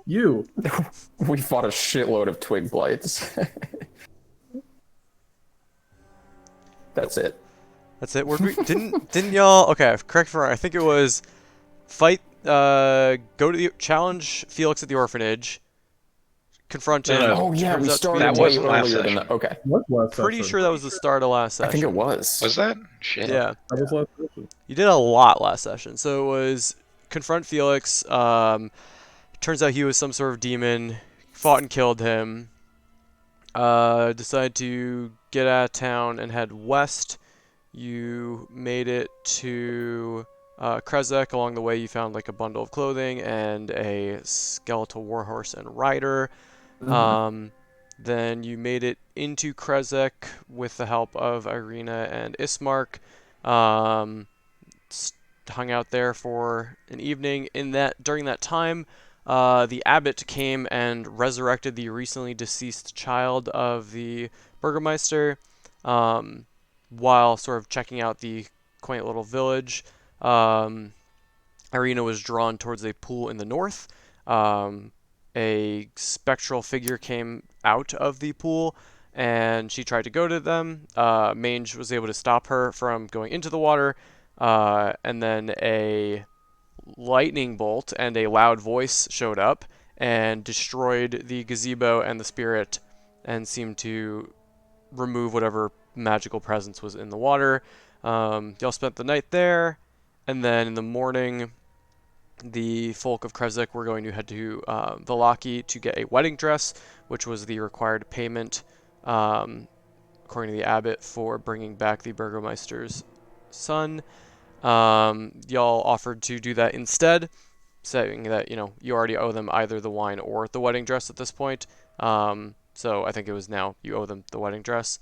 You. We fought a shitload of twig blights. That's it. That's it. Didn't y'all? Okay, correct me if I'm wrong. I think it was fight. Go to the challenge Felix at the orphanage. Confront No, him. no, Oh yeah, we Turns out to be started that a way wasn't last earlier than session. that. Okay, What last pretty session? sure that was the start of last I think it session. was. Was that? Shit. Yeah, That was last session. you did a lot last session. So it was confront Felix. Turns out he was some sort of demon. Fought and killed him. Decided to get out of town and head west. You made it to Krezek. Along the way, you found like a bundle of clothing and a skeletal warhorse and rider. Mhm. Um, then you made it into Krezek with the help of Irina and Ismark. Um, Hung out there for an evening. During that time, the abbot came and resurrected the recently deceased child of the burgomaster, um, while sort of checking out the quaint little village. Um, Irina was drawn towards a pool in the north. A spectral figure came out of the pool, and she tried to go to them. Mange was able to stop her from going into the water, and then a lightning bolt and a loud voice showed up and destroyed the gazebo and the spirit, and seemed to remove whatever magical presence was in the water. Y'all spent the night there, and then in the morning, the folk of Krezek were going to head to Valaki to get a wedding dress, which was the required payment, um, according to the abbot, for bringing back the burgomeister's son. Y'all offered to do that instead, saying that you already owe them either the wine or the wedding dress at this point. So I think it was now you owe them the wedding dress.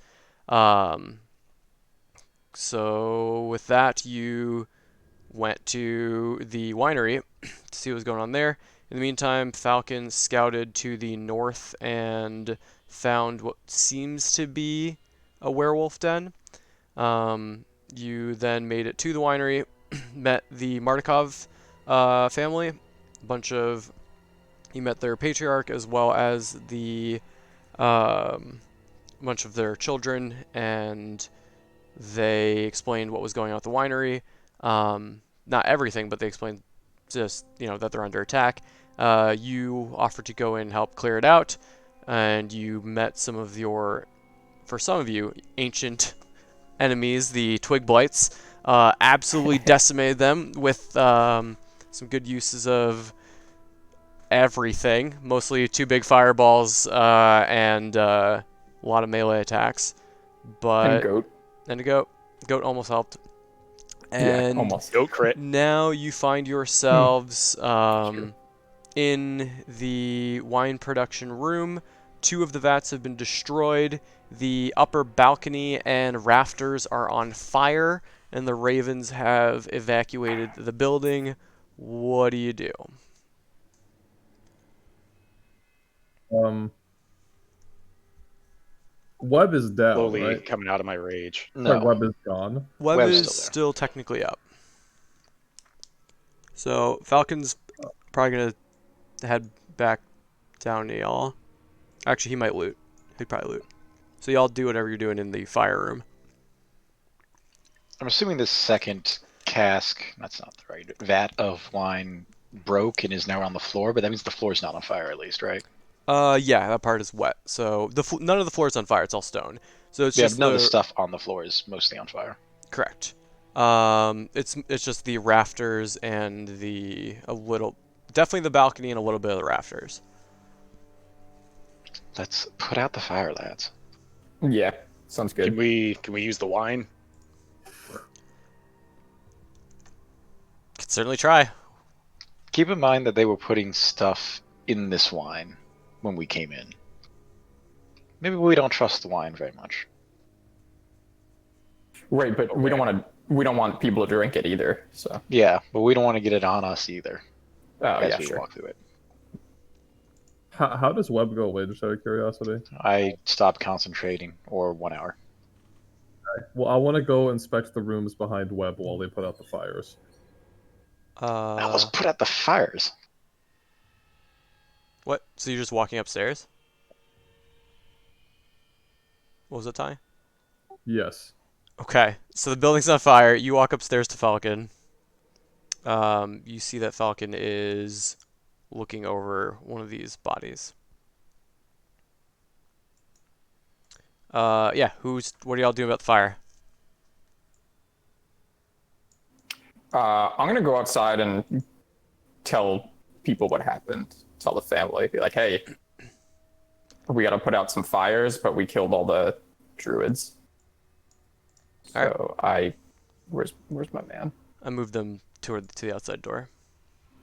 Um, so with that, you went to the winery to see what was going on there. In the meantime, Falcon scouted to the north and found what seems to be a werewolf den. You then made it to the winery, met the Martikov family. A bunch of You met their patriarch as well as the bunch of their children, and they explained what was going on at the winery. Not everything, but they explained just that they're under attack. You offered to go in and help clear it out, and you met for some of you, ancient enemies, the Twig Blights. Absolutely decimated them with some good uses of everything. Mostly two big fireballs and a lot of melee attacks. And But goat. and a goat. Goat almost helped. Yeah, And almost. Goat crit. now you find yourselves in the wine production room. Two of the vats have been destroyed. The upper balcony and rafters are on fire, and the ravens have evacuated the building. What do you do? Um, Web is down, Slowly right? coming out of my rage. Like No. Web is gone. Web Web's is still there. still technically up. So Falcon's probably gonna head back down to y'all. Actually, he might loot. He'd probably loot. So y'all do whatever you're doing in the fire room. I'm assuming this second cask, that's not the right, vat of wine broke and is now on the floor, but that means the floor's not on fire at least, right? Yeah, that part is wet. So none of the floor is on fire. It's all stone. So it's Yeah, just but none of the the stuff on the floor is mostly on fire. correct. It's just the rafters and definitely the balcony and a little bit of the rafters. Let's put out the fire, lads. Yeah, sounds Can good. we use the wine? Could certainly try. Keep in mind that they were putting stuff in this wine when we came in. Maybe we don't trust the wine very much. Right, but we don't want people to drink it either. So. Yeah, but we don't want to get it on us either Oh as yeah, we sure. walk through it. How does Web go away, just out of curiosity? I stopped concentrating, or 1 hour. Well, I want to go inspect the rooms behind Web while they put out the fires. Now let's put out the fires. What? So you're just walking upstairs? What was it, Ty? Yes. Okay, so the building's on fire. You walk upstairs to Falcon. You see that Falcon is looking over one of these bodies. Yeah, what are y'all doing about the fire? I'm gonna go outside and tell people what happened. Tell the family, be like, "Hey, we got to put out some fires, but we killed all the druids." All right. So where's my man? I moved them to the outside door.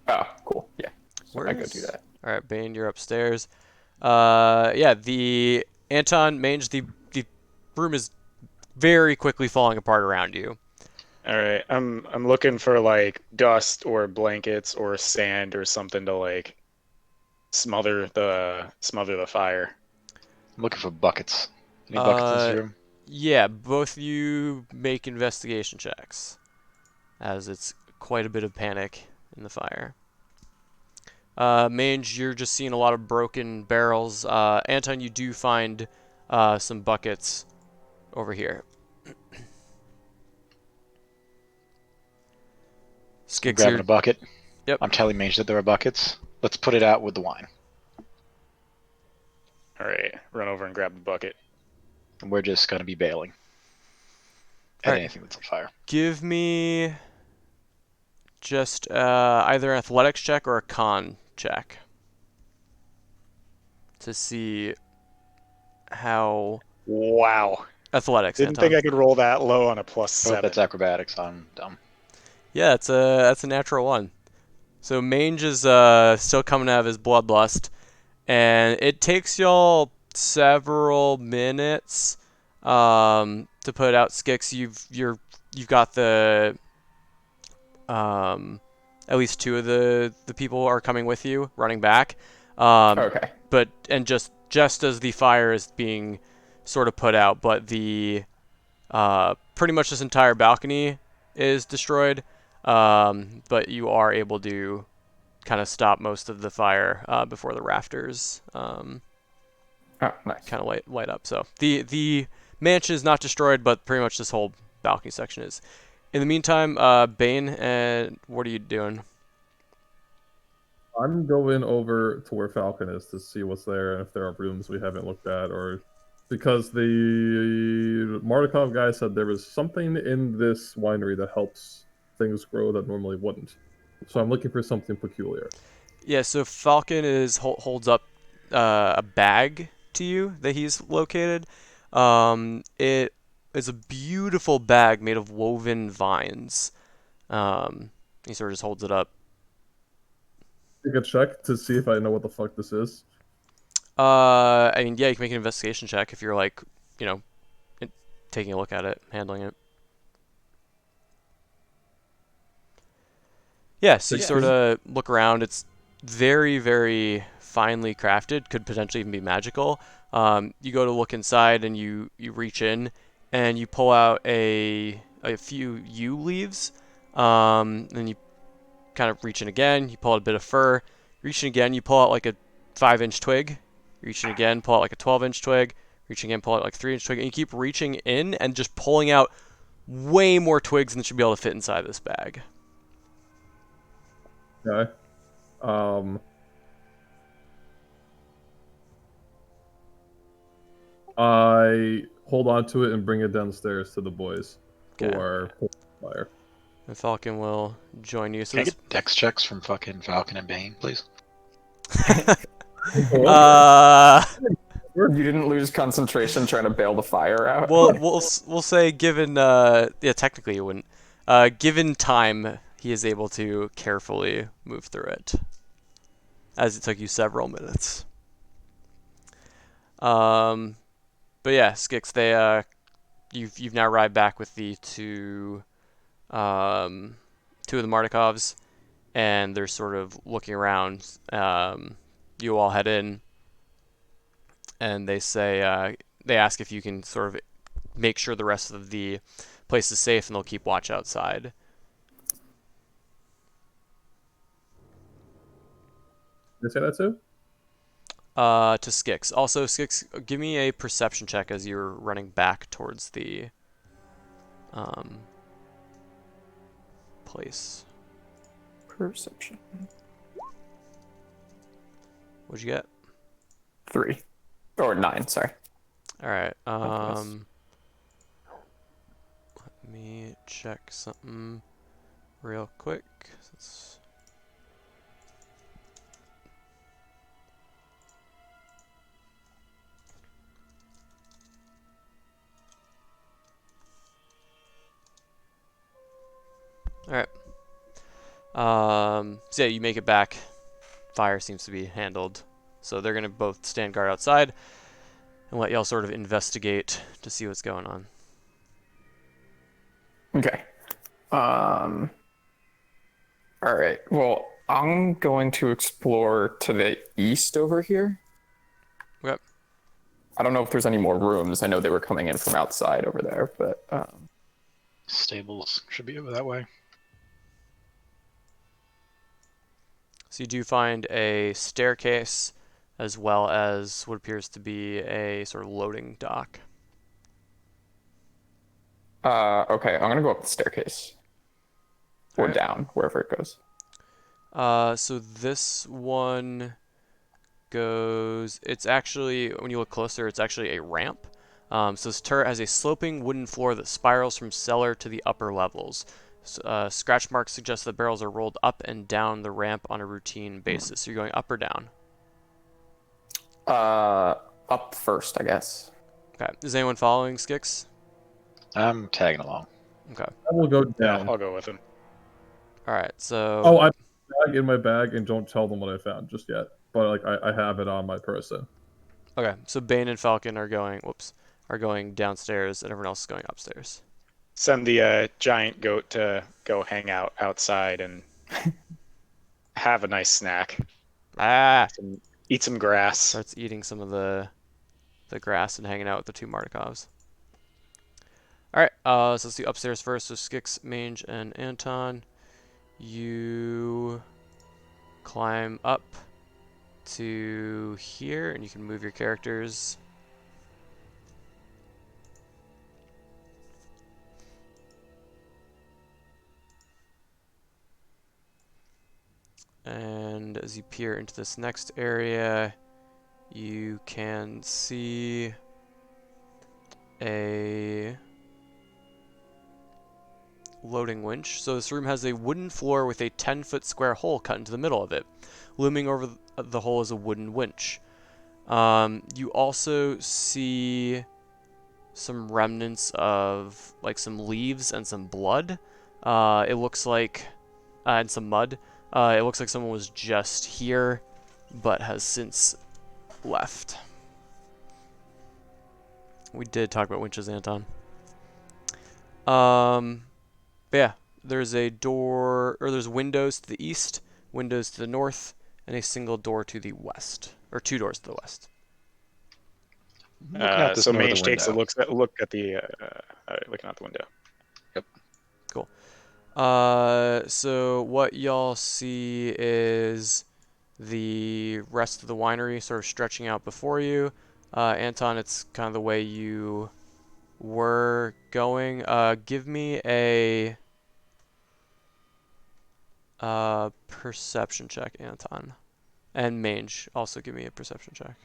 Oh, cool. Yeah. So I go do that. All right, Bane, you're upstairs. Yeah, the Anton Mange, the room is very quickly falling apart around you. All right, I'm looking for like dust or blankets or sand or something to like smother the fire. I'm looking for buckets. Any buckets in this room? Yeah, both of you make investigation checks, as it's quite a bit of panic in the fire. Mange, you're just seeing a lot of broken barrels. Anton, you do find some buckets over here. I'm Skix, grabbing a bucket. Yep. I'm telling Mage that there are buckets. Let's put it out with the wine. All right, run over and grab the bucket. And we're just going to be bailing at Alright. anything that's on fire. Give me just either an athletics check or a con check to see how Wow. athletics. Didn't Anton. think I could roll that low on a +7. Oh, that's acrobatics. I'm dumb. Yeah, that's a natural one. So Mange is still coming out of his bloodlust, and it takes y'all several minutes to put out. Skix, you've got the at least two of the people are coming with you, running back. Okay. But and just as the fire is being sort of put out, but the pretty much this entire balcony is destroyed. But you are able to kind of stop most of the fire before the rafters Oh, nice. kind of light up. So the mansion is not destroyed, but pretty much this whole balcony section is. In the meantime, Bane, what are you doing? I'm going over to where Falcon is to see what's there and if there are rooms we haven't looked at, or because the Martikov guy said there was something in this winery that helps things grow that normally wouldn't. So I'm looking for something peculiar. Yeah, so Falcon holds up a bag to you that he's located. It is a beautiful bag made of woven vines. He sort of just holds it up. Take a check to see if I know what the fuck this is. I mean, yeah, you can make an investigation check if you're like, you know, taking a look at it, handling it. Yeah, so you sort of look around. It's very, very finely crafted. Could potentially even be magical. You go to look inside, and you reach in, and you pull out a few yew leaves. Then you kind of reach in again. You pull out a bit of fur. Reaching again, you pull out like a 5-inch twig. Reaching again, pull out like a 12-inch twig. Reaching again, pull out like a 3-inch twig. And you keep reaching in and just pulling out way more twigs than should be able to fit inside this bag. Okay. I hold on to it and bring it downstairs to the boys Okay. for fire. And Falcon will join you. So Can I this, get dex checks from fucking Falcon and Bane, please? You didn't lose concentration trying to bail the fire out? well, we'll say given yeah, technically you wouldn't. Given time, he is able to carefully move through it, as it took you several minutes. But yeah, Skix, you've now arrived back with the two of the Martikovs, and they're sort of looking around. You all head in, and they say they ask if you can sort of make sure the rest of the place is safe, and they'll keep watch outside. Did I say that too? To Skix. Also, Skix, give me a perception check as you're running back towards the place. Perception. What'd you get? 3. Or 9, sorry. All right. Yes. Let me check something real quick. All right. So yeah, you make it back. Fire seems to be handled. So they're gonna both stand guard outside and let y'all sort of investigate to see what's going on. Okay. All right. Well, I'm going to explore to the east over here. Okay. I don't know if there's any more rooms. I know they were coming in from outside over there, but Stables should be over that way. So you do find a staircase as well as what appears to be a sort of loading dock. okay, I'm gonna go up the staircase. Or Alright. down, wherever it goes. So this one goes. It's actually, when you look closer, it's actually a ramp. So this turret has a sloping wooden floor that spirals from cellar to the upper levels. Scratch marks suggest that barrels are rolled up and down the ramp on a routine basis. So you're going up or down? Up first, I guess. Okay. Is anyone following Skix? I'm tagging along. Okay. I will go Yeah, down. I'll go with him. All right. So. Oh, I have a bag in my bag, and don't tell them what I found just yet. But like, I have it on my person. Okay. So Bane and Falcon are going. Whoops. Are going downstairs, and everyone else is going upstairs. Send the giant goat to go hang out outside and have a nice snack. Ah! Eat some grass. Starts eating some of the grass and hanging out with the two Mardikovs. Alright, so let's do upstairs first. So Skix, Mange, and Anton. You climb up to here, and you can move your characters. And as you peer into this next area, you can see a loading winch. So this room has a wooden floor with a 10-foot square hole cut into the middle of it. Looming over the hole is a wooden winch. You also see some remnants of like some leaves and some blood. It looks like, and some mud. It looks like someone was just here, but has since left. We did talk about winches, Anton. But yeah, there's a door, or there's windows to the east, windows to the north, and a single door to the west, or 2 doors to the west. Looking out this So northern Mage takes a window. look at the looking out the window. Cool. So what y'all see is the rest of the winery sort of stretching out before you. Anton, it's kind of the way you were going. Give me a perception check, Anton. And Mange, also give me a perception check.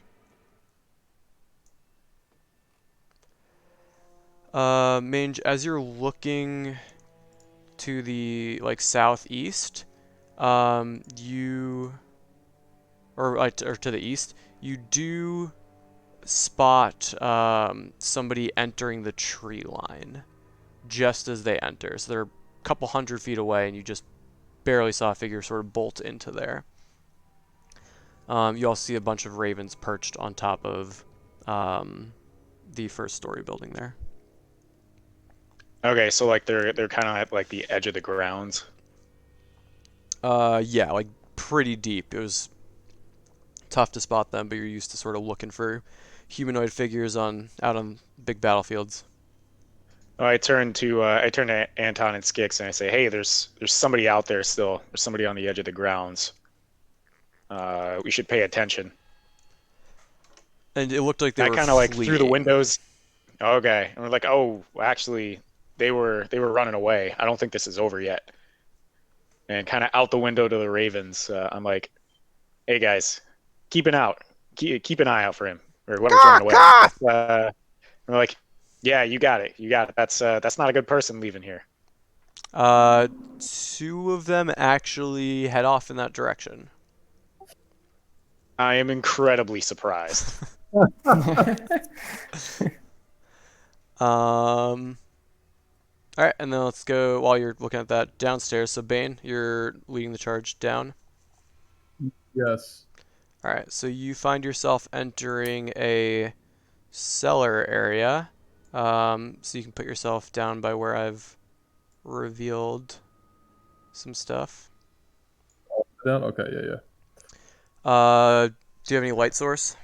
Mange, as you're looking to the like southeast, you or to the east, you do spot somebody entering the tree line just as they enter. So they're a couple 100 feet away, and you just barely saw a figure sort of bolt into there. You also see a bunch of ravens perched on top of the first story building there. Okay, so like they're kind of at like the edge of the grounds. Yeah, like pretty deep. It was tough to spot them, but you're used to sort of looking for humanoid figures out on big battlefields. I turn to Anton and Skix and I say, "Hey, there's somebody out there still. There's somebody on the edge of the grounds. We should pay attention." And it looked like they I were kind of like through the fleeing. windows. Okay, and we're like, oh, actually, they were running away. I don't think this is over yet. And kind of out the window to the Ravens, I'm like, hey guys, keep an eye out for him or whoever's Caw, running away. caw! We're like, yeah, you got it. That's not a good person leaving here. Two of them actually head off in that direction. I am incredibly surprised. All right, and then let's go while you're looking at that downstairs. So Bane, you're leading the charge down. Yes. All right, so you find yourself entering a cellar area. So you can put yourself down by where I've revealed some stuff. Down. Okay. Yeah. Do you have any light source?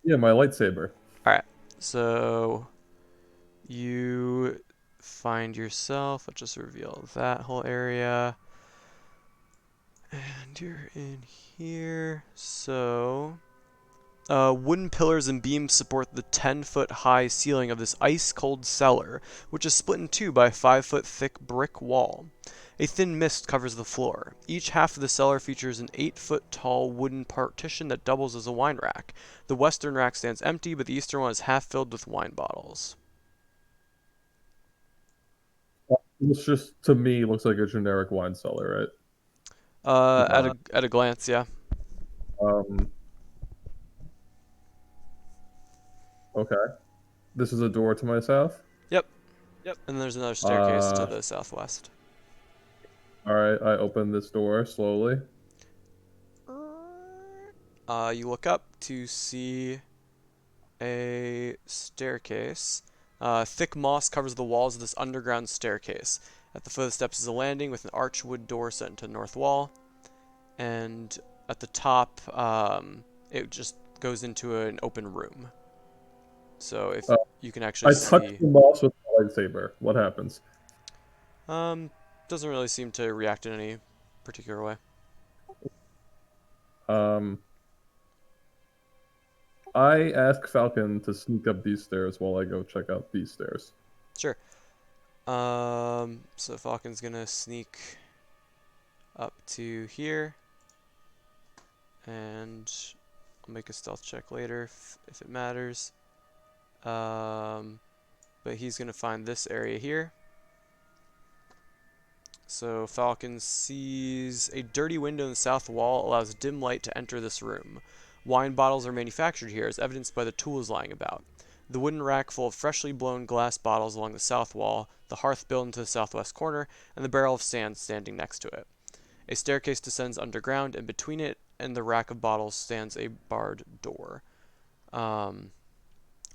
Yeah. My lightsaber. All right, so you find yourself. Let's just reveal that whole area. And you're in here. So, wooden pillars and beams support the 10-foot high ceiling of this ice-cold cellar, which is split in two by a 5-foot thick brick wall. A thin mist covers the floor. Each half of the cellar features an 8-foot tall wooden partition that doubles as a wine rack. The western rack stands empty, but the eastern one is half filled with wine bottles. It's just to me looks like a generic wine cellar, right? At a glance, yeah. Um. Okay. This is a door to my south. Yep. And there's another staircase to Uh. the southwest. All right. I open this door slowly. You look up to see a staircase. Thick moss covers the walls of this underground staircase. At the foot of the steps is a landing with an archwood door set into the north wall. And at the top, it just goes into an open room. So if Uh, you can actually I touch see... the moss with my lightsaber. What happens? Doesn't really seem to react in any particular way. Um. I ask Falcon to sneak up these stairs while I go check out these stairs. Sure. So Falcon's gonna sneak up to here, and I'll make a stealth check later if it matters. But he's gonna find this area here. So Falcon sees a dirty window in the south wall allows dim light to enter this room. Wine bottles are manufactured here, as evidenced by the tools lying about. The wooden rack full of freshly blown glass bottles along the south wall, the hearth built into the southwest corner, and the barrel of sand standing next to it. A staircase descends underground, and between it and the rack of bottles stands a barred door,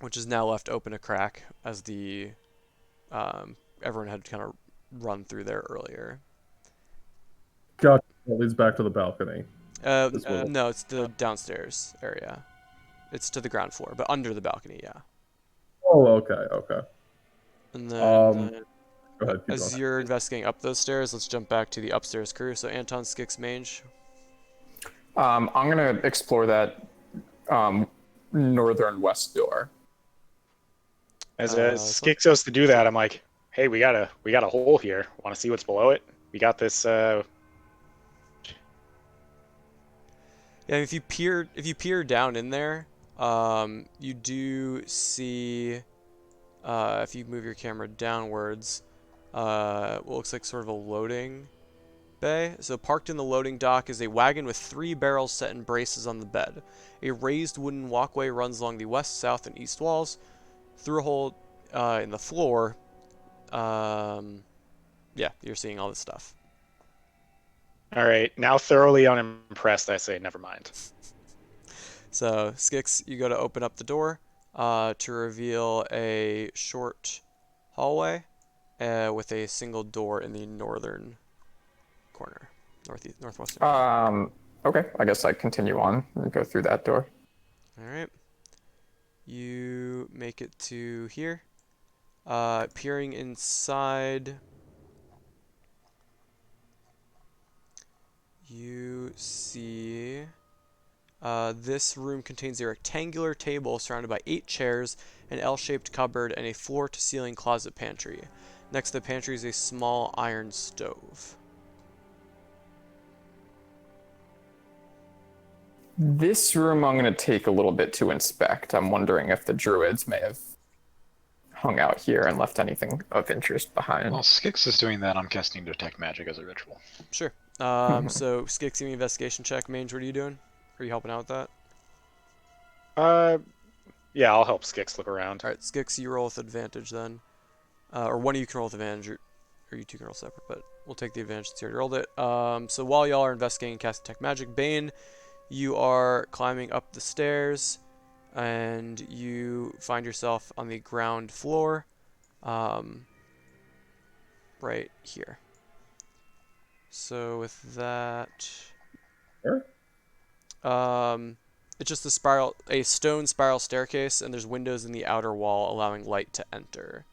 which is now left open a crack as the everyone had kind of run through there earlier. Gotcha. That leads back to the balcony. No, it's the downstairs area. It's to the ground floor, but under the balcony, yeah. Oh, okay. And then, Go ahead. Keep as going. you're investigating up those stairs, let's jump back to the upstairs crew. So Anton, Skix, Mange. I'm gonna explore that northern west door. As Skix goes to do that, I'm like, hey, we got a hole here. Want to see what's below it? We got this. Yeah, if you peer down in there, you do see, if you move your camera downwards, what looks like sort of a loading bay. So parked in the loading dock is a wagon with 3 barrels set in braces on the bed. A raised wooden walkway runs along the west, south, and east walls. Through a hole in the floor, yeah, you're seeing all this stuff. All right, now thoroughly unimpressed, I say, never mind. So, Skix, you go to open up the door to reveal a short hallway with a single door in the northern corner, northwestern. Okay, I guess I continue on and go through that door. All right. You make it to here. Peering inside, you see This room contains a rectangular table surrounded by 8 chairs, an L-shaped cupboard, and a floor-to-ceiling closet pantry. Next to the pantry is a small iron stove. This room I'm going to take a little bit to inspect. I'm wondering if the druids may have hung out here and left anything of interest behind. While Skix is doing that, I'm casting Detect Magic as a ritual. Sure. So Skix, give me an investigation check. Mange, what are you doing? Are you helping out with that? Yeah, I'll help Skix look around. All right, Skix, you roll with advantage then. Or one of you can roll with advantage, or you two can roll separate, but we'll take the advantage since you already rolled it. So while y'all are investigating and casting Detect Magic, Bane, you are climbing up the stairs, and you find yourself on the ground floor, right here. So with that, Where? it's just a stone spiral staircase, and there's windows in the outer wall allowing light to enter.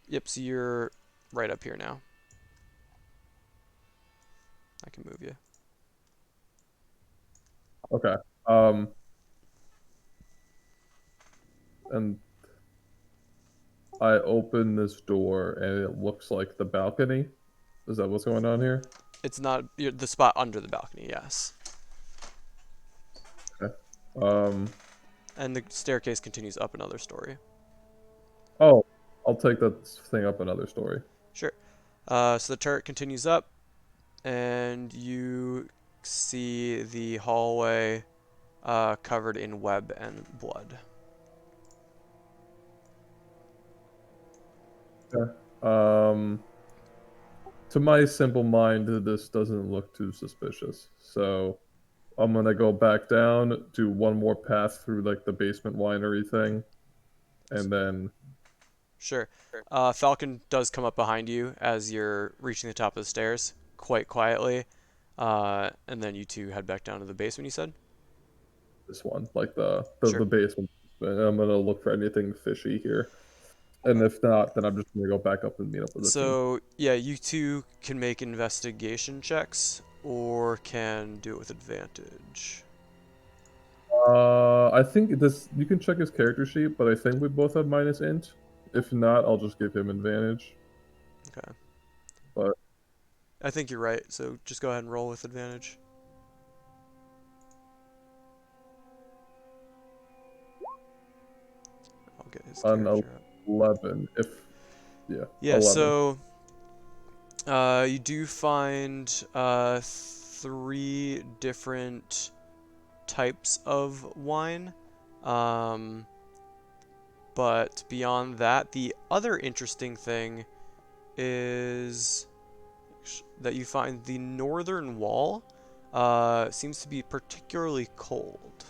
Yep, so you're right up here now. I can move you. Okay. And I open this door, and it looks like the balcony. Is that what's going on here? It's not the spot under the balcony, yes. Okay. And the staircase continues up another story. Oh, I'll take that thing up another story. Sure. So the turret continues up, and you see the hallway covered in web and blood. Okay. To my simple mind, this doesn't look too suspicious. So I'm gonna go back down, do one more path through like the basement winery thing, and then Sure. Falcon does come up behind you as you're reaching the top of the stairs, quite quietly. And then you two head back down to the basement, you said? this one, like the Sure. basement. And I'm gonna look for anything fishy here. And if not, then I'm just gonna go back up and meet up with the team. So, yeah, you two can make investigation checks or can do it with advantage. I think this you can check his character sheet, but I think we both have minus int. If not, I'll just give him advantage. Okay. But I think you're right, so just go ahead and roll with advantage. I'll get his an character up. 11. Yeah, 11. so you do find 3 different types of wine. But beyond that, the other interesting thing is that you find the northern wall seems to be particularly cold.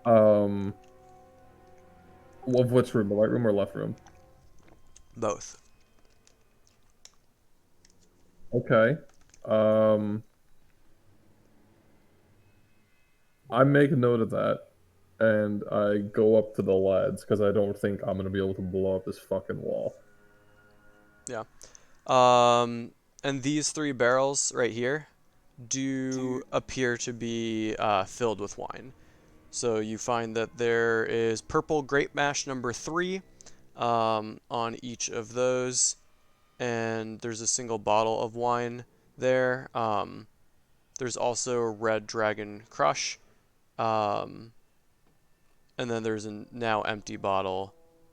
Of which room? The right room or left room? Both. Okay. I make a note of that, and I go up to the lads because I don't think I'm gonna be able to blow up this fucking wall. Yeah. And these 3 barrels right here do appear to be filled with wine. So you find that there is purple grape mash number 3 on each of those, and there's a single bottle of wine there. There's also red dragon crush, and then there's a now empty bottle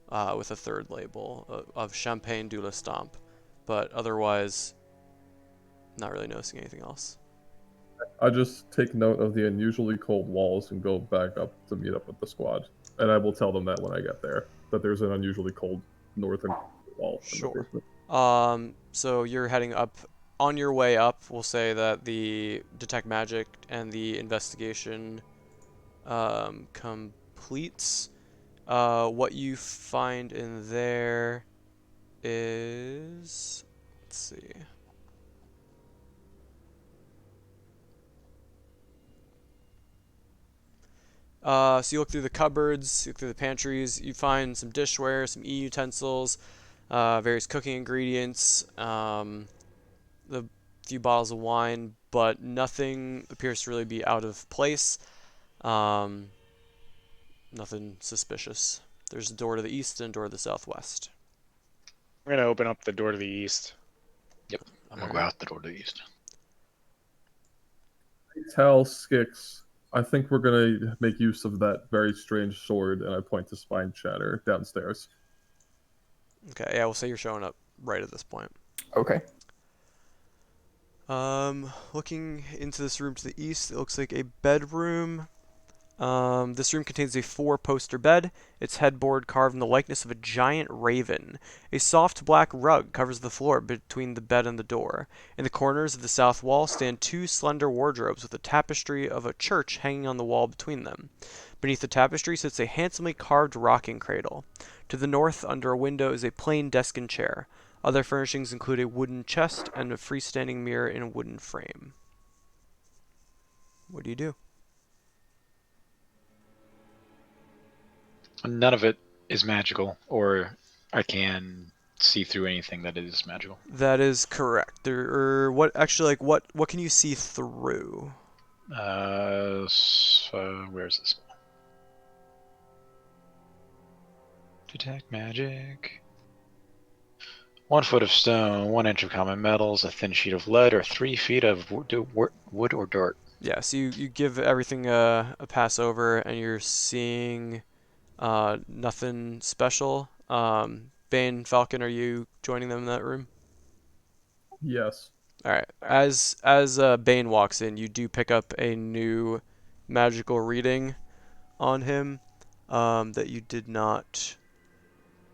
with a 3rd label of Champagne de la Stampe, but otherwise not really noticing anything else. I just take note of the unusually cold walls and go back up to meet up with the squad. And I will tell them that when I get there, that there's an unusually cold northern wall. Sure. So you're heading up. On your way up, we'll say that the Detect Magic and the investigation completes. What you find in there is... Let's see. So you look through the cupboards, you look through the pantries, you find some dishware, some utensils, various cooking ingredients. The few bottles of wine, but nothing appears to really be out of place. Um, Nothing suspicious. There's a door to the east and a door to the southwest. I'm gonna open up the door to the east. Yep. I'm gonna All go right. out the door to the east. Tell Skix, I think we're gonna make use of that very strange sword, and I point to Spine Chatter downstairs. Okay, yeah, we'll say you're showing up right at this point. Okay. Looking into this room to the east, it looks like a bedroom. This room contains a 4-poster bed, its headboard carved in the likeness of a giant raven. A soft black rug covers the floor between the bed and the door. In the corners of the south wall stand 2 slender wardrobes with a tapestry of a church hanging on the wall between them. Beneath the tapestry sits a handsomely carved rocking cradle. To the north, under a window, is a plain desk and chair. Other furnishings include a wooden chest and a freestanding mirror in a wooden frame. What do you do? None of it is magical, or I can see through anything that is magical. That is correct. What can you see through? Where's this? Detect magic. 1 foot of stone, 1 inch of common metals, a thin sheet of lead, or 3 feet of wood or dirt. Yeah, so you give everything a pass over, and you're seeing nothing special. Bane, Falcon, are you joining them in that room? Yes. All right. As Bane walks in, you do pick up a new magical reading on him that you did not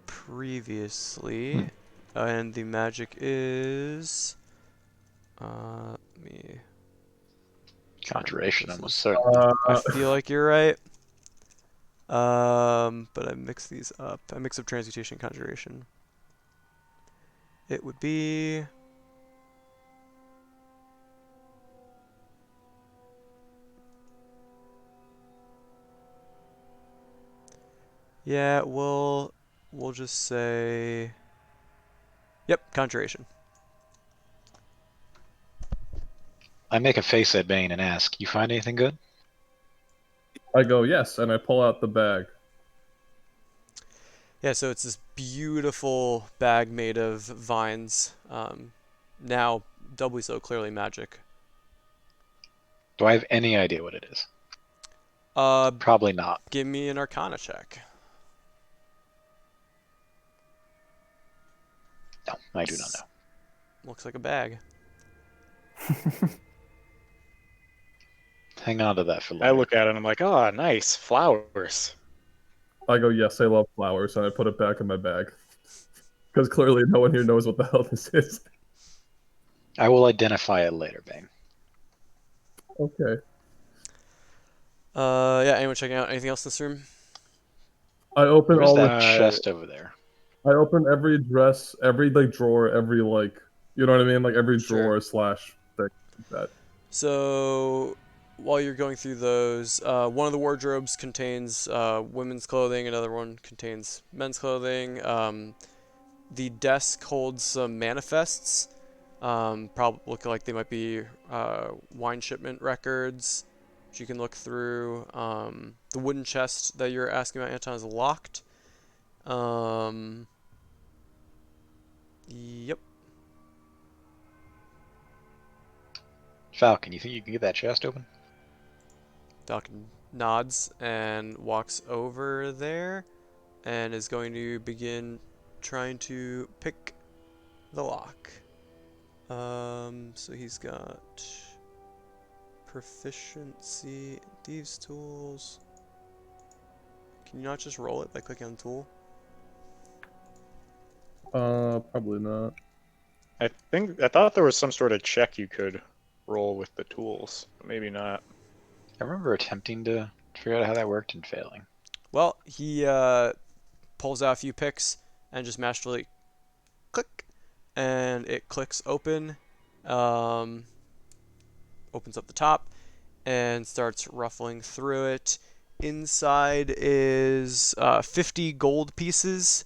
previously, and the magic is let me. Conjuration, This almost is- certainly. I feel like you're right. But I mix these up. I mix up transmutation and conjuration. It would be yeah, we'll just say yep, conjuration. I make a face at Bane and ask, "You find anything good?" I go, yes, and I pull out the bag. Yeah, so it's this beautiful bag made of vines. Now doubly so clearly magic. Do I have any idea what it is? Probably not. Give me an Arcana check. No, I do not know. Looks like a bag. Hang on to that for later. I look at it and I'm like, oh, nice flowers. I go, yes, I love flowers, and I put it back in my bag. Because clearly no one here knows what the hell this is. I will identify it later, Bane. Okay. Yeah, anyone checking out anything else in this room? I open Where's all that the. chest over there? I open every dress, every like drawer, every like, you know what I mean, like every Sure. drawer slash thing like that. So, while you're going through those, one of the wardrobes contains women's clothing, another one contains men's clothing. The desk holds some manifests, probably look like they might be wine shipment records, which you can look through. The wooden chest that you're asking about, Anton, is locked. Yep. Falcon, you think you can get that chest open? Falcon nods and walks over there and is going to begin trying to pick the lock. So he's got proficiency in thieves' tools. Can you not just roll it by clicking on tool? Probably not. I thought there was some sort of check you could roll with the tools, but maybe not. I remember attempting to figure out how that worked and failing. Well, he pulls out a few picks and just masterfully click, and it clicks open. Opens up the top and starts ruffling through it. Inside is 50 gold pieces,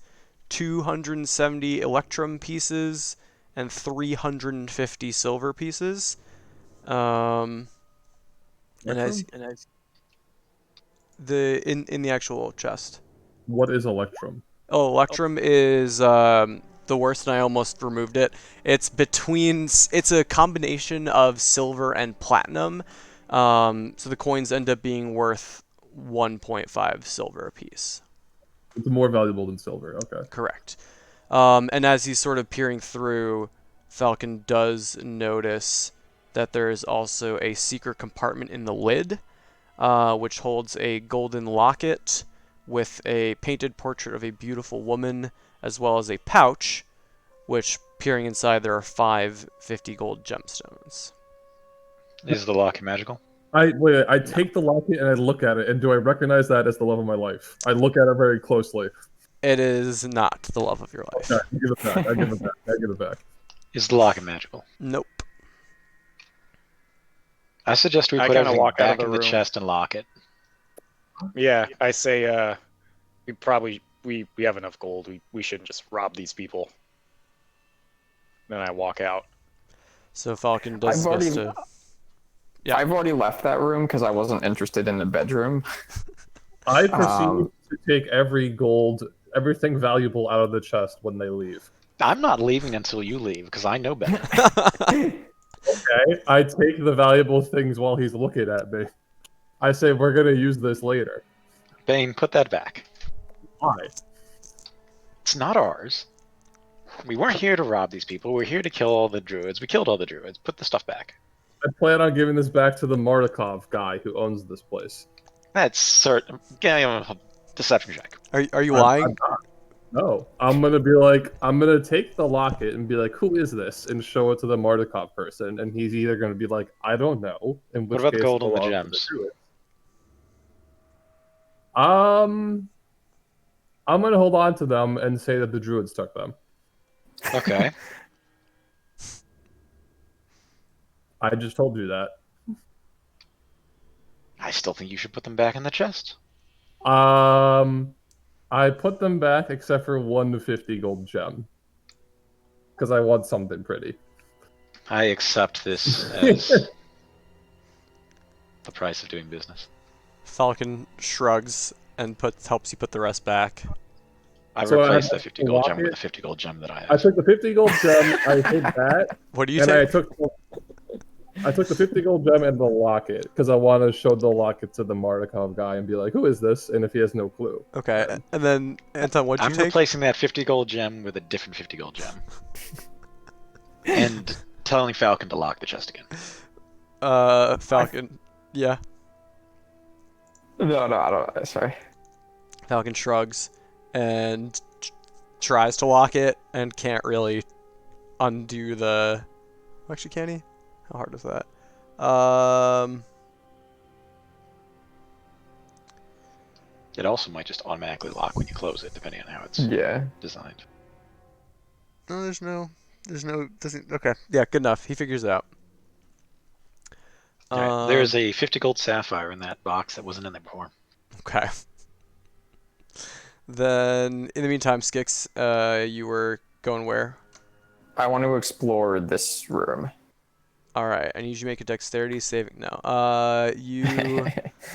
270 electrum pieces, and 350 silver pieces. And as Electrum? in the actual chest. What is Electrum? Oh, Electrum is the worst, and I almost removed it. It's a combination of silver and platinum. So the coins end up being worth 1.5 silver apiece. It's more valuable than silver. Okay. Correct. And as he's sort of peering through, Falcon does notice that there is also a secret compartment in the lid, which holds a golden locket with a painted portrait of a beautiful woman, as well as a pouch, which, peering inside, there are 5 50 gold gemstones. Is the locket magical? I take the locket and I look at it, and do I recognize that as the love of my life? I look at it very closely. It is not the love of your life. Okay, I give it back. I give it back. I give it back. Is the locket magical? Nope. I suggest we I put kinda everything walk out back of in the the room. chest and lock it. Yeah, I say we have enough gold. We shouldn't just rob these people. Then I walk out. So Falcon does his best to... Yeah. I've already left that room because I wasn't interested in the bedroom. I proceed to take everything valuable out of the chest when they leave. I'm not leaving until you leave, because I know better. Okay, I take the valuable things while he's looking at me. I say, we're gonna use this later. Bane, put that back. Why? It's not ours. We weren't here to rob these people. We're here to kill all the druids. We killed all the druids. Put the stuff back. I plan on giving this back to the Mardukov guy who owns this place. That's certain. Give him a deception check. Are you lying? No, I'm gonna take the locket and be like, "Who is this?" and show it to the Mardukov person, and he's either gonna be like, "I don't know." In which What about the case gold and the belongs to gems? Druid. I'm gonna hold on to them and say that the druids took them. Okay. I just told you that. I still think you should put them back in the chest. I put them back except for 150 gold gem. Because I want something pretty. I accept this as the price of doing business. Falcon shrugs and helps you put the rest back. I So I replaced have the 50 gold gem with locket. the 50 gold gem that I I have. took the 50 gold gem, I hid that, What do you and take? I took the 50 gold gem and the locket, because I want to show the locket to the Mardukov guy and be like, "Who is this?" And if he has no clue. Okay, and then Anton, what'd you I'm take? replacing that 50 gold gem with a different 50 gold gem. And telling Falcon to lock the chest again. Falcon. Yeah. No, I don't. Sorry. Falcon shrugs and tries to lock it and can't really undo the... Actually, can he? How hard is that? It also might just automatically lock when you close it, depending on how it's designed. No, doesn't... Okay, yeah, good enough. He figures it out. Alright, there's a 50 gold sapphire in that box that wasn't in there before. Okay. Then, in the meantime, Skix, you were going where? I want to explore this room. Alright, I need you to make a dexterity saving. No. You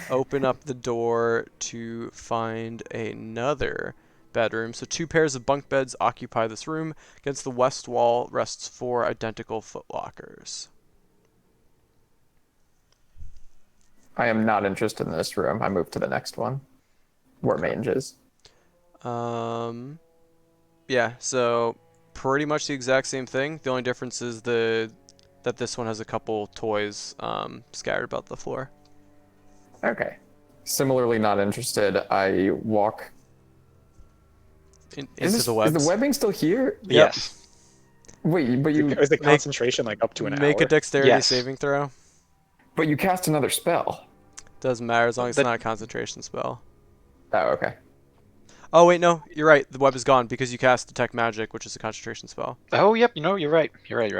open up the door to find another bedroom. So 2 pairs of bunk beds occupy this room. Against the west wall rests 4 identical footlockers. I am not interested in this room. I move to the next one, where Mange is. Yeah, so pretty much the exact same thing. The only difference is that this one has a couple toys scattered about the floor. Okay. Similarly not interested. I walk... Into the webs. Is the webbing still here? Yep. Yes. Wait, but you... Is the concentration like up to an Make hour? a dexterity Yes. saving throw. But you cast another spell. Doesn't matter as long as it's not a concentration spell. Oh, okay. Oh, wait, no. You're right. The web is gone because you cast Detect Magic, which is a concentration spell. Oh, yep, you know, you're right. You're right.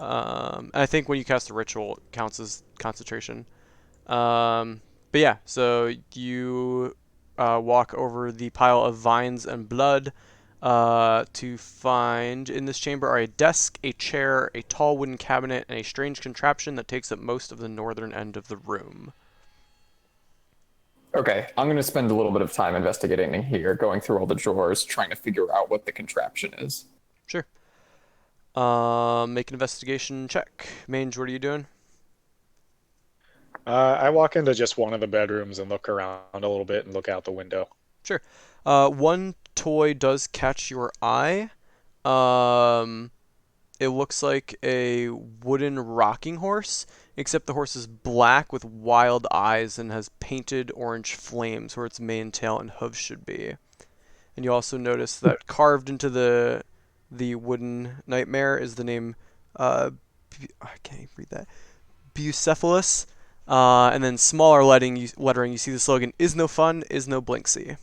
And I think when you cast a ritual, it counts as concentration. But yeah, so you walk over the pile of vines and blood. to find in this chamber are a desk, a chair, a tall wooden cabinet, and a strange contraption that takes up most of the northern end of the room. Okay, I'm going to spend a little bit of time investigating in here, going through all the drawers, trying to figure out what the contraption is. Sure. Make an investigation check. Mange, what are you doing? I walk into just one of the bedrooms and look around a little bit and look out the window. Sure. One toy does catch your eye. It looks like a wooden rocking horse, except the horse is black with wild eyes and has painted orange flames where its mane, tail, and hooves should be. And you also notice that carved into the wooden nightmare is the name, I can't even read that, Bucephalus. And then smaller lettering, you see the slogan, "Is no fun, is no Blinksy."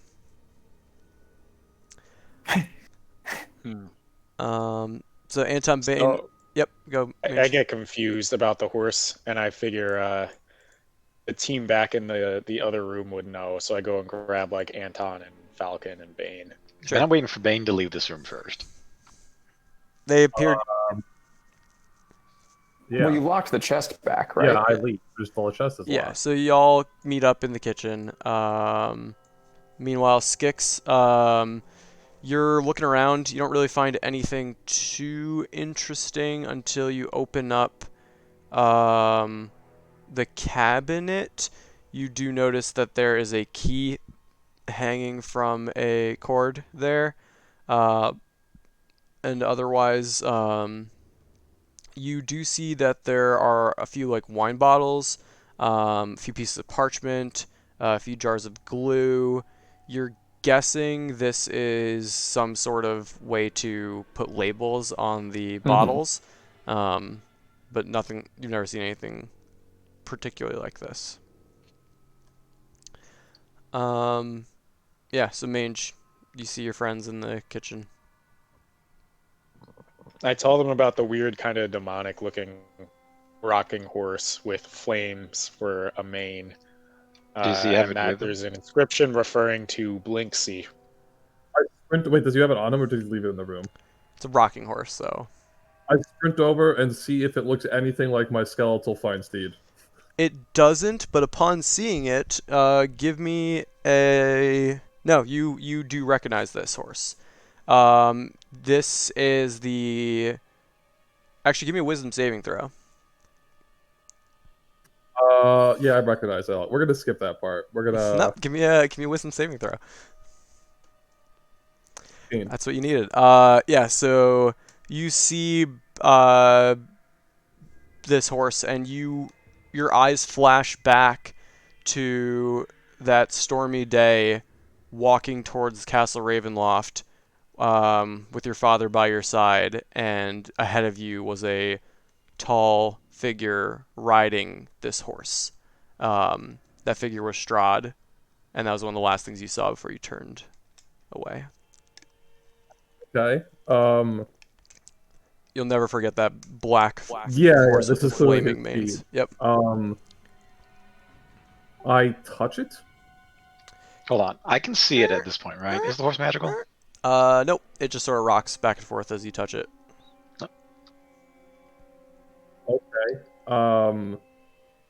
So Anton Bain, So yep, go. I get confused about the horse, and I figure the team back in the other room would know. So I go and grab like Anton and Falcon and Bane. Sure. Then I'm waiting for Bane to leave this room first. They appeared. Yeah. Well, you locked the chest back, right? Yeah, I leave. Just the chest is Yeah, locked. so y'all meet up in the kitchen. Meanwhile, Skix, you're looking around. You don't really find anything too interesting until you open up the cabinet. You do notice that there is a key hanging from a cord there. And otherwise, you do see that there are a few like wine bottles, a few pieces of parchment, a few jars of glue. You're guessing this is some sort of way to put labels on the bottles, but nothing. You've never seen anything particularly like this. Yeah. So Mange, you see your friends in the kitchen. I tell them about the weird kind of demonic looking rocking horse with flames for a mane. Does he have And it that with him? there's an inscription referring to Blinksy. Wait, does he have it on him or did he leave it in the room? It's a rocking horse, so. I sprint over and see if it looks anything like my skeletal fine steed. It doesn't, but upon seeing it, give me a... No, you do recognize this horse. This is the... Actually, give me a wisdom saving throw. Yeah, I recognize that. We're gonna skip that part. We're gonna. No, give me a wisdom saving throw. 15. That's what you needed. Yeah, so you see this horse and your eyes flash back to that stormy day walking towards Castle Ravenloft with your father by your side, and ahead of you was a tall figure riding this horse. That figure was Strahd, and that was one of the last things you saw before you turned away. Okay. You'll never forget that black Yeah, horse this with is clearly flaming his manes. speed. Yep. I touch it. Hold on. I can see it at this point, right? Is the horse magical? Nope. It just sort of rocks back and forth as you touch it. Okay.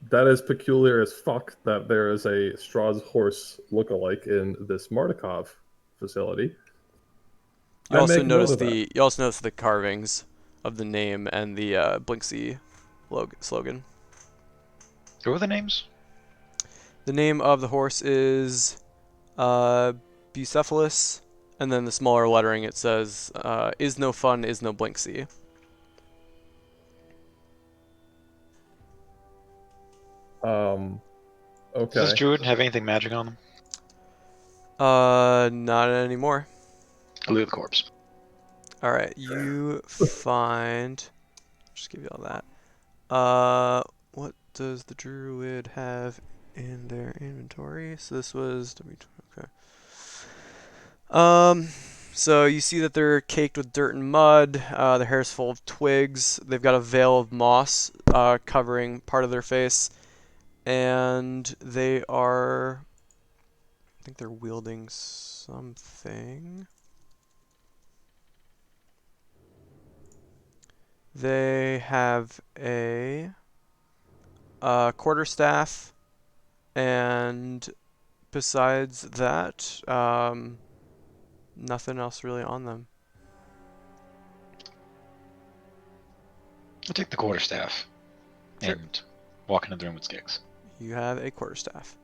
That is peculiar as fuck that there is a Strahd's horse lookalike in this Mardukov facility. You I also make note notice of that. you also notice the carvings of the name and the Blinksy slogan. Who are the names? The name of the horse is Bucephalus, and then the smaller lettering it says "Is no fun, is no Blinksy." Okay. Does this druid have anything magic on them? Not anymore. I loot the corpse. All right, you find. Just give you all that. What does the druid have in their inventory? So this was okay. So you see that they're caked with dirt and mud. Their hair's full of twigs. They've got a veil of moss covering part of their face, and they are. I think they're wielding something. They have a quarterstaff, and besides that, nothing else really on them. I'll take the quarterstaff Sure. and walk into the room with Skix. You have a quarterstaff.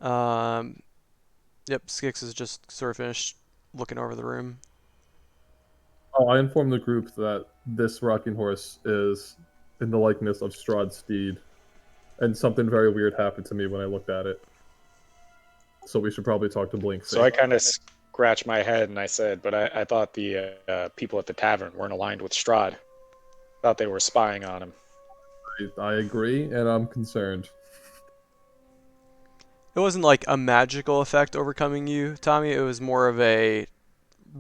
Yep, Skix is just sort of finished looking over the room. Oh, I informed the group that this rocking horse is in the likeness of Strahd's steed, and something very weird happened to me when I looked at it. So we should probably talk to Blink. So I kind of scratched my head and I said, but I thought the people at the tavern weren't aligned with Strahd. Thought they were spying on him. I agree, and I'm concerned. It wasn't like a magical effect overcoming you, Tommy. It was more of a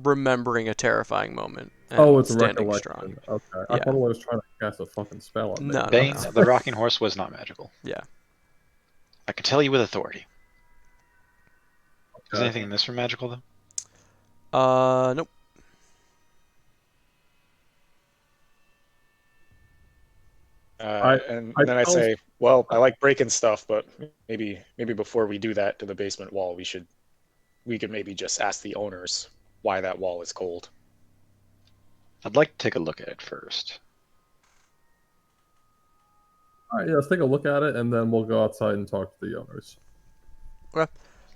remembering a terrifying moment. And Oh, it's a standing recollection. strong. Okay. I Yeah. thought I was trying to cast a fucking spell on No, me. Bane, no. the rocking horse was not magical. Yeah. I can tell you with authority. Is Okay. anything in this room magical, though? Nope. And then I say, well, I like breaking stuff, but maybe before we do that to the basement wall, we could maybe just ask the owners why that wall is cold. I'd like to take a look at it first. All right, yeah, let's take a look at it, and then we'll go outside and talk to the owners.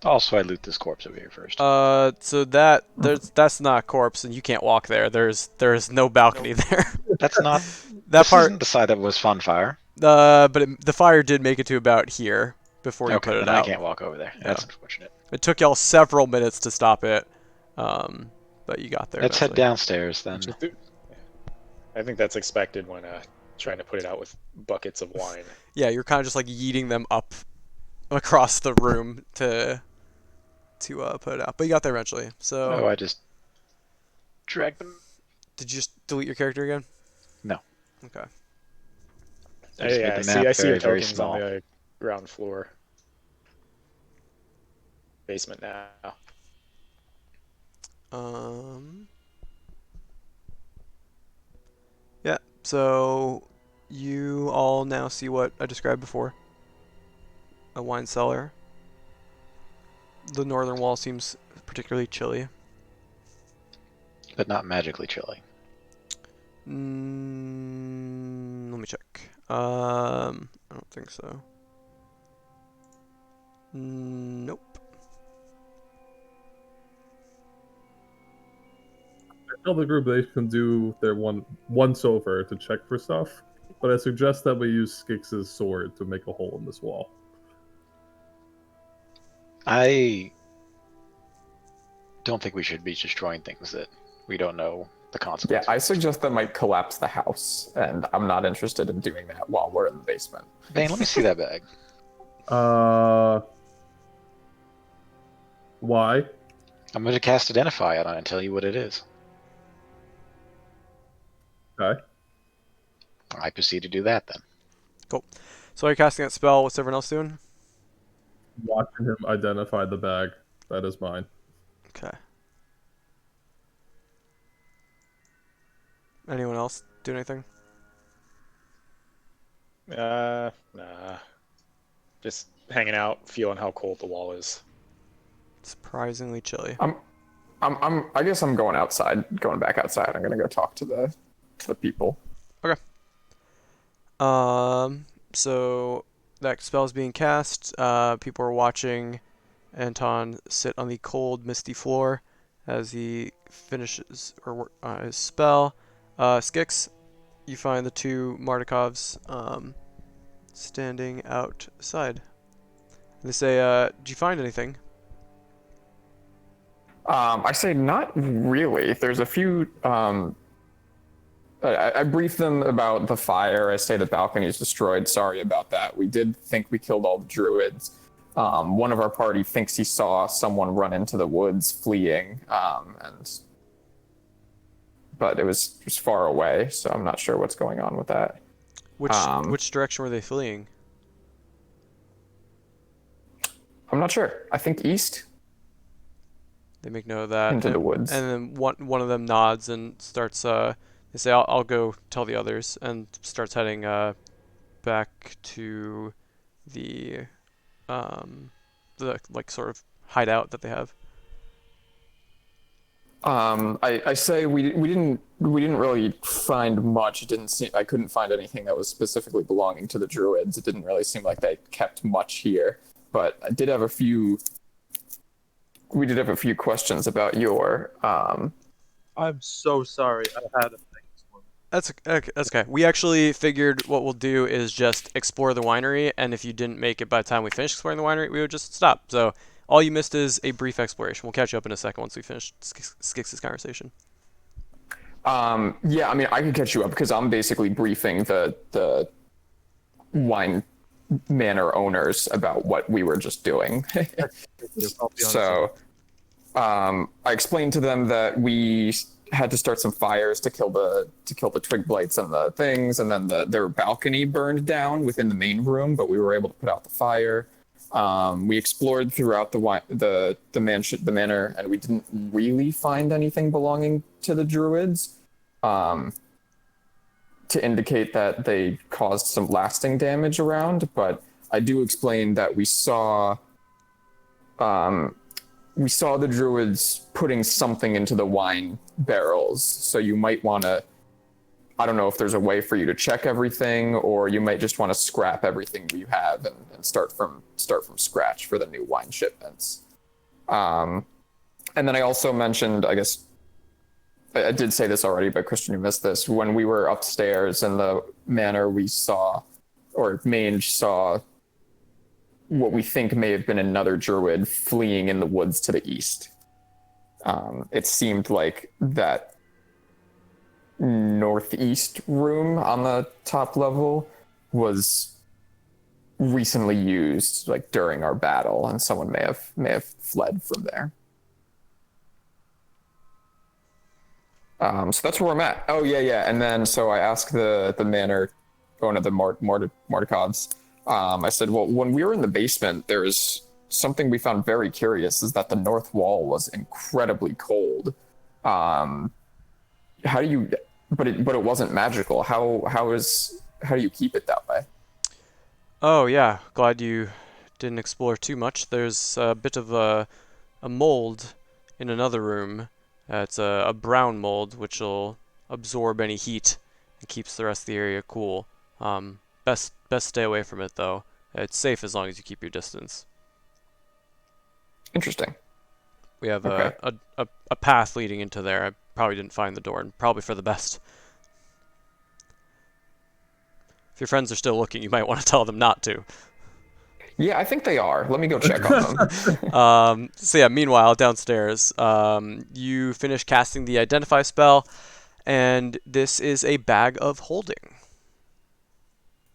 Also, I loot this corpse over here first. So that's not a corpse, and you can't walk there. There's no balcony there. That's not. That this part. isn't the side that was fun fire. But the fire did make it to about here before you Okay, put it then out. I can't walk over there. That's unfortunate. It took y'all several minutes to stop it, but you got there. Let's head eventually. downstairs then. I think that's expected when trying to put it out with buckets of wine. Yeah, you're kind of just like yeeting them up across the room to put it out, but you got there eventually. So. Oh, I just dragged them. Did you just delete your character again? No. Okay. I just made Yeah, the map I see your very, very tokens small. on the ground floor. Basement now. Yeah, so you all now see what I described before. A wine cellar. The northern wall seems particularly chilly. But not magically chilly. Let me check. I don't think so. Nope. I tell the group they can do their once over to check for stuff, but I suggest that we use Skix's sword to make a hole in this wall. I don't think we should be destroying things that we don't know the Yeah, consequences. I suggest that might collapse the house, and I'm not interested in doing that while we're in the basement. Bane, let me see that bag. Why? I'm going to cast Identify on it and tell you what it is. Okay. I proceed to do that then. Cool. So you're casting that spell. What's everyone else doing? Watching him identify the bag. That is mine. Okay. Anyone else do anything? Nah. Just hanging out, feeling how cold the wall is. Surprisingly chilly. I guess I'm going outside, going back outside. I'm gonna go talk to the people. Okay. So that spell is being cast. People are watching Anton sit on the cold, misty floor as he finishes his spell. Skix, you find the two Mardikovs standing outside. They say, "Did you find anything?" I say not really. There's a few. I briefed them about the fire. I say the balcony is destroyed. Sorry about that. We did think we killed all the druids. One of our party thinks he saw someone run into the woods fleeing, but it was far away, so I'm not sure what's going on with that. Which direction were they fleeing? I'm not sure. I think east. They make note of that. Into the woods. And then one of them nods and starts They say, I'll go tell the others, and starts heading back to the like sort of hideout that they have. I say we didn't really find much. It didn't seem I couldn't find anything that was specifically belonging to the druids. It didn't really seem like they kept much here. But I did have a few. We did have a few questions about your. I'm so sorry. I had a thing this morning. That's okay. We actually figured what we'll do is just explore the winery, and if you didn't make it by the time we finish exploring the winery, we would just stop. So all you missed is a brief exploration. We'll catch you up in a second once we finish Skix's conversation. Yeah, I mean, I can catch you up because I'm basically briefing the wine manor owners about what we were just doing. So, I explained to them that we had to start some fires to kill the twig blights and the things, and then their balcony burned down within the main room, but we were able to put out the fire. We explored throughout the manor, and we didn't really find anything belonging to the druids, to indicate that they caused some lasting damage around. But I do explain that we saw the druids putting something into the wine barrels, so you might want to. I don't know if there's a way for you to check everything, or you might just want to scrap everything you have and start from scratch for the new wine shipments. And then I also mentioned, I guess I did say this already, but Christian, you missed this. When we were upstairs in the manor, we saw, or Mange saw, what we think may have been another druid fleeing in the woods to the east. It seemed like that northeast room on the top level was recently used, like during our battle, and someone may have fled from there. So that's where I'm at. Oh yeah. And then so I asked the manor owner, the Mordikovs. I said, well, when we were in the basement, there was something we found very curious, is that the north wall was incredibly cold. How do you? But it wasn't magical. How do you keep it that way? Oh yeah, glad you didn't explore too much. There's a bit of a mold in another room. It's a brown mold which will absorb any heat and keeps the rest of the area cool. Best stay away from it though. It's safe as long as you keep your distance. Interesting. We have Okay. a path leading into there. I probably didn't find the door, and probably for the best. If your friends are still looking, you might want to tell them not to. Yeah, I think they are. Let me go check on them. So yeah, meanwhile, downstairs, you finish casting the Identify spell, and this is a bag of holding.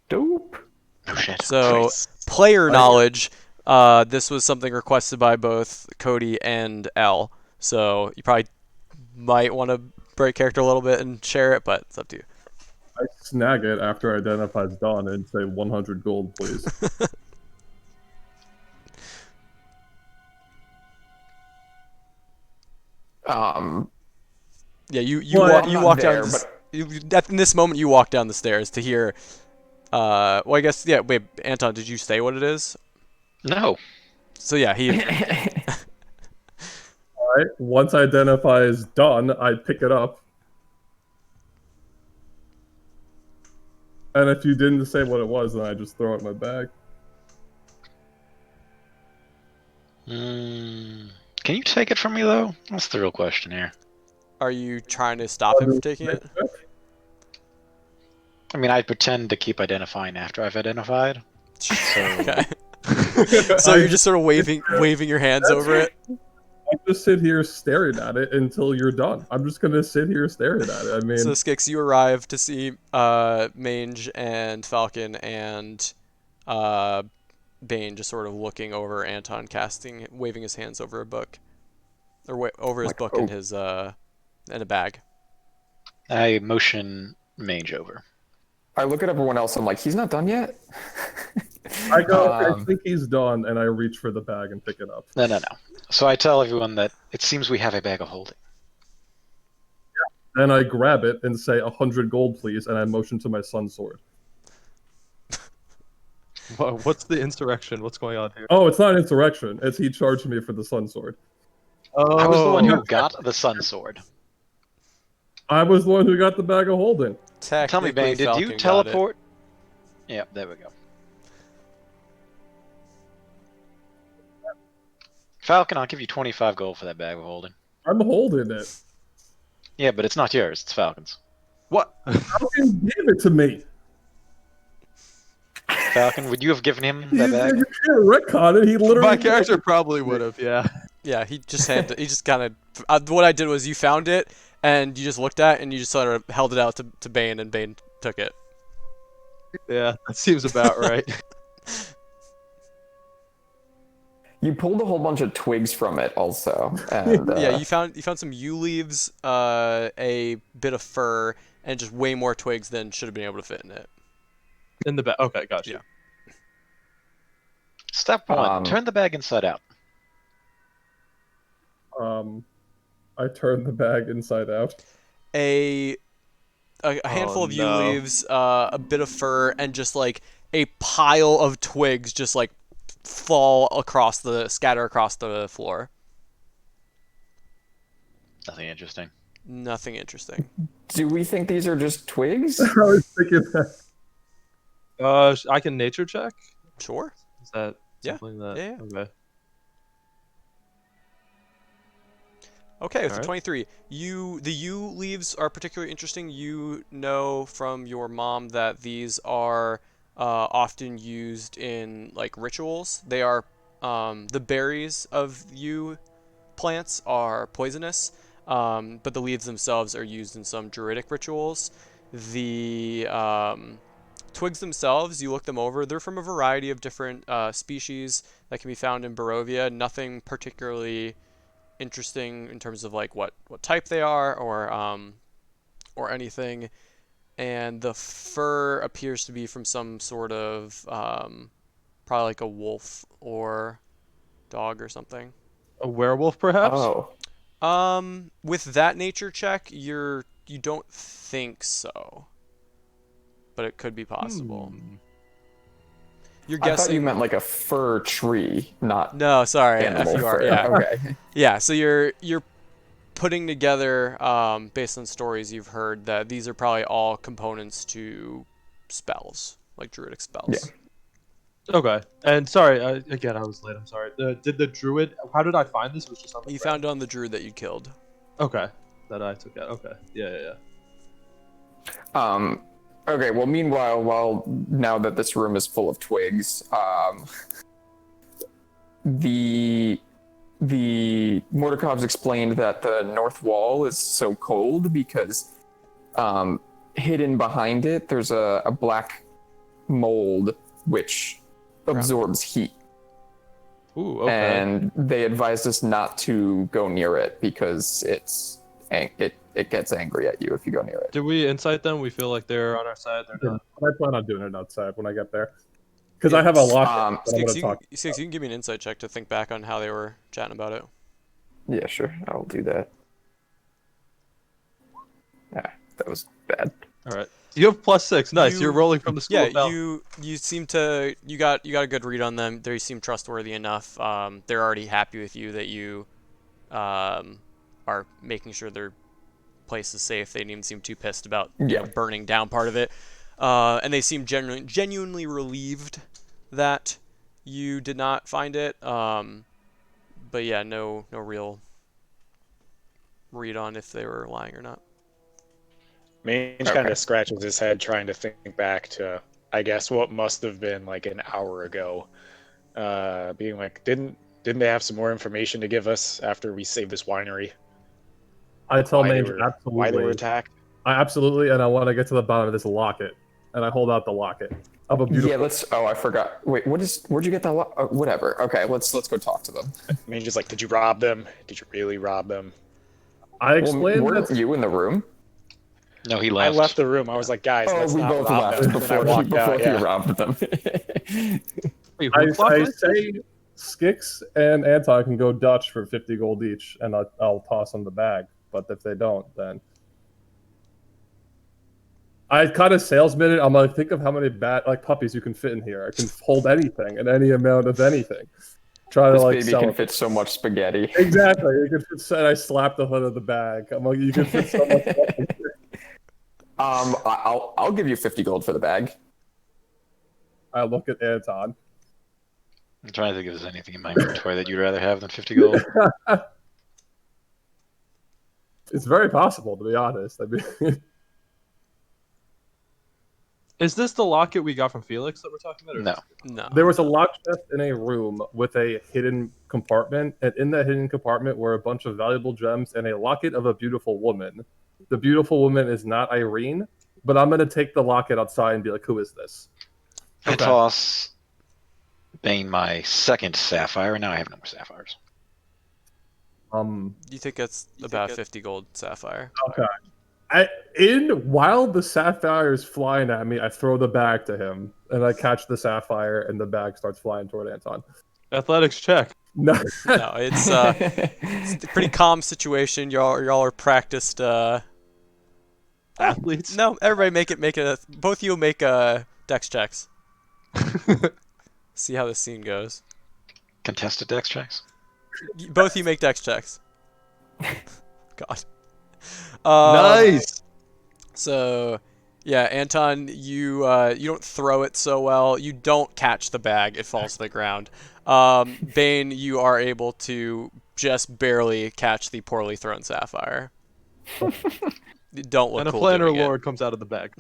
Dope. Oh shit. So, Nice. player knowledge, this was something requested by both Cody and Elle. So you probably might want to break character a little bit and share it, but it's up to you. I snag it after Identify's done and say 100 gold, please. Yeah, you Well, I'm you not walk there, down. but In this moment, you walk down the stairs to hear. Well, I guess yeah. Wait, Anton, did you say what it is? No. So yeah, he. Alright, once Identify is done, I pick it up. And if you didn't say what it was, then I just throw it in my bag. Can you take it from me though? That's the real question here. Are you trying to stop him from taking it? I mean, I pretend to keep identifying after I've identified. So Okay. So you're just sort of waving your hands over it. I just sit here staring at it until you're done. I'm just gonna sit here staring at it. I mean, So Skix, you arrive to see Mange and Falcon and Bane just sort of looking over Anton waving his hands over a book, or over his Like, book oh. in his in a bag. I motion Mange over. I look at everyone else. I'm like, he's not done yet. I go, I think he's done, and I reach for the bag and pick it up. No. So I tell everyone that it seems we have a bag of holding. and I grab it and say 100 gold, please, and I motion to my sun sword. What's the insurrection? What's going on here? Oh, it's not an insurrection. It's he charged me for the sun sword. Oh, I was the one who got the sun sword. I was the one who got the bag of holding. Tell me, Bane, did Falcon you got it. teleport? Yeah, there we go. Falcon, I'll give you 25 gold for that bag of holding. I'm holding it. Yeah, but it's not yours. It's Falcon's. what? Falcon gave it to me. Falcon, would you have given him You that bag? can't retcon it. He literally. My character probably would have. Yeah. Yeah, he just had to, he just kind of what I did was you found it and you just looked at it and you just sort of held it out to Bane and Bane took it. Yeah, that seems about right. You pulled a whole bunch of twigs from it, also. And, Yeah, you found some yew leaves, a bit of fur, and just way more twigs than should have been able to fit in it. In the back. Okay, gotcha. Yeah. Step 1, turn the bag inside out. I turned the bag inside out. A handful of yew no. leaves, a bit of fur, and just like a pile of twigs just like scatter across the floor. Nothing interesting. Nothing interesting. do we think these are just twigs? I was thinking that. I can nature check. Sure. Is that Yeah. something that? Yeah. Okay. Okay, with Alright. 23, the yew leaves are particularly interesting. You know from your mom that these are often used in like rituals. They are the berries of yew plants are poisonous, but the leaves themselves are used in some druidic rituals. The twigs themselves, you look them over, they're from a variety of different species that can be found in Barovia. Nothing particularly interesting in terms of like what type they are or anything. And the fur appears to be from some sort of probably like a wolf or dog or something. A werewolf, perhaps. Oh. With that nature check, you don't think so, but it could be possible. You're I guessing. thought you meant like a fir tree, not No, sorry, animal FUR. fur. Yeah, Okay. yeah. So you're putting together, based on stories you've heard, that these are probably all components to spells, like druidic spells. Yeah. Okay. And sorry, again, I was late. I'm sorry. Did the druid? How did I find this? It was just on the You ground? found it on the druid that you killed. Okay. That I took out. Okay. Yeah. Okay, well, meanwhile, now that this room is full of twigs, the Mordakovs explained that the north wall is so cold because hidden behind it, there's a black mold which absorbs heat. Ooh. Okay. And they advised us not to go near it because it gets angry at you if you go near it. Did we incite them? We feel like they're on our side. They're not. I plan on doing it outside when I get there. Because I have a lock. that I'm Skix, gonna you, talk. Skix, you can give me an insight check to think back on how they were chatting about it. Yeah, sure, I'll do that. Ah, that was bad. All right. You have +6. Nice. You're rolling from the school. Yeah, of Bell. you seem to you got a good read on them. They seem trustworthy enough. They're already happy with you that you are making sure their place is safe. They didn't even seem too pissed about burning down part of it. And they seem genuinely relieved that you did not find it. But yeah, no real read on if they were lying or not. Mange kind of scratches his head trying to think back to, I guess, what must have been like an hour ago. Being like, didn't they have some more information to give us after we saved this winery? I tell Why they Mange were- absolutely. Why they were attacked? I absolutely, and I want to get to the bottom of this locket, and I hold out the locket of a beautiful. Yeah, let's. Oh, I forgot. Wait, where'd you get that? Whatever. Okay, let's go talk to them. Mange is like, did you rob them? Did you really rob them? I explained Weren't that. you in the room? No, he I left. left the room. I was like, guys, let's we not both rob left them. And I walked before out, he yeah. robbed them. Wait, I who flopped? say Skix and Anton can go Dutch for 50 gold each, and I'll toss them the bag. But if they don't, then I kind of salesman it. I'm like, think of how many puppies you can fit in here. I can hold anything and any amount of anything. Try to This like baby sell can it. fit so much spaghetti. Exactly. You can fit. And I slap the hood of the bag. I'm like, you can fit so much stuff in here. I'll give you 50 gold for the bag. I look at Anton. I'm trying to think if there's anything in my inventory that you'd rather have than 50 gold. It's very possible, to be honest. I mean, Is this the locket we got from Felix that we're talking about? Or No. No. there was a lock chest in a room with a hidden compartment, and in that hidden compartment were a bunch of valuable gems and a locket of a beautiful woman. The beautiful woman is not Irene, but I'm gonna take the locket outside and be like, "Who is this?" I Okay. toss Bane my second sapphire, and now I have no more sapphires. You think it's about 50 gold sapphire? Okay. While the sapphire is flying at me, I throw the bag to him, and I catch the sapphire, and the bag starts flying toward Anton. Athletics check. No, No, it's a pretty calm situation. Y'all are practiced. Athletes. No, everybody make it. Both of you make dex checks. See how this scene goes. Contested dex checks? Both of you make dex checks. God. Nice. So, yeah, Anton, you don't throw it so well. You don't catch the bag; it falls to the ground. Bane, you are able to just barely catch the poorly thrown sapphire. You don't look And a cool planner doing it. lord comes out of the bag.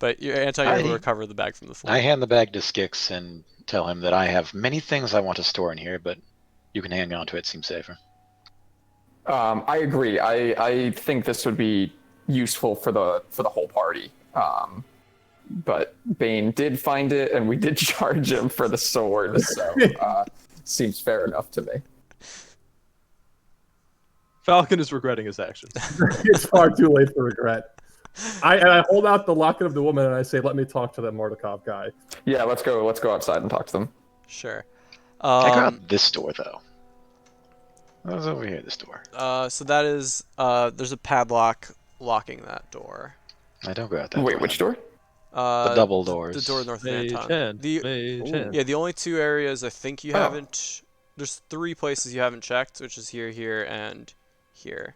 But Anton, you're able to I- recover the bag from the floor. I hand the bag to Skix and tell him that I have many things I want to store in here, but you can hang on to it. Seems safer. I agree. I think this would be useful for the whole party. But Bane did find it, and we did charge him for the sword, so seems fair enough to me. Falcon is regretting his actions. it's far too late for regret. I hold out the locket of the woman, and I say, "Let me talk to that Mordekov guy." Yeah, let's go outside and talk to them. Sure. I got this door though. What's over here? This door. So that is there's a padlock locking that door. I don't go out that Wait, door. which door? The double doors. The door north of Mage Anton. hand. The Mage hand. Yeah, the only two areas I think you Oh. haven't. There's 3 places you haven't checked, which is here, and here.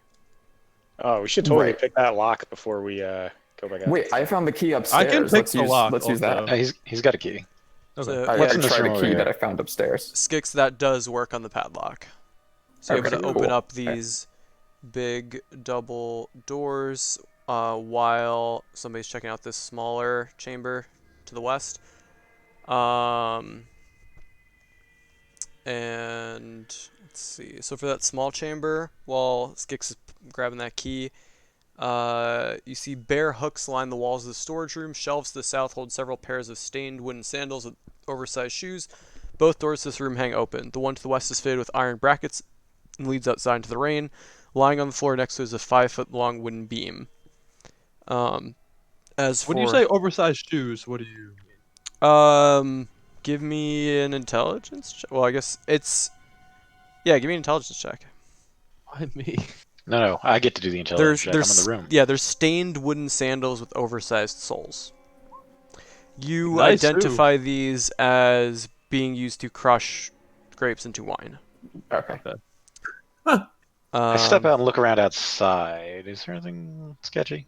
Oh, we should totally Right. pick that lock before we go back out. Wait, I found the key I upstairs. can pick let's the use, lock let's use that. also. he's got a key. Okay. So, I What's gotta in this try room the over key here? that I found upstairs. Skix, that does work on the padlock. So you're able Okay, to open cool. up these big double doors while somebody's checking out this smaller chamber to the west. And let's see. So for that small chamber, while Skix is grabbing that key, you see bare hooks line the walls of the storage room. Shelves to the south hold several pairs of stained wooden sandals with oversized shoes. Both doors to this room hang open. The one to the west is fitted with iron brackets and leads outside into the rain. Lying on the floor next to it is a 5-foot-long wooden beam. As for When you say oversized shoes, what do you mean? give me an intelligence check. Well, I guess it's give me an intelligence check. Why me? No, I get to do the intelligence check. I'm in There's the room. there's stained wooden sandals with oversized soles. You Nice, identify these as being used to crush grapes into wine. Okay. I step out and look around outside. Is there anything sketchy?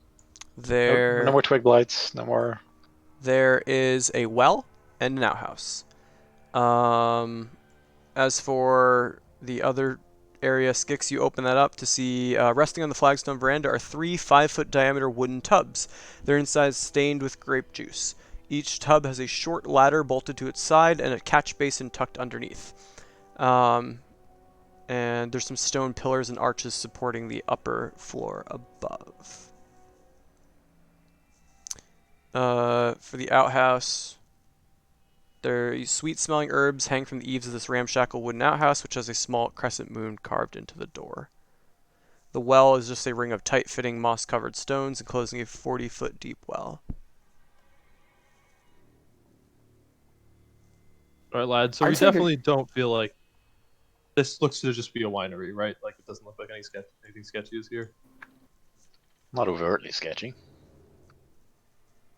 There No more twig blights. No more. There is a well and an outhouse. As for the other area, Skix, you open that up to see resting on the flagstone veranda are 3 5-foot diameter wooden tubs. They're inside stained with grape juice. Each tub has a short ladder bolted to its side and a catch basin tucked underneath. And there's some stone pillars and arches supporting the upper floor above. For the outhouse, sweet-smelling herbs hang from the eaves of this ramshackle wooden outhouse, which has a small crescent moon carved into the door. The well is just a ring of tight-fitting, moss-covered stones enclosing a 40-foot deep well. All right, lads. So I'd we say definitely don't feel like this looks to just be a winery, right? Like it doesn't look like anything sketchy is here. Not overtly sketchy.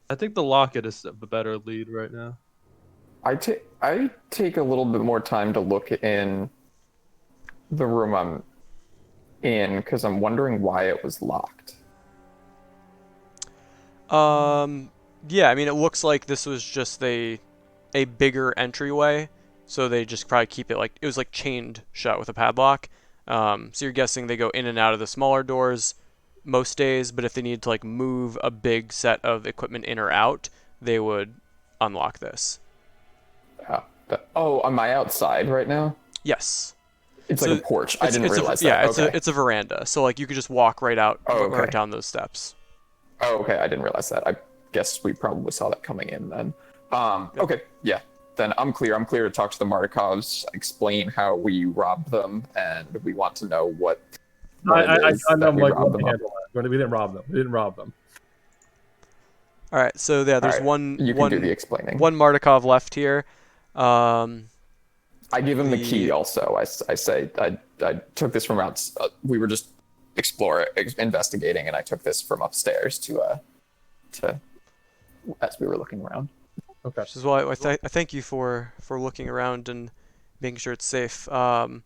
I think the locket is the better lead right now. I take a little bit more time to look in the room I'm in because I'm wondering why it was locked. Yeah, I mean, it looks like this was just a bigger entryway, so they just probably keep it like it was like chained shut with a padlock. So you're guessing they go in and out of the smaller doors most days, but if they need to like move a big set of equipment in or out, they would unlock this. Oh, am I outside right now? Yes. It's So like a porch. I didn't realize yeah, that. Okay. it's a veranda. So like you could just walk right out, Oh, right okay. down those steps. Oh, okay. I didn't realize that. I guess we probably saw that coming in then. Okay. Yeah. Then I'm clear. I'm clear to talk to the Martikovs, explain how we robbed them, and we want to know what it is I'm that we like, robbed let them me of. handle that. We didn't rob them. We didn't rob them. All right. So yeah, there's All right, you can do the explaining. one Martikov left here. I give him the key also. I say I took this from out. We were just investigating, and I took this from upstairs to as we were looking around. Okay. Which is why I thank you for looking around and making sure it's safe. This is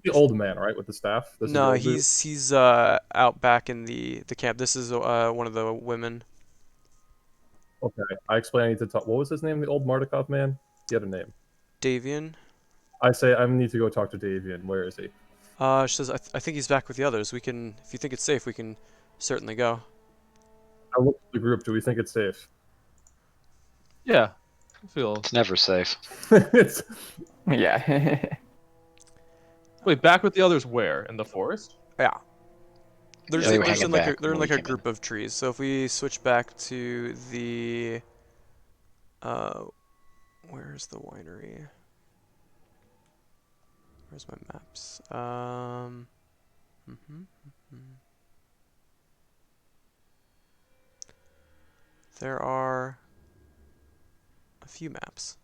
the old man, right, with the staff? This is the No, old dude? he's out back in the camp. This is one of the women. Okay. I explain I need to talk. What was his name, the old Martikov man? He had a name. Davian. I say I need to go talk to Davian. Where is he? She says I think he's back with the others. We can, if you think it's safe, we can certainly go. I look at the group. Do we think it's safe? Yeah, I feel. It's never safe. It's Yeah. Wait, back with the others where? In the forest? Yeah. There's Yeah, they were there's hanging in like back they're in when like we a came in. group of trees. So if we switch back to the where's the winery? Where's my maps? There are a few maps.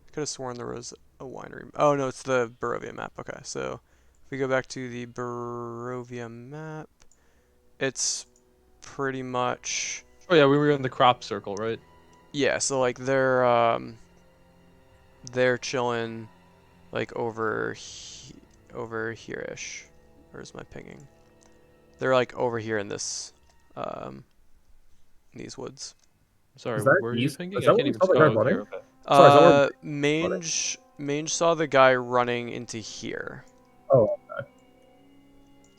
I could have sworn there was a winery. Oh no, it's the Barovia map. Okay, so if we go back to the Barovia map, it's pretty much Oh yeah, we were in the crop circle, right? yeah. So like they're chilling like over here-ish. Where's my pinging? They're like over here in this these woods. Sorry, Is that where are you east? thinking? Is I that can't where you even saw the see. guy Oh, running? here, okay. Sorry, is that where Mange saw the guy running into here. Oh,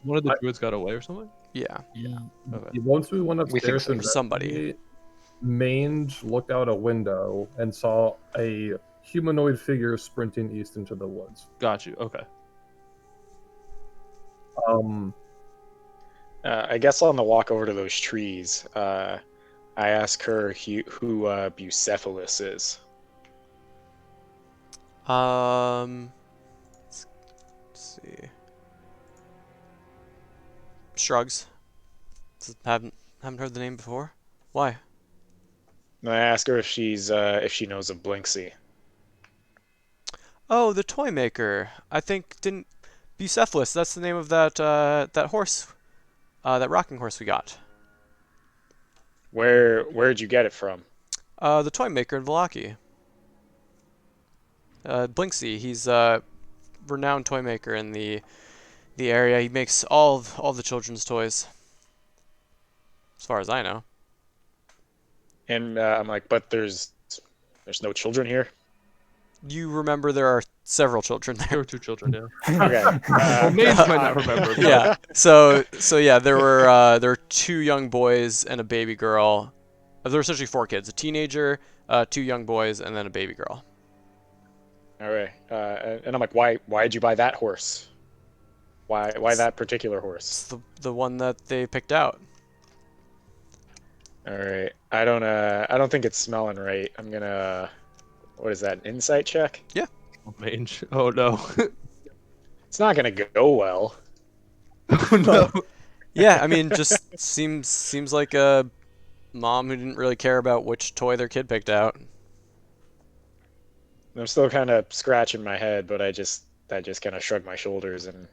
One of the druids got away or something? Yeah. Okay. once we went We think upstairs so. to Somebody. investigate, Mange looked out a window and saw a humanoid figure sprinting east into the woods. Got you. Okay. I guess on the walk over to those trees, I ask her who Bucephalus is. Let's see. Shrugs. Haven't heard the name before. Why? And I ask her if she knows of Blinksy. Oh, the toy maker. I think didn't Bucephalus. That's the name of that horse, that rocking horse we got. Where'd you get it from? The toy maker in Valaki. Blinksy. He's a renowned toy maker in the area. He makes all the children's toys, as far as I know. And I'm like, but there's no children here. You remember there are several children There there. were two children, yeah. Okay. Well, Mange might not remember. But Yeah. So yeah, there were two young boys and a baby girl. There were essentially four kids: a teenager, two young boys, and then a baby girl. All right. And I'm like, why'd you buy that horse? Why that particular horse? It's the one that they picked out. All right. I don't think it's smelling right. I'm gonna. What is that? An insight check? Mange. Oh no. It's not gonna go well. Oh no. Yeah, I mean, just seems like a mom who didn't really care about which toy their kid picked out. I'm still kind of scratching my head, but I just kind of shrug my shoulders and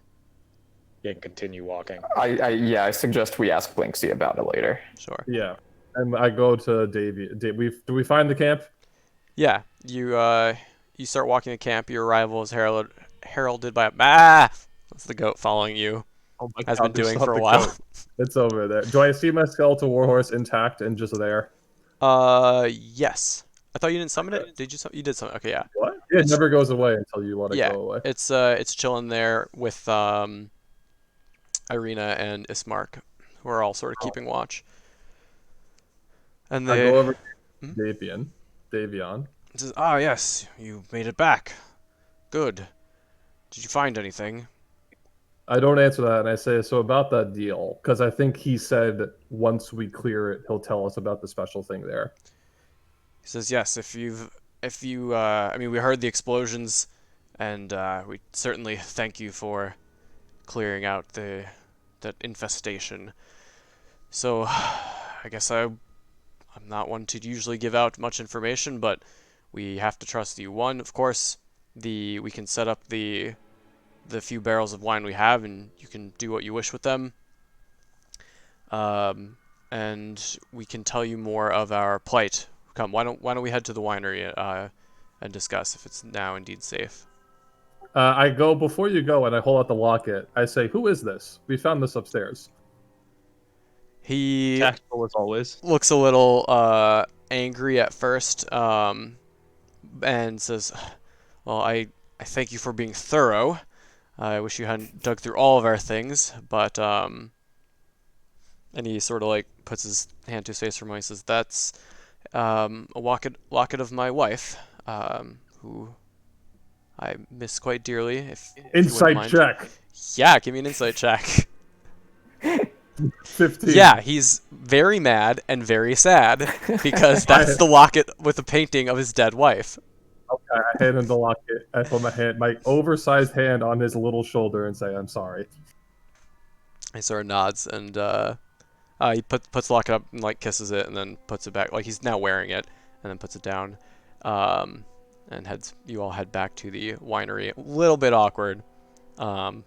and continue walking. I suggest we ask Blinksy about it later. Sure. Yeah. And I go to Davy. Do we find the camp? Yeah, you start walking the camp. Your arrival is heralded by that's the goat following you. Oh my Has god, been there's doing not for a the while. goat. It's over there. Do I see my skeletal warhorse intact and just there? Yes. I thought you didn't summon it. Did you? You did summon. Okay, yeah. What? It It's- never goes away until you let it Yeah, go away. it's chilling there with Irina and Ismark, who are all sort of keeping watch. And I they go over Hmm? to Davion. says, "Ah, yes, you made it back. Good. Did you find anything?" I don't answer that, and I say, so about that deal, because I think he said once we clear it, he'll tell us about the special thing there. He says, "Yes, if you, I mean, we heard the explosions, and we certainly thank you for clearing out that infestation. So, I guess I'm not one to usually give out much information, but we have to trust you. One, of course, we can set up the few barrels of wine we have, and you can do what you wish with them. And we can tell you more of our plight. Come, why don't we head to the winery and discuss if it's now indeed safe." I go before you go, and I hold out the locket. I say, "Who is this? We found this upstairs." He Tactful as always. looks a little angry at first, and says, "Well, I thank you for being thorough. I wish you hadn't dug through all of our things, but and he sort of like puts his hand to his face for a moment. He says, "That's a locket of my wife, who I miss quite dearly. If you wouldn't Insight mind." check. Yeah, give me an insight check. 15. Yeah, he's very mad and very sad because that's the locket with a painting of his dead wife. Okay, I hand him the locket. I put my oversized hand on his little shoulder and say, "I'm sorry." He sort of nods and he puts the locket up and like kisses it and then puts it back. Like he's now wearing it and then puts it down. And you all head back to the winery. A little bit awkward, but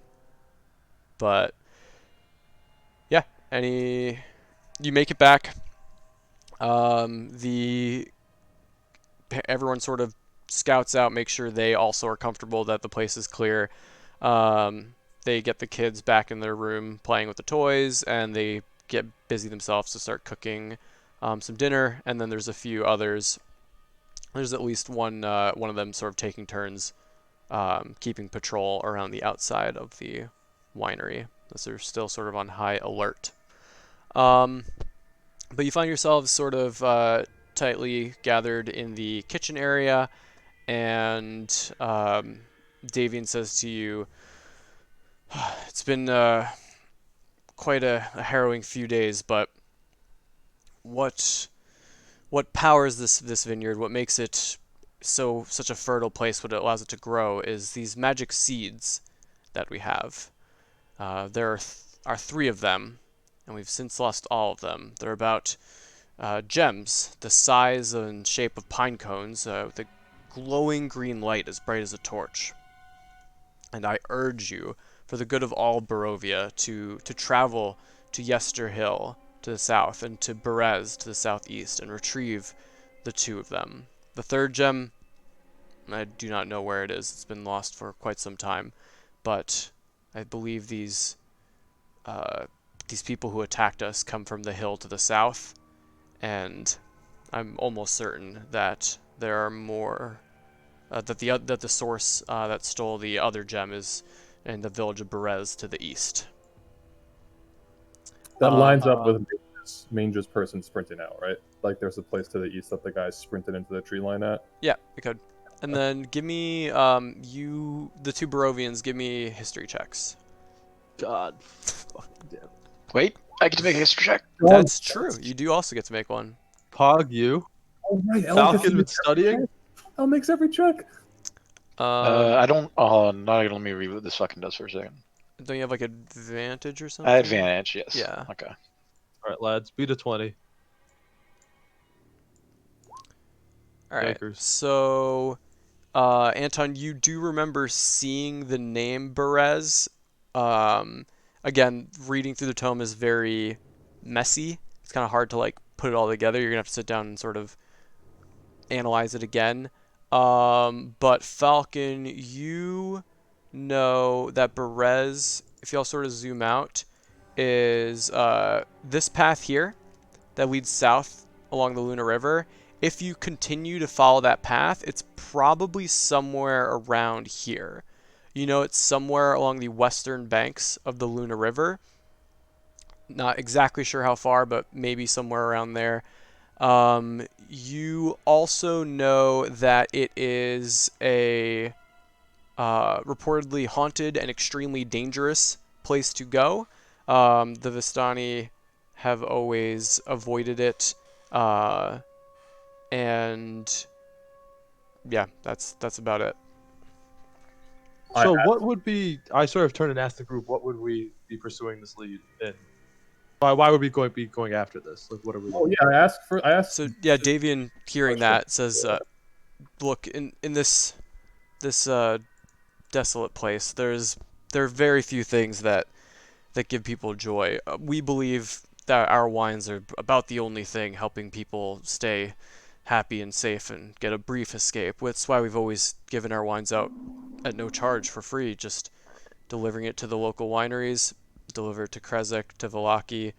yeah. You make it back. Everyone sort of scouts out, make sure they also are comfortable that the place is clear. They get the kids back in their room playing with the toys, and they get busy themselves to start cooking some dinner. And then there's a few others. There's at least one of them sort of taking turns keeping patrol around the outside of the winery, as they're still sort of on high alert. But you find yourselves sort of tightly gathered in the kitchen area, and Davian says to you, "It's been quite a harrowing few days, but what powers this vineyard? What makes it such a fertile place? What allows it to grow is these magic seeds that we have. There are three of them, and we've since lost all of them. They're about gems, the size and shape of pine cones, with a glowing green light as bright as a torch. And I urge you, for the good of all Barovia, to travel to Yester Hill to the south and to Berez to the southeast and retrieve the two of them. The third gem, I do not know where it is. It's been lost for quite some time, but I believe these people who attacked us come from the hill to the south, and I'm almost certain that there are more. That the source that stole the other gem is in the village of Berez to the east." That lines up with Mange's person sprinting out, right? Like there's a place to the east that the guy sprinted into the tree line at. Yeah, we could. And then give me the two Barovians. Give me history checks. God. Fucking damn. Wait, I get to make a history check. That's true. You do also get to make one. Pog, you. Oh, right. Falcon been studying? Elle makes every check. I don't. Oh, not let me read what this fucking does for a second. Don't you have like advantage or something? Advantage, yes. Yeah. Okay. Alright, lads. Beat a 20. All right. Yikers. So, Anton, you do remember seeing the name Berez, again, reading through the tome is very messy. It's kind of hard to like put it all together. You're gonna have to sit down and sort of analyze it again. But Falcon, you know that Berez, if y'all sort of zoom out, is this path here that leads south along the Luna River. If you continue to follow that path, it's probably somewhere around here. You know, it's somewhere along the western banks of the Luna River. Not exactly sure how far, but maybe somewhere around there. You also know that it is a reportedly haunted and extremely dangerous place to go. The Vistani have always avoided it, and yeah, that's about it. So what would be? I sort of turned and asked the group, what would we be pursuing this lead in? Why would we be going after this? Like, what are we? Oh yeah, I asked. So yeah, Davian, hearing Question. that, says, "Look, in this desolate place, there are very few things that give people joy. We believe that our wines are about the only thing helping people stay happy and safe and get a brief escape. That's why we've always given our wines out at no charge for free, just delivering it to the local wineries, deliver it to Krezek, to Valaki,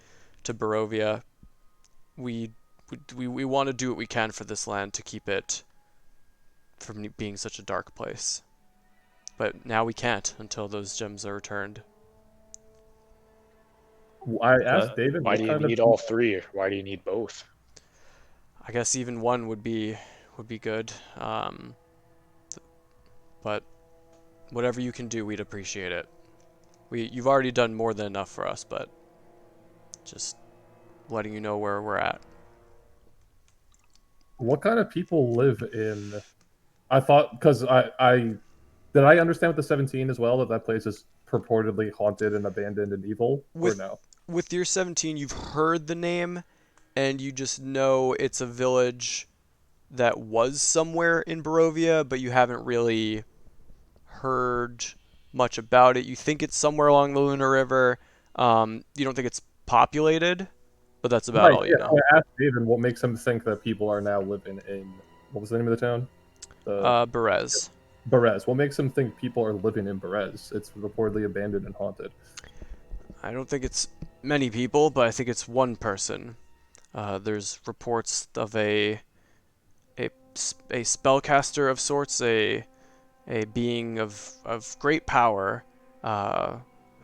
to Barovia. We want to do what we can for this land to keep it from being such a dark place. But now we can't until those gems are returned." I asked David, Why what do you kind need of all three? Why do you need both? I guess even one would be good. But whatever you can do, we'd appreciate it. You've already done more than enough for us, but just letting you know where we're at. what kind of people live in? I thought because I did I understand with the 17 as well that place is purportedly haunted and abandoned and evil, or no? With your 17, you've heard the name, and you just know it's a village that was somewhere in Barovia, but you haven't really heard much about it. You think it's somewhere along the Luna River. You don't think it's populated, but that's about Right. all you Yeah. know. I asked David what makes him think that people are now living in what was the name of the town? Berez. Berez. What makes him think people are living in Berez? It's reportedly abandoned and haunted. I don't think it's many people, but I think it's one person. There's reports of a spellcaster of sorts, a being of great power,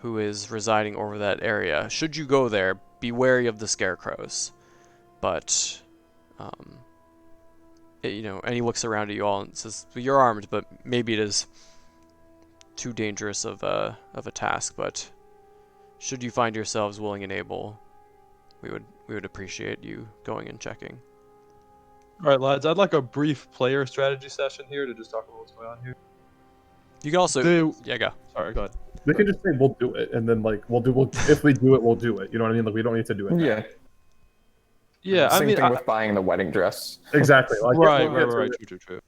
who is residing over that area. Should you go there, be wary of the scarecrows. But, and he looks around at you all and says, well, "You're armed, but maybe it is too dangerous of a task. But should you find yourselves willing and able, we would appreciate you going and checking." All right, lads. I'd like a brief player strategy session here to just talk about what's going on here. You can also Go. Sorry, go ahead. They can just say we'll do it, and then like if we do it, we'll do it. You know what I mean? Like we don't need to do it. Yeah. Yeah, Same thing with buying the wedding dress. Exactly. Like, right. True.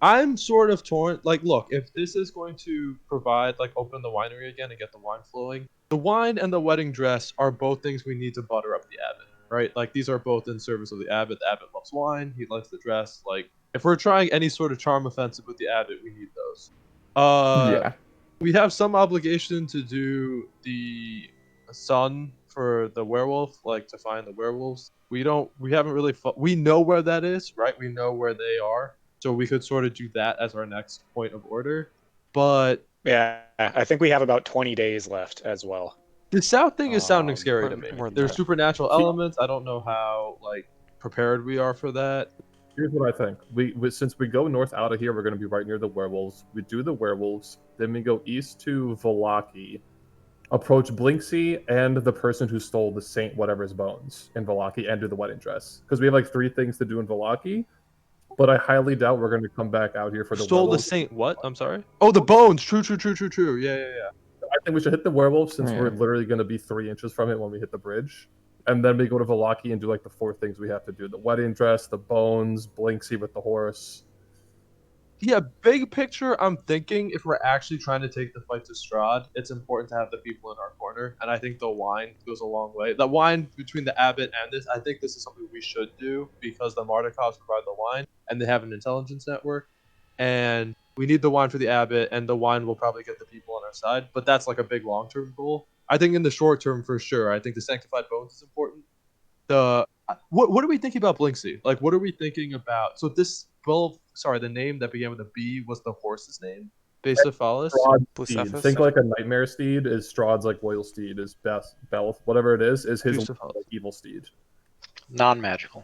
I'm sort of torn. Like, look, if this is going to provide, like, open the winery again and get the wine flowing, the wine and the wedding dress are both things we need to butter up the abbot, right? Like, these are both in service of the abbot. The abbot loves wine. He likes the dress. Like, if we're trying any sort of charm offensive with the abbot, we need those. Yeah. We have some obligation to do the sun for the werewolf, like to find the werewolves. We haven't really, we know where that is, right? We know where they are. So we could sort of do that as our next point of order. But Yeah, I think we have about 20 days left as well. the south thing is sounding scary to more me. than There's that. supernatural elements. I don't know how, like, prepared we are for that. Here's what I think. We since we go north out of here, we're going to be right near the werewolves. We do the werewolves, then we go east to Valaki, approach Blinksy and the person who stole the saint whatever's bones in Valaki, and do the wedding dress. Because we have like 3 things to do in Valaki, but I highly doubt we're going to come back out here for the Stole the werewolves. saint what? I'm sorry? Oh, the bones. True. Yeah. I think we should hit the werewolves since Yeah. we're literally going to be 3 inches from it when we hit the bridge. And then we go to Valaki and do like the 4 things we have to do: the wedding dress, the bones, Blinksy with the horse. Yeah, big picture, I'm thinking if we're actually trying to take the fight to Strahd, it's important to have the people in our corner, and I think the wine goes a long way. The wine between the Abbot and this, I think this is something we should do because the Mardikovs provide the wine, and they have an intelligence network, and we need the wine for the Abbot, and the wine will probably get the people on our side, but that's like a big long-term goal. I think in the short term, for sure, I think the Sanctified Bones is important. What are we thinking about Blinksy? Like, what are we thinking about? So this, well, sorry, the name that began with a B was the horse's name, Bacephalus. Strahd steed. Bucephus? Think like a nightmare steed is Strahd's like loyal steed, is best Belth, whatever it is his Bucephalus. like, evil steed. Non-magical.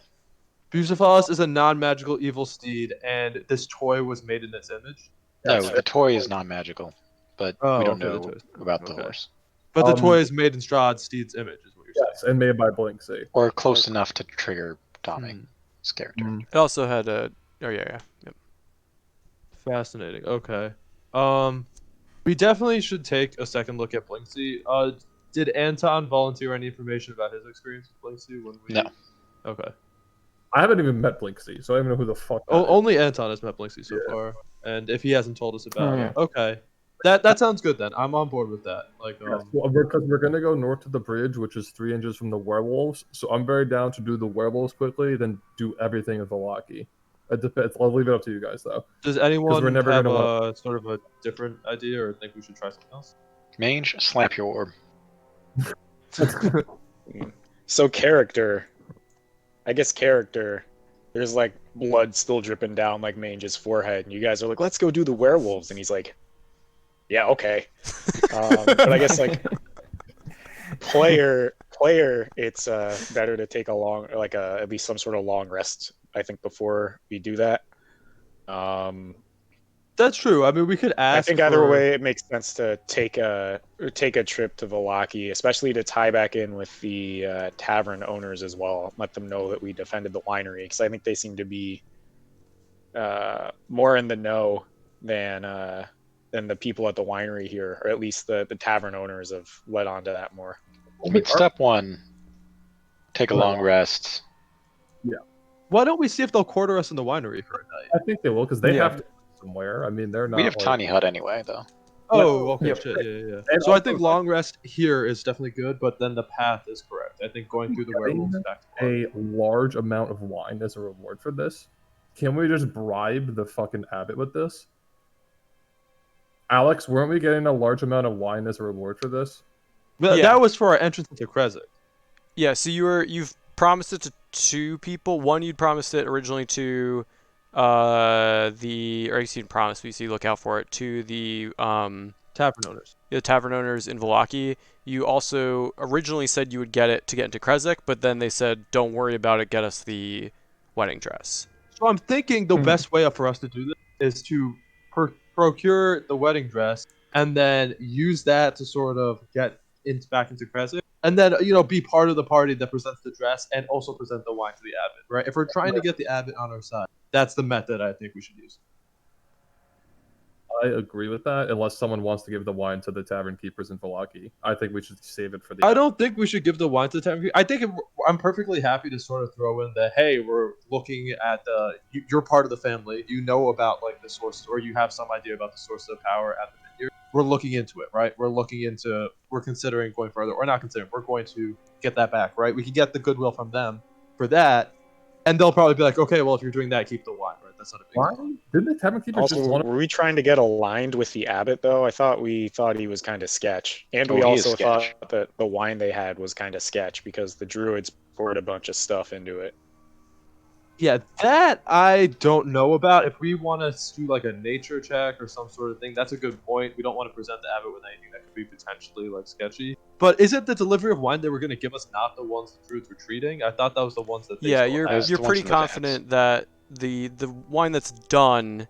Bucephalus is a non-magical evil steed, and this toy was made in its image. No, Yes. the toy is non-magical, but Oh, we don't okay, the know toy's- about the okay. horse. But the Um, toy is made in Strahd's steed's image, is what you're Yes, and made by Blinksy. Or close enough to trigger Tommy. saying. His character. It also had a. Oh yeah. Yep. Fascinating. Okay. We definitely should take a second look at Blinksy. Did Anton volunteer any information about his experience with Blinksy when we? No. Okay. I haven't even met Blinksy, so I don't even know who the fuck. that is. Only Anton has met Blinksy so Yeah. far, and if he hasn't told us about Oh, it, okay, that sounds good then. I'm on board with that. Like, Yes, well, because we're gonna go north to the bridge, which is 3 inches from the werewolves. So I'm very down to do the werewolves quickly, then do everything in Velaki. It depends. I'll leave it up to you guys though. does anyone we're never have gonna a sort of a different idea, or think we should try something else? Mage, slap your orb. So character, I guess character. There's like blood still dripping down like Mange's forehead, and you guys are like, "Let's go do the werewolves," and he's like, "Yeah, okay." But I guess like player, it's better to take a long, like at least some sort of long rest. I think before we do that. That's true. I mean, we could ask. I think either way, it makes sense to take a trip to Velaki, especially to tie back in with the tavern owners as well. Let them know that we defended the winery, because I think they seem to be more in the know than the people at the winery here, or at least the tavern owners have led on to that more. I mean, step one, take a long rest. Why don't we see if they'll quarter us in the winery for a night? I think they will because they Yeah. have to somewhere. I mean, they're not. We have like, tiny hut anyway, though. Oh, okay, Yep. shit, yeah. And So I also- think long rest here is definitely good, but then the path is correct. I think going through the werewolves back to a large amount of wine as a reward for this. Can we just bribe the fucking abbot with this? Alex, weren't we getting a large amount of wine as a reward for this? But Yeah. that was for our entrance into Krezik. Yeah. So you've promised it to 2 people. One, you'd promised it originally to or you didn't promise, but you look out for it, to the Tavern owners. tavern owners in Velaki. You also originally said you would get it to get into Krezik, but then they said, "Don't worry about it. Get us the wedding dress." So I'm thinking the best way for us to do this is to procure the wedding dress and then use that to sort of get back into Krezik, and then be part of the party that presents the dress and also present the wine to the abbot. Right? If we're trying to get the abbot on our side, that's the method I think we should use. I agree with that, unless someone wants to give the wine to the tavern keepers in Velaki. I think we should save it for the. I don't think we should give the wine to the tavern. I think I'm perfectly happy to sort of throw in the, hey, we're looking at you're part of the family. You know about like the source, or you have some idea about the source of power at the vineyard. We're looking into it, right? We're considering going further, or not considering. We're going to get that back, right? We can get the goodwill from them for that, and they'll probably be like, okay, well, if you're doing that, keep the wine, right? That's not a big Why? deal. Didn't the tavern keepers Also, just want were we trying to get aligned with the abbot though? I thought he was kind of sketch, and Oh, we he is also sketch. thought that the wine they had was kind of sketch because the druids poured a bunch of stuff into it. Yeah, that I don't know about. If we want to do like a nature check or some sort of thing, that's a good point. We don't want to present the abbot with anything that could be potentially like sketchy. But is it the delivery of wine they were going to give us not the ones the druids were treating? I thought that was the ones that they Yeah, still you're had. Those you're the ones pretty in the vats. confident that the wine that's done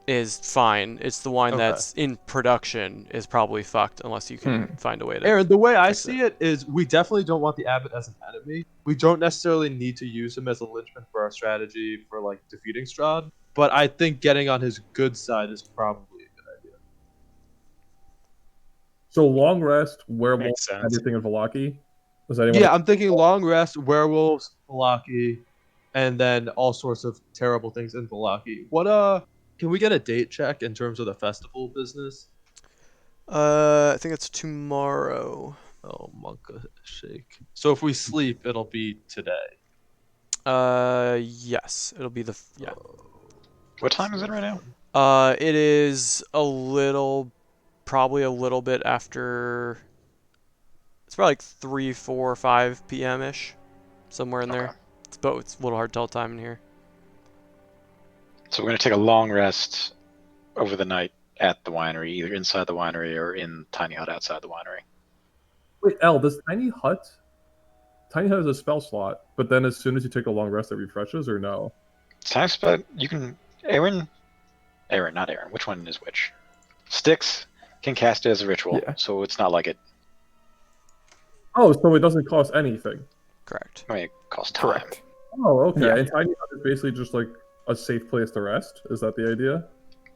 is fine. It's the wine Okay. that's in production is probably fucked unless you can find a way to. Aaron, the way I fix see it is we definitely don't want the abbot as an enemy. We don't necessarily need to use him as a linchpin for our strategy for like defeating Strahd. But I think getting on his good side is probably a good idea. So long rest, werewolf, Makes sense. anything in Velaki? Was anyone? Yeah, I'm thinking long rest, werewolves, Velaki, and then all sorts of terrible things in Velaki. Can we get a date check in terms of the festival business? I think it's tomorrow. Oh, Monka shake. So if we sleep, it'll be today. Yes, it'll be yeah. What time is it right now? It is probably a little bit after. It's probably like 3, 4, 5 p.m. ish, somewhere in there. It's a little hard to tell time in here. So we're gonna take a long rest over the night at the winery, either inside the winery or in tiny hut outside the winery. Wait, L, does Tiny Hut has a spell slot, but then as soon as you take a long rest, it refreshes, or no? Time spent. You can Aaron, not Aaron. Which one is which? Styx can cast it as a ritual, Yeah. so it's not like it. Oh, so it doesn't cost anything. Correct. I mean, it costs time. Correct. Oh, okay. Yeah. And Tiny Hut is basically just like a safe place to rest. Is that the idea?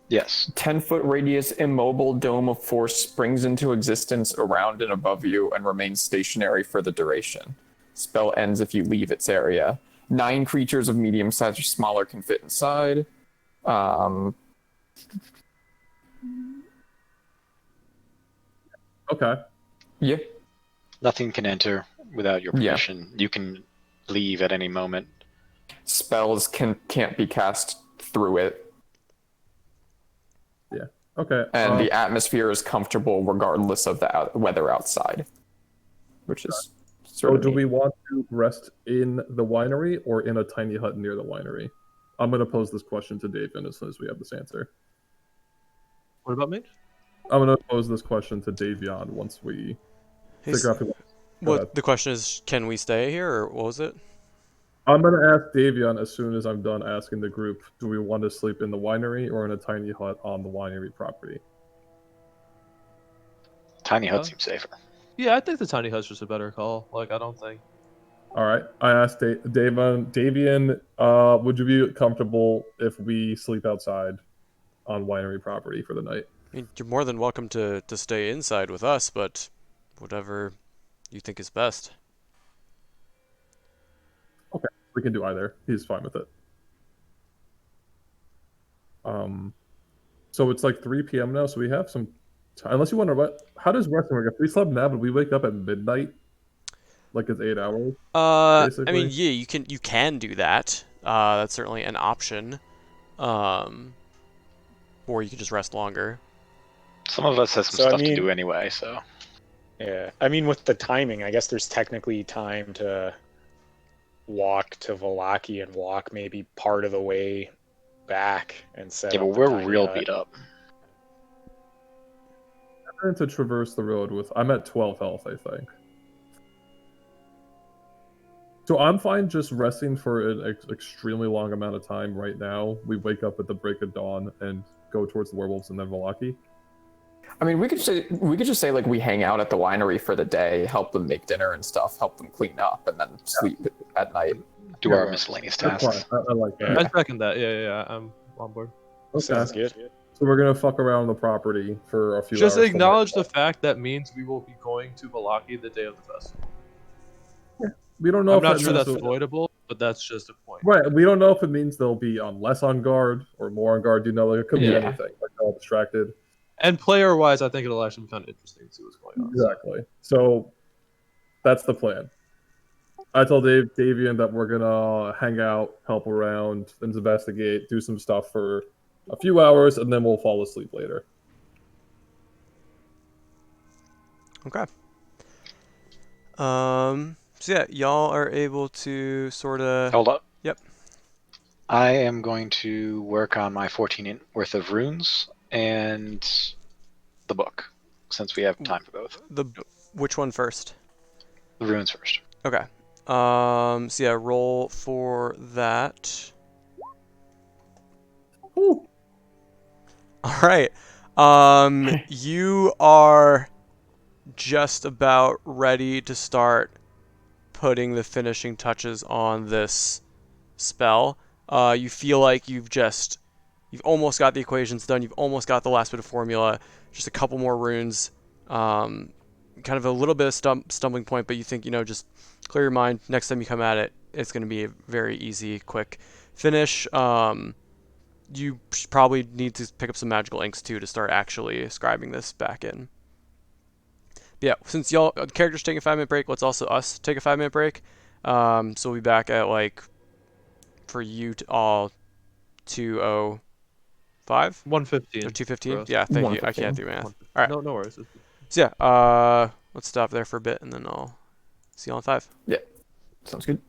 Yes. 10-foot radius immobile dome of force springs into existence around and above you and remains stationary for the duration. Spell ends if you leave its area. 9 creatures of medium size or smaller can fit inside. Okay. Yeah. Nothing can enter without your Yeah. permission. You can leave at any moment. Spells can't be cast through it. Okay. And the atmosphere is comfortable regardless of the weather outside, which is sort So of do neat. we want to rest in the winery or in a tiny hut near the winery? I'm going to pose this question to David as soon as we have this answer. What about me? I'm going to pose this question to Davion once we figure out. What the question is? Can we stay here, or what was it? I'm going to ask Davion as soon as I'm done asking the group, do we want to sleep in the winery or in a tiny hut on the winery property? Tiny hut seems safer. Yeah, I think the tiny hut's just a better call. Like, I don't think. All right. I asked Davion, would you be comfortable if we sleep outside on winery property for the night? I mean, you're more than welcome to stay inside with us, but whatever you think is best. Okay, we can do either. He's fine with it. So it's like 3 p.m. now, so we have some time. Unless you want to, how does resting work? If we slept now, but we wake up at midnight, like it's 8 hours. I basically? mean, yeah, you can do that. That's certainly an option. Or you can just rest longer. Some of us have some So, I stuff to mean- do anyway, so. Yeah, I mean, with the timing, I guess there's technically time to walk to Valaki and walk maybe part of the way back and set Yeah, up but the we're tiny real hut. beat up. I'm trying to traverse the road with. I'm at 12 health, I think. So I'm fine just resting for an extremely long amount of time right now. We wake up at the break of dawn and go towards the werewolves and then Valaki. I mean, we could just say like we hang out at the winery for the day, help them make dinner and stuff, help them clean up, and then sleep at night. Do Yeah, our miscellaneous That's tasks. fine. I like that. Yeah. I second that. Yeah. I'm on board. Okay. Sounds good. So we're gonna fuck around the property for a few Just hours. acknowledge the fact that means we will be going to Valaki the day of the festival. We don't know. I'm if not that sure means that's they'll- avoidable, but that's just a point. Right. We don't know if it means they'll be on less on guard or more on guard. You know, like it could be Yeah. anything. Like they're all distracted. And player-wise, I think it'll actually be kind of interesting to see what's going on. Exactly. So that's the plan. I told Davian that we're gonna hang out, help around, investigate, do some stuff for a few hours, and then we'll fall asleep later. Okay. So yeah, y'all are able to sort of. Hold up. Yep. I am going to work on my 14 worth of runes and the book, since we have time for both. Which one first? The runes first. Okay. So yeah, roll for that. Ooh. All right. You are just about ready to start putting the finishing touches on this spell. You feel like you've almost got the equations done. You've almost got the last bit of formula. Just a couple more runes. Kind of a little bit of stumbling point, but you think, just clear your mind. Next time you come at it, it's going to be a very easy, quick finish. you probably need to pick up some magical inks too to start actually scribing this back in. But yeah, since y'all characters taking a 5-minute break, let's also us take a 5-minute break. So we'll be back at like for you to all 2:05 1:15. or 2:15. for us. Yeah, thank you. I 1:15. can't do math. 1:15. All right. No worries. So yeah, let's stop there for a bit and then I'll see you all in 5. Yeah, sounds good.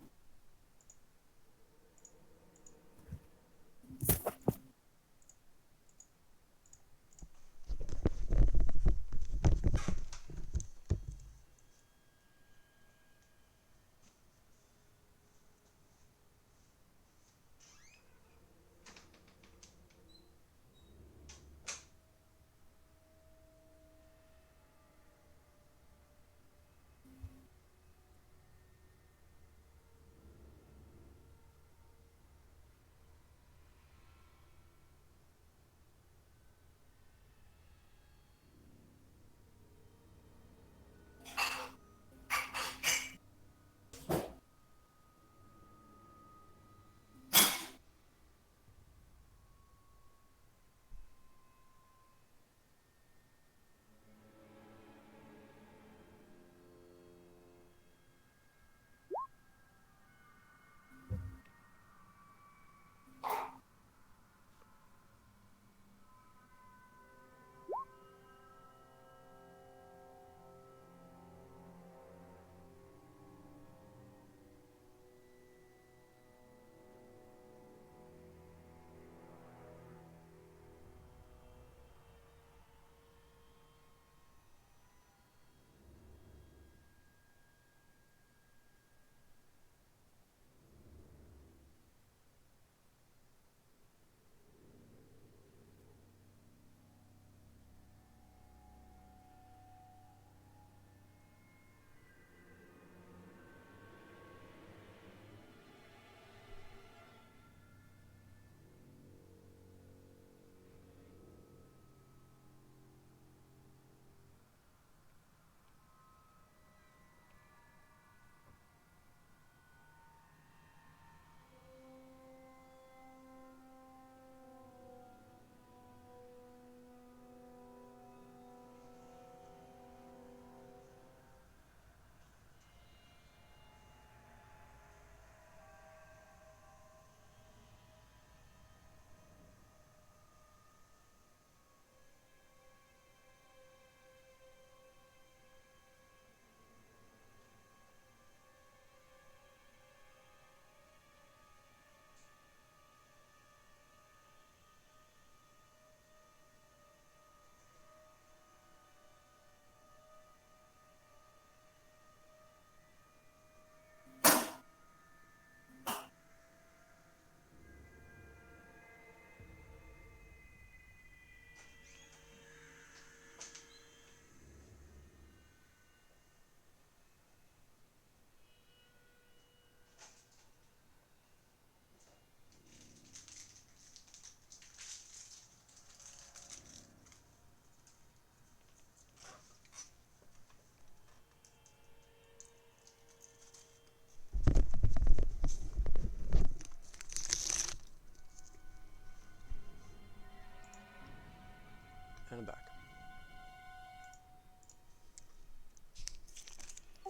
And I'm back.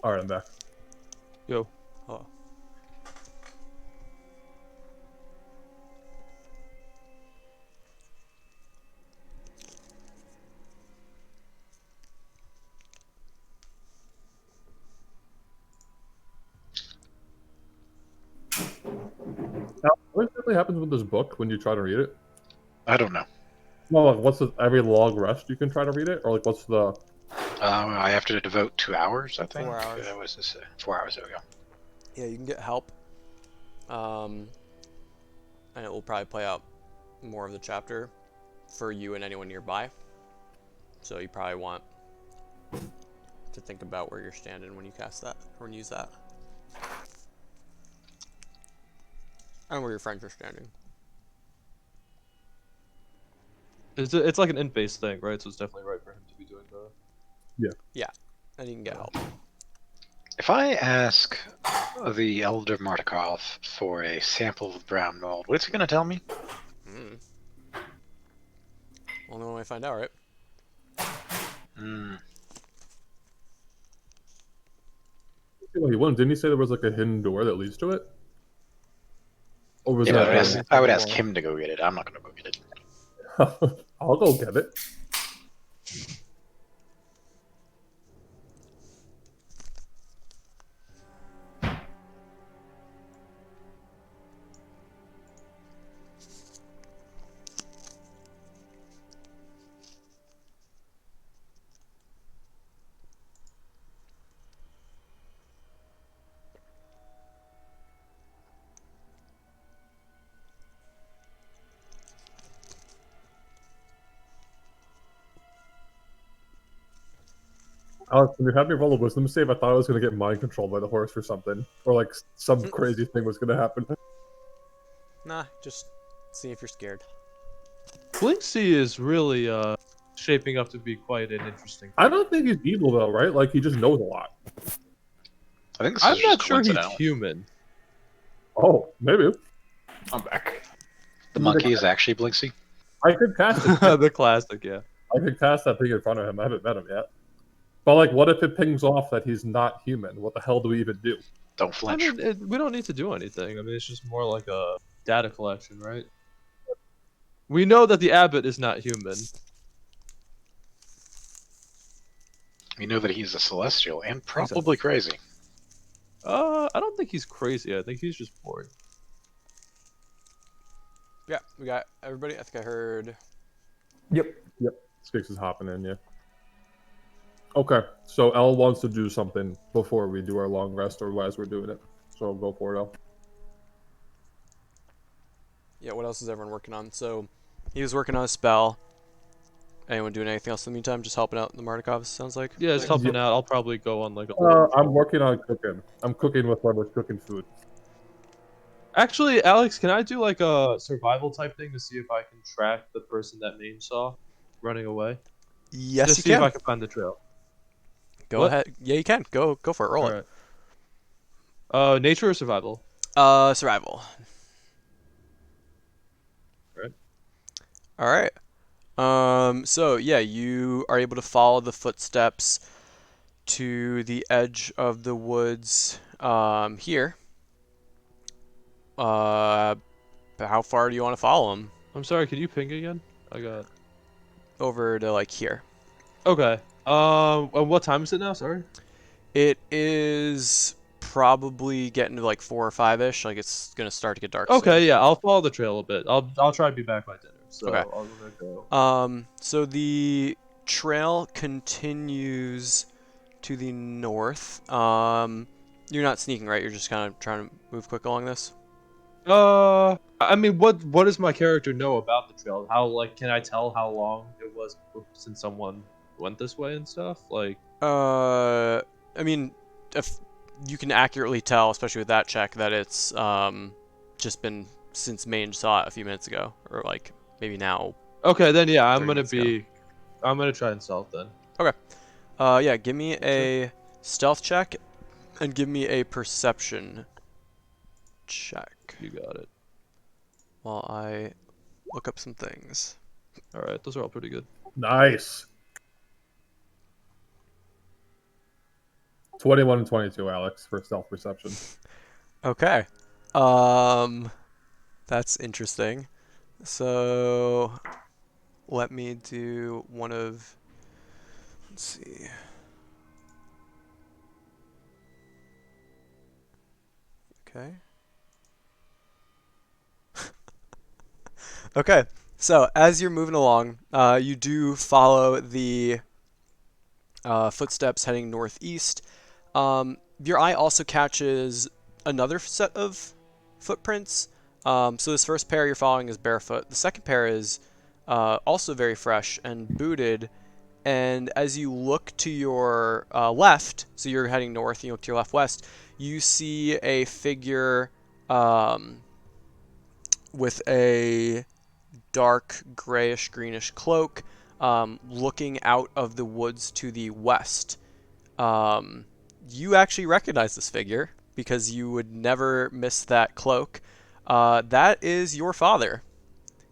All right, I'm back. Yo. Oh. Now, what exactly happens with this book when you try to read it? I don't know. Well, like, what's the every long rest you can try to read it, or like what's the? I have to devote 2 hours, I think. 4 hours. That was this, 4 hours. There we go. Yeah, you can get help. And it will probably play out more of the chapter for you and anyone nearby. So you probably want to think about where you're standing when you cast that, or when you use that. And where your friends are standing. It's like an int-based thing, right? So it's definitely right for him to be doing that. Yeah, and you can get help. If I ask the Elder Martikov for a sample of brown mold, what's he going to tell me? might find out, right? Hmm. Well, he wouldn't. Didn't he say there was like a hidden door that leads to it? Or was Yeah, that Yeah, I would yeah. ask him to go get it. I'm not gonna go get it. I'll go get it. Alex, when you had me roll a wisdom save, I thought I was going to get mind controlled by the horse or something. Or like some crazy thing was going to happen. Nah, just see if you're scared. Blinksy is really shaping up to be quite an interesting. I don't think he's evil though, right? Like he just knows a lot. I think this I'm is not just sure he's coincidental. human. Oh, maybe. I'm back. The monkey is actually Blinksy. I could cast it. The classic, yeah. I could cast that thing in front of him. I haven't met him yet. But like, what if it pings off that he's not human? What the hell do we even do? Don't I flinch. mean, we don't need to do anything. I mean, it's just more like a data collection, right? We know that the abbot is not human. We know that he's a celestial and probably crazy. I don't think he's crazy. I think he's just bored. Yeah, we got everybody. I think I heard. Yep. Skix is hopping in, yeah. Okay, so L wants to do something before we do our long rest or as we're doing it. So go for it, L. Yeah, what else is everyone working on? So, he was working on a spell. Anyone doing anything else in the meantime? Just helping out the Mardikovs, sounds like? Yeah, just helping out. I'll probably go on like a. I'm working on cooking. I'm cooking with whoever's cooking food. Actually, Alex, can I do like a survival type thing to see if I can track the person that Mame saw running away? Yes, Just you see can. if I can find the trail. Go What? ahead. Yeah, you can. Go for it. Roll it. Alright. Nature or survival? Survival. Right. All right. So yeah, you are able to follow the footsteps to the edge of the woods, here. How far do you want to follow them? I'm sorry, can you ping again? I got. Over to like here. Okay. And what time is it now? Sorry. It is probably getting to like 4 or 5-ish. Like it's gonna start to get dark. Okay, yeah, I'll follow the trail a bit. I'll try to be back by dinner. So Okay. I'll go. So the trail continues to the north. You're not sneaking, right? You're just kind of trying to move quick along this. I mean, what does my character know about the trail? How like can I tell how long it was since someone went this way and stuff? Like, I mean, if you can accurately tell, especially with that check, that it's just been since Mange saw it a few minutes ago, or like maybe now. okay, then yeah, I'm 30 gonna minutes ago. I'm gonna try and stealth then. Yeah, give me a stealth check, and give me a perception check You got it. while I look up some things. All right, those are all pretty good. Nice. 21 and 22, Alex, for stealth perception. Okay. That's interesting. So let me do one of. Let's see. Okay. Okay. So as you're moving along, you do follow the footsteps heading northeast. Your eye also catches another set of footprints. So this first pair you're following is barefoot. The second pair is also very fresh and booted. And as you look to your left, so you're heading north, you look to your left west, you see a figure with a dark grayish greenish cloak looking out of the woods to the west. You actually recognize this figure because you would never miss that cloak. That is your father.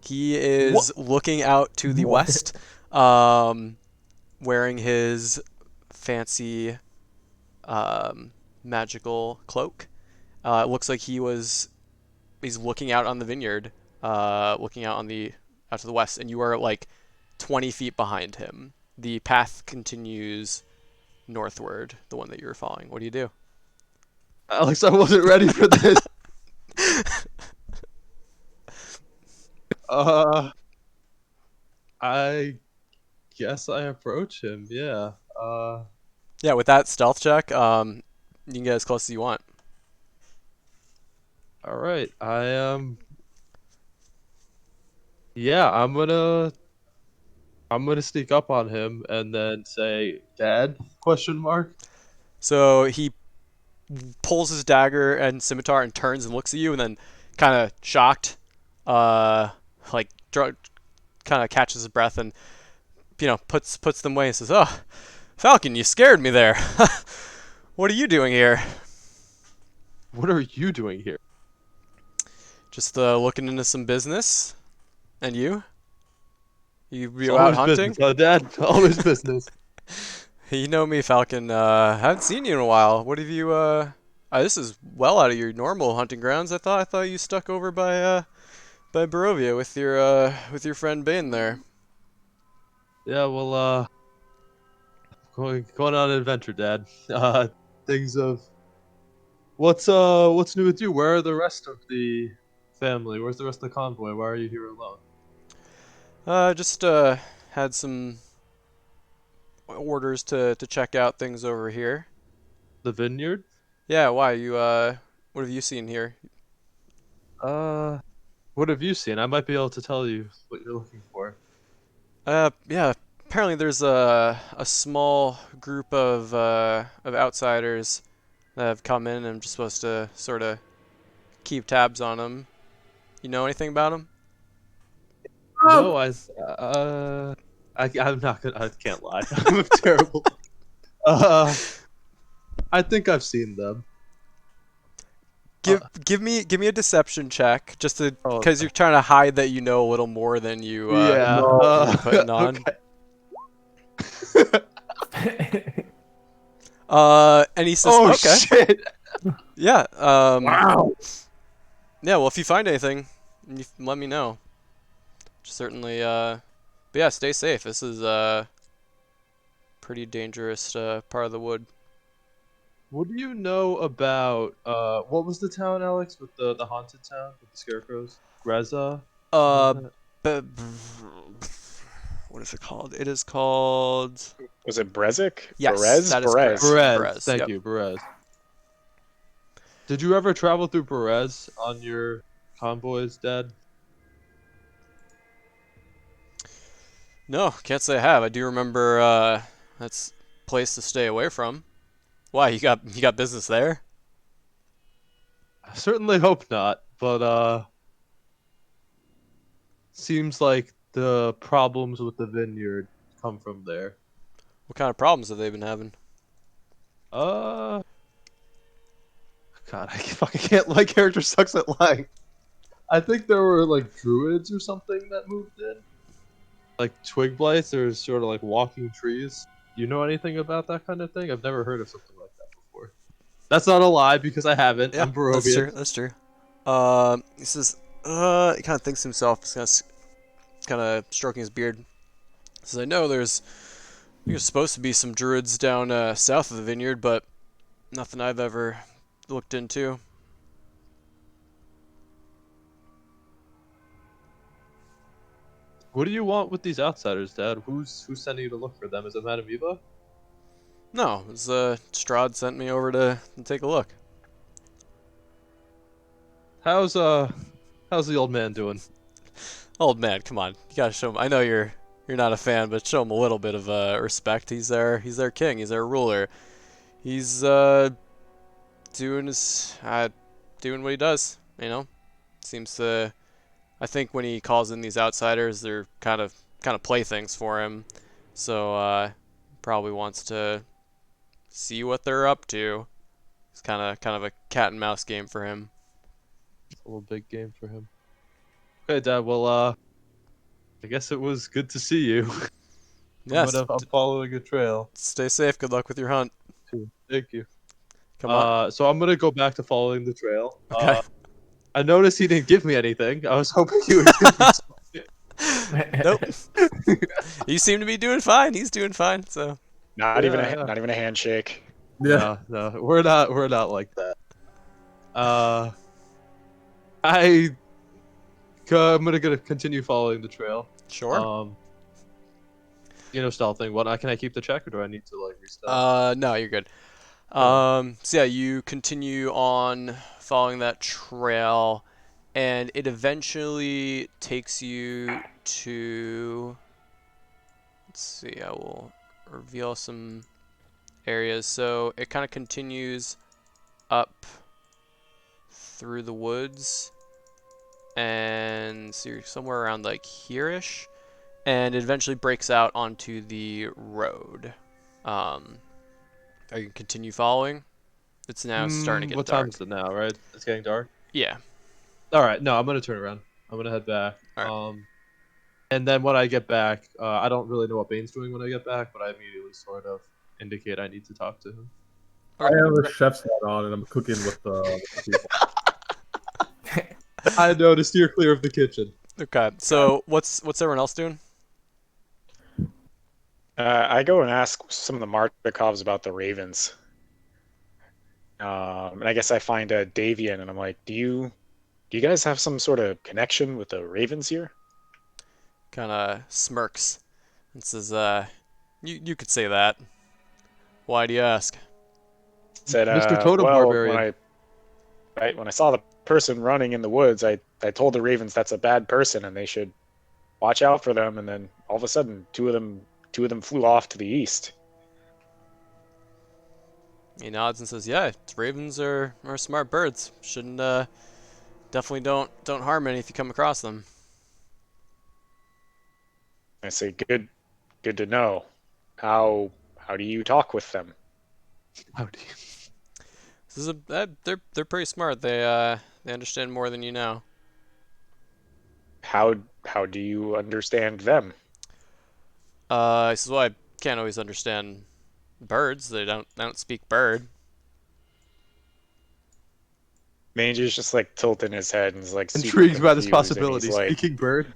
He is looking out to the west. wearing his fancy magical cloak. It looks like he's looking out on the vineyard, looking out to the west, and you are like 20 feet behind him. The path continues northward, the one that you were following. What do you do? Alex, I wasn't ready for this. I guess I approach him. Yeah. Yeah, with that stealth check, you can get as close as you want. All right. I am. Yeah, I'm gonna sneak up on him and then say, "Dad?" Question mark. So he pulls his dagger and scimitar and turns and looks at you, and then kind of shocked, like kind of catches his breath and puts them away and says, "Oh, Falcon, you scared me there. What are you doing here?" What are you doing here? Just looking into some business. And you? You It's out always hunting? business, Dad. Always business. You know me, Falcon. Haven't seen you in a while. What have you? This is well out of your normal hunting grounds. I thought you stuck over by Barovia with your friend Bane there. Yeah. Well, going on an adventure, Dad. Things of what's new with you? Where are the rest of the family? Where's the rest of the convoy? Why are you here alone? Just had some orders to check out things over here. The vineyard? Yeah, why you what have you seen here? What have you seen? I might be able to tell you what you're looking for. Yeah, apparently there's a small group of outsiders that have come in, and I'm just supposed to sort of keep tabs on them. You know anything about them? No, I'm not gonna. I can't lie. I'm terrible. I think I've seen them. Give me a deception check, just to Oh, because you're trying to hide that you know a little more than you yeah. you're putting on. Okay. And he says, Oh okay, shit! yeah, Wow. yeah. Well, if you find anything, let me know. Certainly, but yeah, stay safe. This is pretty dangerous part of the wood. What do you know about what was the town, Alex, with the haunted town with the scarecrows? Reza? Uh, Something like what is it called? It is called. Was it Brezik? Yes, Berez? that is Berez. correct. Berez. Berez, Thank yep. you, Berez. Did you ever travel through Berez on your convoys, Dad? No, can't say I have. I do remember that's a place to stay away from. Why, you got business there? I certainly hope not, but seems like the problems with the vineyard come from there. What kind of problems have they been having? God, I fucking can't. My character sucks at lying. I think there were like druids or something that moved in. Like twig blights, there's sort of like walking trees. You know anything about that kind of thing? I've never heard of something like that before. That's not a lie because I haven't. Yeah, I'm that's true. Barovian. That's true. He says, he kind of thinks to himself. He's kind of stroking his beard. He says, I know there's supposed to be some druids down south of the vineyard, but nothing I've ever looked into. What do you want with these outsiders, Dad? Who's sending you to look for them? Is it Madame Eva? No, it's Strahd sent me over to take a look. How's the old man doing? Old man, come on, you gotta show him. I know you're not a fan, but show him a little bit of respect. He's their king. He's their ruler. He's doing what he does. You know, seems to. I think when he calls in these outsiders, they're kind of playthings for him. So probably wants to see what they're up to. It's kind of a cat and mouse game for him. It's a little big game for him. Okay, Dad. Well, I guess it was good to see you. Yes. I'm following a trail. Stay safe. Good luck with your hunt. Thank you. Come on. So I'm gonna go back to following the trail. Okay. I noticed he didn't give me anything. I was hoping he would give me something. Nope. You seem to be doing fine. He's doing fine. So. Not even Yeah. not even a handshake. Yeah. No, we're not like that. I'm gonna continue following the trail. Sure. Stealthing. What? Can I keep the check, or do I need to like restart? No, you're good. Okay. So yeah, you continue on following that trail, and it eventually takes you to. Let's see. I will reveal some areas. So it kind of continues up through the woods, and so you're somewhere around like here-ish, and it eventually breaks out onto the road. Are you gonna continue following? It's now starting to get What dark. time is it now? Right, it's getting dark. Yeah. All right, no, I'm gonna turn around. I'm gonna head back. All And then when I get back, I don't really know what Bane's doing when I get back, but I immediately sort of indicate I need to talk to him. I have a chef's hat on and I'm cooking with the people. I know to steer clear of the kitchen. Okay. So what's everyone else doing? I go and ask some of the Markovs about the ravens. And I guess I find a Davian, and I'm like, do you guys have some sort of connection with the ravens here? Kind of smirks and says, you could say that. Why do you ask? Said, Mr. Totem well, Barbarian. when I saw the person running in the woods, I told the ravens that's a bad person and they should watch out for them. And then all of a sudden, two of them flew off to the east. He nods and says, yeah, ravens are smart birds. Shouldn't definitely don't harm any if you come across them. I say, good to know. How do you talk with them? How do you? This is they're pretty smart. They understand more than you know. How do you understand them? He says, well, I can't always understand birds. They don't speak bird. Manger's just like tilting his head and is like super Intrigued by this confused, and possibility. He's like, Speaking bird.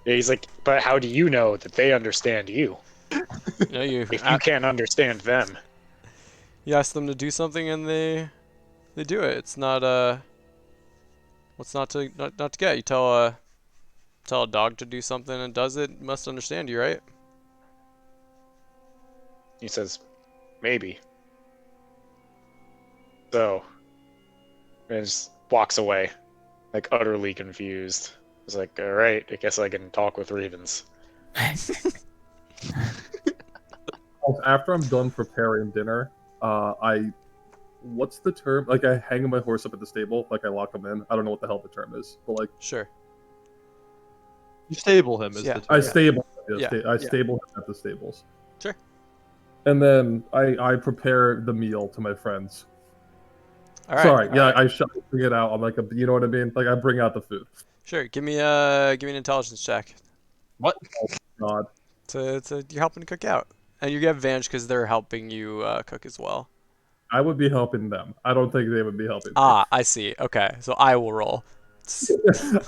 he's like, but how do you know that they understand you? You know, If you can't understand them. you ask them to do something and they do it. It's not what's not to get. You tell a dog to do something and does it, must understand you, right? He says, maybe. So, and just walks away, like utterly confused. He's like, all right, I guess I can talk with ravens. After I'm done preparing dinner, what's the term? Like, I hang my horse up at the stable, like I lock him in. I don't know what the hell the term is, but like, Sure. You stable him is Yeah. the term. I stable, Yeah. stable him at the stables. Sure. And then I prepare the meal to my friends. All right. Sorry, all yeah, right. I bring it out. I'm like, you know what I mean? Like, I bring out the food. Sure. Give me an intelligence check. What? God. To you're helping cook out, and you get advantage because they're helping you cook as well. I would be helping them. I don't think they would be helping me. Ah, I see. Okay, so I will roll.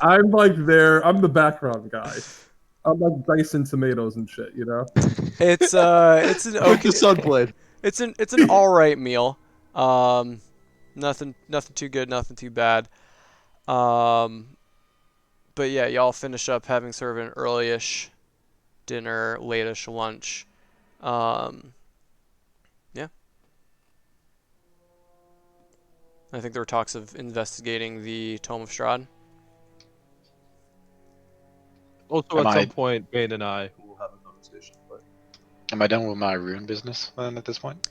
I'm like I'm the background guy. I'm like dicing tomatoes and shit, you know? It's an With okay. the sunblade. It's an all right meal. Nothing too good, nothing too bad. But yeah, y'all finish up having sort of an early-ish dinner, late-ish lunch. Yeah. I think there were talks of investigating the Tome of Strahd. Also, Am at I- some point, Bane and I will have a conversation. But Am I done with my rune business then at this point?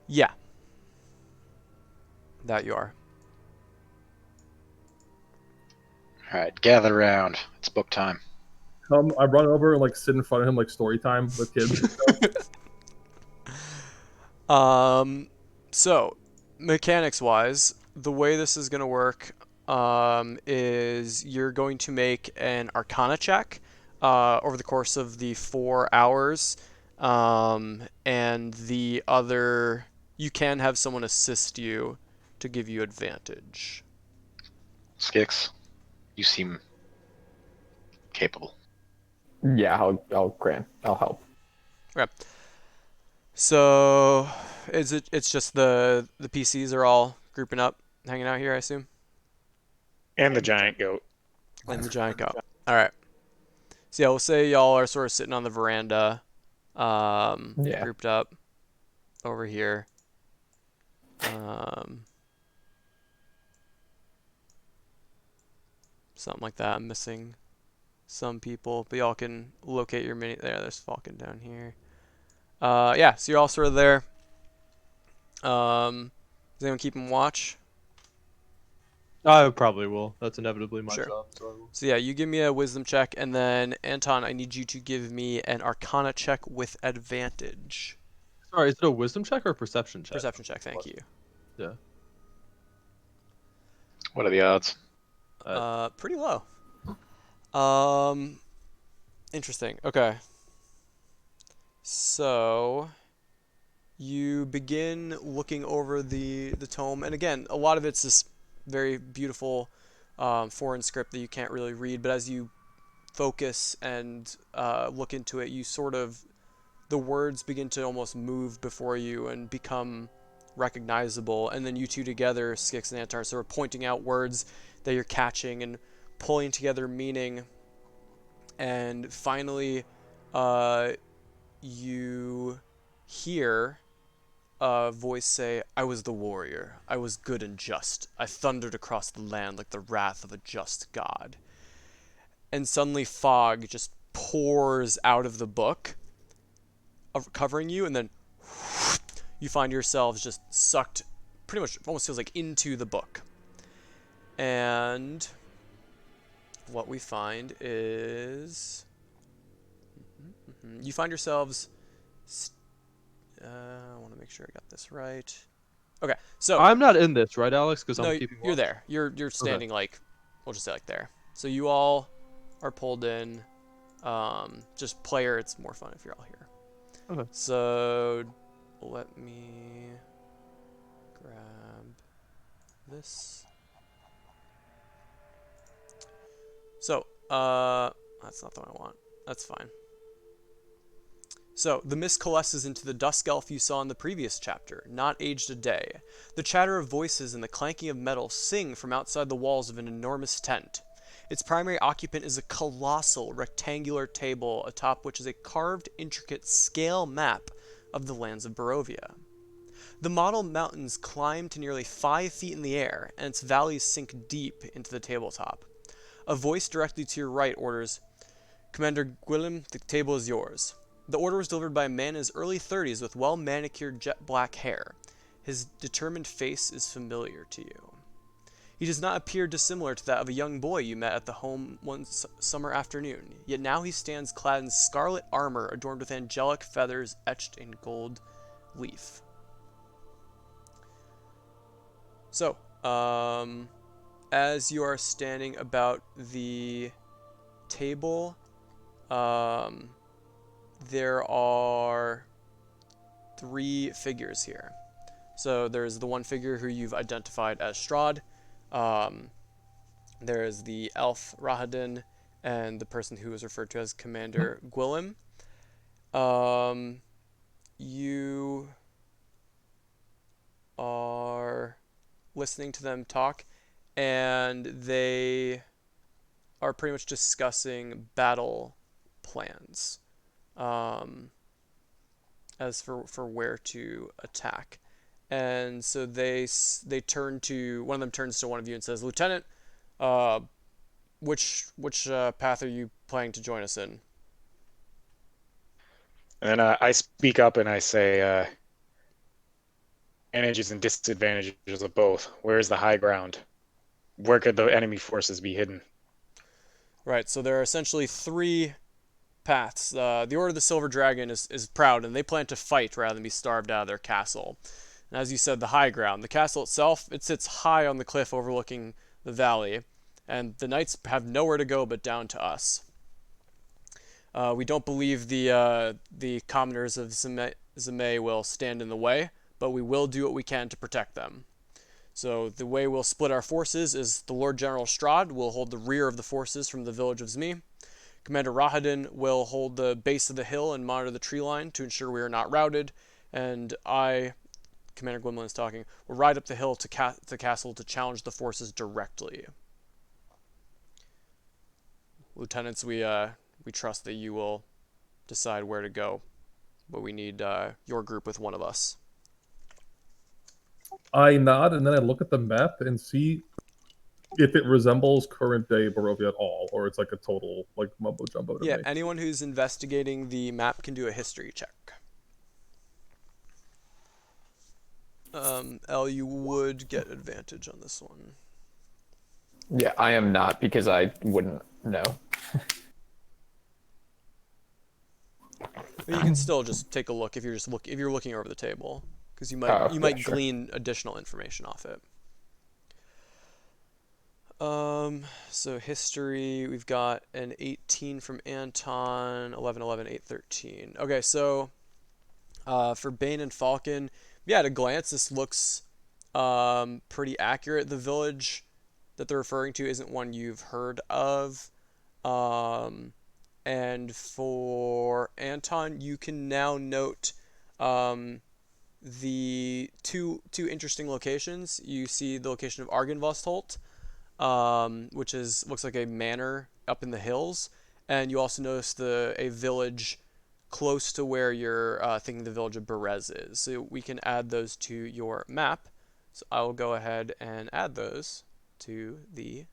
Yeah. That you are. All right, gather around. It's book time. I run over and like sit in front of him like story time with kids. So mechanics wise, the way this is going to work is you're going to make an Arcana check over the course of the 4 hours. And the other, you can have someone assist you to give you advantage. Skix, you seem capable. Yeah, I'll help. Okay. So, it's just the PCs are all grouping up, hanging out here, I assume, And the giant goat. and the giant goat. All right. So yeah, we'll say y'all are sort of sitting on the veranda, Yeah. grouped up over here. Um, something like that. I'm missing some people, but y'all can locate your mini. There's Falcon down here. Yeah, so you're all sort of there. Is anyone keeping watch? I probably will. That's inevitably my Sure. job. So I will. So yeah, you give me a wisdom check, and then Anton, I need you to give me an Arcana check with advantage. Sorry, is it a wisdom check or a perception check? Perception check, thank you. Yeah. What are the odds? Pretty low. Interesting. Okay. So you begin looking over the tome, and again, a lot of it's this very beautiful foreign script that you can't really read, but as you focus and look into it, you sort of, the words begin to almost move before you and become recognizable, and then you two together, Skix and Antar, sort of pointing out words that you're catching and pulling together meaning, and finally you hear a voice say, "I was the warrior. I was good and just. I thundered across the land like the wrath of a just god." And suddenly fog just pours out of the book, covering you, and then you find yourselves just sucked, pretty much almost feels like, into the book. And what we find is you find yourselves I want to make sure I got this right. Okay, so I'm not in this, right, Alex? Because no, I'm keeping you're watch. there. You're standing like, we'll just say like there. So you all are pulled in. Just player, it's more fun if you're all here. Okay. So let me grab this. So that's not the one I want. That's fine. So, the mist coalesces into the dusk elf you saw in the previous chapter, not aged a day. The chatter of voices and the clanking of metal sing from outside the walls of an enormous tent. Its primary occupant is a colossal rectangular table atop which is a carved, intricate scale map of the lands of Barovia. The model mountains climb to nearly 5 feet in the air, and its valleys sink deep into the tabletop. A voice directly to your right orders, "Commander Gwillem, the table is yours." The order was delivered by a man in his early 30s with well-manicured jet black hair. His determined face is familiar to you. He does not appear dissimilar to that of a young boy you met at the home one summer afternoon, yet now he stands clad in scarlet armor adorned with angelic feathers etched in gold leaf. So, as you are standing about the table, there are 3 figures here. So there's the one figure who you've identified as Strahd. There is the elf Rahadin, and the person who is referred to as Commander Gwillem. You are listening to them talk, and they are pretty much discussing battle plans. As for where to attack, and so they turn to one of them turns to one of you and says, "Lieutenant, which path are you planning to join us in?" And then I speak up and I say, advantages and disadvantages of both. Where is the high ground? Where could the enemy forces be hidden? Right. So there are essentially 3 paths. The Order of the Silver Dragon is proud, and they plan to fight rather than be starved out of their castle. And as you said, the high ground. The castle itself, it sits high on the cliff overlooking the valley, and the knights have nowhere to go but down to us. We don't believe the commoners of Zemay will stand in the way, but we will do what we can to protect them. So the way we'll split our forces is the Lord General Strahd will hold the rear of the forces from the village of Zmi. Commander Rahadin will hold the base of the hill and monitor the tree line to ensure we are not routed. And I, Commander Gwynlyn is talking, will ride up the hill to the castle to challenge the forces directly. Lieutenants, we trust that you will decide where to go, but we need your group with one of us. I nod and then I look at the map and see if it resembles current day Barovia at all, or it's like a total like mumbo jumbo to Yeah, me. anyone who's investigating the map can do a history check. Elle, you would get advantage on this one. Yeah, I am not because I wouldn't know. But you can still just take a look if you're looking over the table, because you might sure. glean additional information off it. So history, we've got an 18 from Anton, 11, 11, 8, 13. Okay, so for Bane and Falcon, yeah, at a glance, this looks pretty accurate. The village that they're referring to isn't one you've heard of. And for Anton, you can now note the two interesting locations. You see the location of Argynvostholt, which looks like a manor up in the hills, and you also notice a village close to where you're thinking the village of Berez is. So we can add those to your map. So I will go ahead and add those to the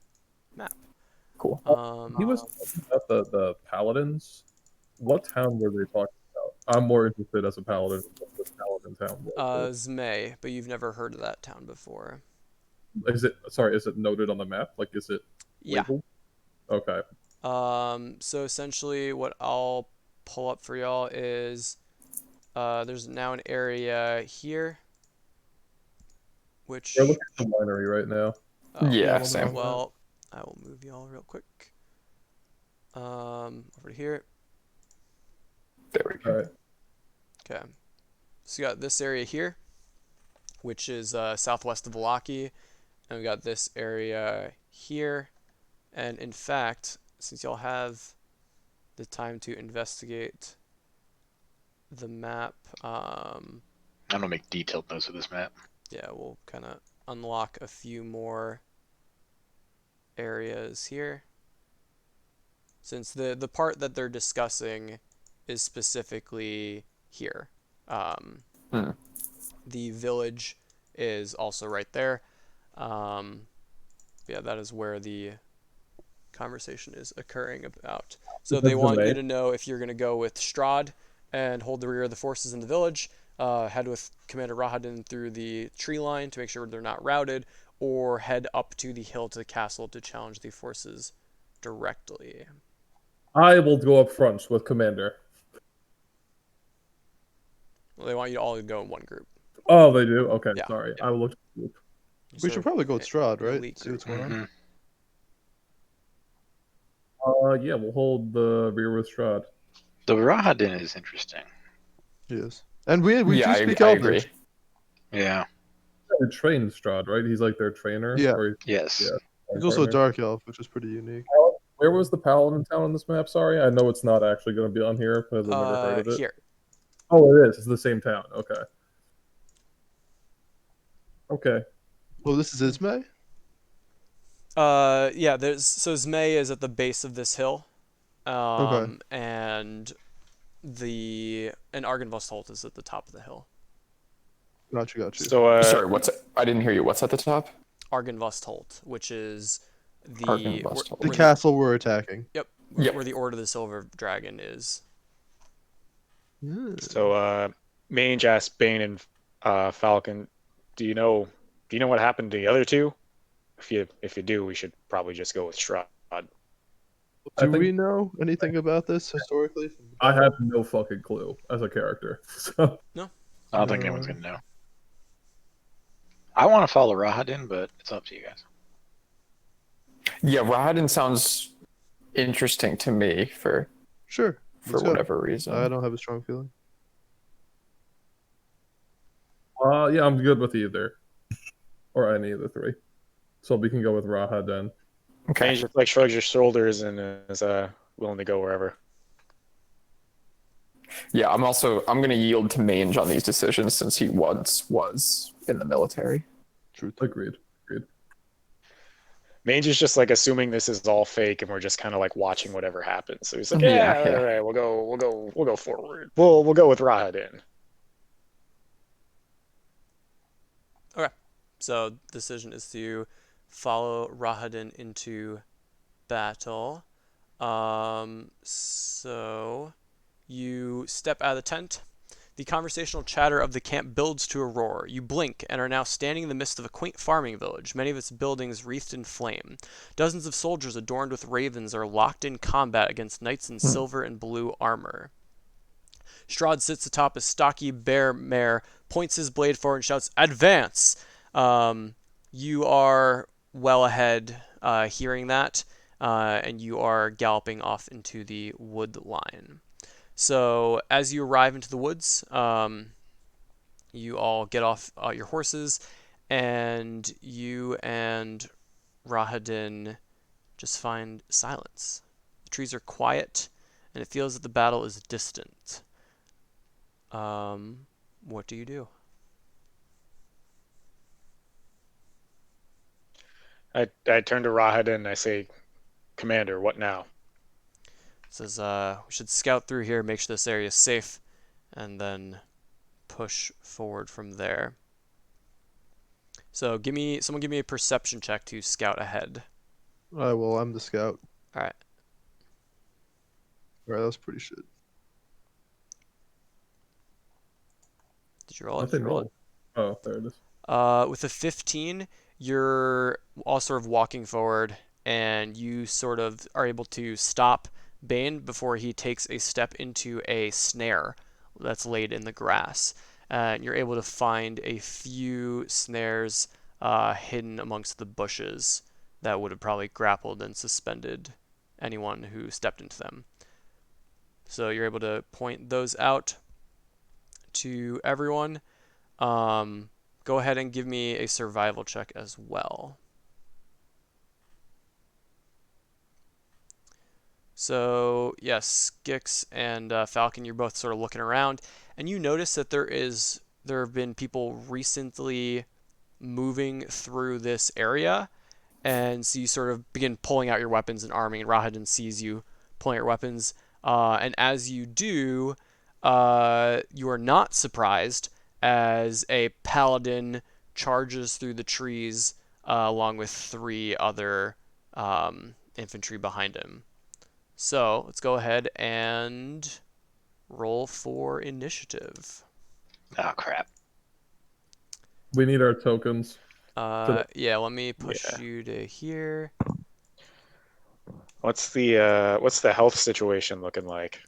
map. Cool. He was talking about the paladins. What town were they talking about? I'm more interested as a paladin what this paladin town was. Zmay, but you've never heard of that town before. Is it noted on the map? Like, is it labeled? Okay. So essentially what I'll pull up for y'all is there's now an area here, which... We're looking at the winery right now. Yeah, same. Well, I will move y'all real quick. Over to here. There we go. All right. Okay. So you got this area here, which is southwest of Valaki, and we got this area here. And in fact, since y'all have the time to investigate the map, I'm gonna make detailed notes of this map. yeah, we'll kind of unlock a few more areas here. Since the part that they're discussing is specifically here. The village is also right there. Yeah, that is where the conversation is occurring about. So they want you to know if you're going to go with Strahd and hold the rear of the forces in the village, head with Commander Rahadin through the tree line to make sure they're not routed, or head up to the hill to the castle to challenge the forces directly. I will go up front with Commander. Well, they want you to all go in one group. Oh, they do? Okay, Yeah. sorry. I will look at the group. We should probably go with Strahd, an right? elite See what's going on. Yeah, we'll hold the rear with Strahd. The Rahadin is interesting. Yes. And we do speak I Elvish. agree. Yeah. They train Strahd, right? He's like their trainer. Yeah. Yes. Yeah. He's also a dark elf, which is pretty unique. Where was the paladin town on this map? Sorry, I know it's not actually going to be on here because I've never heard of it. Here. Oh, it is. It's the same town. Okay. Okay. Well, this is Ismay? Yeah, so Zmay is at the base of this hill. Okay. And Argynvostholt is at the top of the hill. Got you. So, Sorry, I didn't hear you. What's at the top? Argynvostholt, which is Argynvostholt. The castle we're attacking. Yep. Yep. Where the Order of the Silver Dragon is. So, Mange asked Bane and Falcon, do you know what happened to the other two? If you do, we should probably just go with Strahd. Do we know anything about this historically? I have no fucking clue as a character. So. No. I don't think anyone's gonna know. I want to follow Rahadin, but it's up to you guys. Yeah, Rahadin sounds interesting to me for Sure. for Let's go. whatever reason. I don't have a strong feeling. Yeah, I'm good with either. Or any of the three. So we can go with Raha then. Okay. Mage just like shrugs your shoulders and is willing to go wherever. Yeah, I'm gonna yield to Mange on these decisions since he once was in the military. Truth. Agreed. Mange is just like assuming this is all fake, and we're just kind of like watching whatever happens. So he's like, Yeah, "Yeah, yeah. all right, we'll go forward. We'll go with Rahadin." So the decision is to follow Rahadin into battle. So you step out of the tent. The conversational chatter of the camp builds to a roar. You blink and are now standing in the midst of a quaint farming village, many of its buildings wreathed in flame. Dozens of soldiers adorned with ravens are locked in combat against knights in silver and blue armor. Strahd sits atop a stocky bear mare, points his blade forward, and shouts, "Advance!" You are well ahead hearing that, and you are galloping off into the wood line. So as you arrive into the woods, you all get off your horses, and you and Rahadin just find silence. The trees are quiet, and it feels that the battle is distant. What do you do? I turn to Rahadin and I say, "Commander, what now?" It says, we should scout through here, make sure this area is safe, and then push forward from there. So someone give me a perception check to scout ahead. Alright, well, I'm the scout. Alright. Alright, that's pretty shit. Did you roll it? Nothing roll. Oh, there it is. With a 15, you're all sort of walking forward, and you sort of are able to stop Bane before he takes a step into a snare that's laid in the grass. And you're able to find a few snares hidden amongst the bushes that would have probably grappled and suspended anyone who stepped into them. So you're able to point those out to everyone. Go ahead and give me a survival check as well. So, yes, Gix and Falcon, you're both sort of looking around, and you notice that there have been people recently moving through this area, and so you sort of begin pulling out your weapons and arming, and Rahadin sees you pulling out your weapons, and as you do, you are not surprised as a paladin charges through the trees along with 3 other infantry behind him. So let's go ahead and roll for initiative. Oh crap. We need our tokens. Yeah, let me push Yeah. you to here. What's the health situation looking like?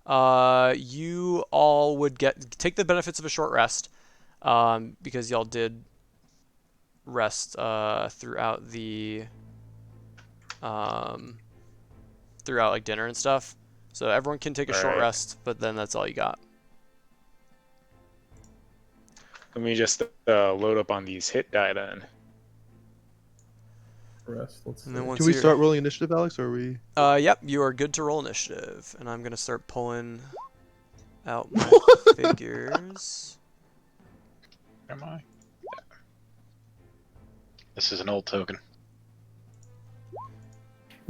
You all would take the benefits of a short rest, because y'all did rest throughout the throughout like dinner and stuff. So everyone can take a short Alright. rest, but then that's all you got. Let me just load up on these hit die then. Rest. Let's see. And then once Can we you're- start rolling initiative, Alex, or are we... Yep, you are good to roll initiative, and I'm gonna start pulling out my figures. Am I? This is an old token.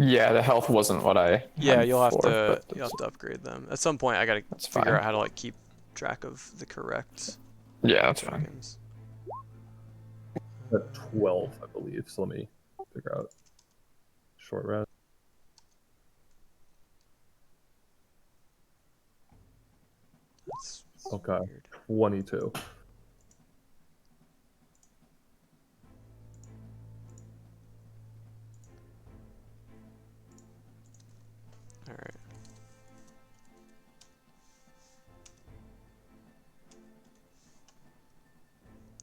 Yeah, the health wasn't what I. Yeah, had you'll have before, to but upgrade them at some point. I gotta That's figure fine. out how to like keep track of the correct Yeah, that's fine. tokens. At 12, I believe. So let me figure out. Short rest. That's Okay. weird. 22. All right.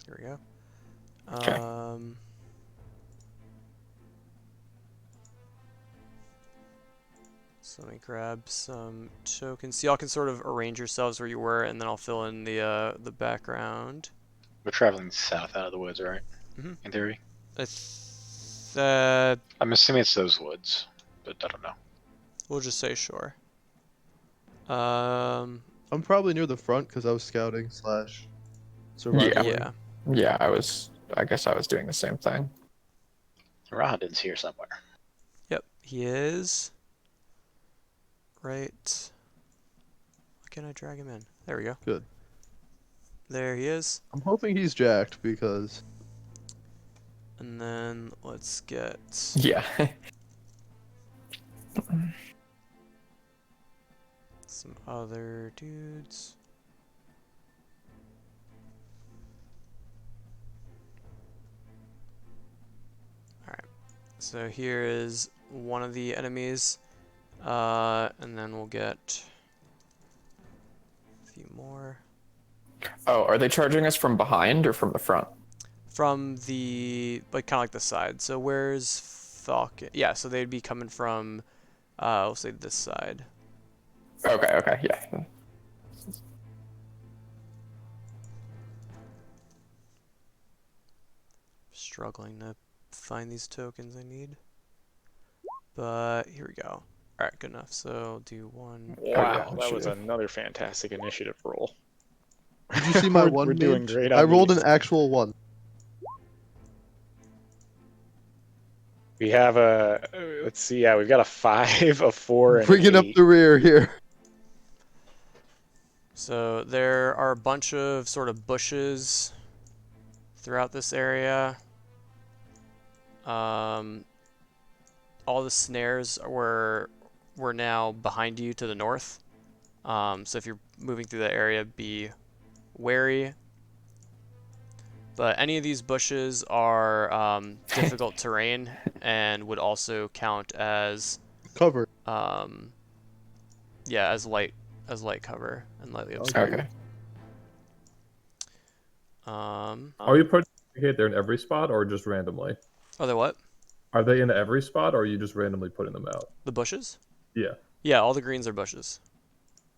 Here we go. Okay. So let me grab some tokens. So y'all can sort of arrange yourselves where you were, and then I'll fill in the background. We're traveling south out of the woods, right? Mhm. In theory. I'm assuming it's those woods, but I don't know. We'll just say sure. I'm probably near the front because I was scouting / surviving. Yeah. Yeah, I guess I was doing the same thing. Rahadin's here somewhere. Yep, he is. Right. Why can't I drag him in? There we go. Good. There he is. I'm hoping he's jacked because And then let's get Yeah. some other dudes. Alright. So here is one of the enemies. And then we'll get a few more. Oh, are they charging us from behind or from the front? From the, like, kind of like the side. So where's Falcon? Yeah, so they'd be coming from, we'll say this side. Okay, yeah. Struggling to find these tokens I need. But here we go. Alright, good enough. So do one. Wow, yeah, that was sure. another fantastic initiative roll. did you see my We're one? doing Mage? great I on rolled these. an actual 1. We have a, let's see, yeah, we've got a 5, a 4, and an Bringing up 8. the rear here. So there are a bunch of sort of bushes throughout this area. All the snares were now behind you to the north. So if you're moving through that area, be wary. But any of these bushes are difficult terrain and would also count as Cover. yeah, as light cover and lightly Okay. obscured. Okay. Are you putting there in every spot or just randomly? Are they what? Are they in every spot or are you just randomly putting them out? The bushes? Yeah. Yeah, all the greens are bushes.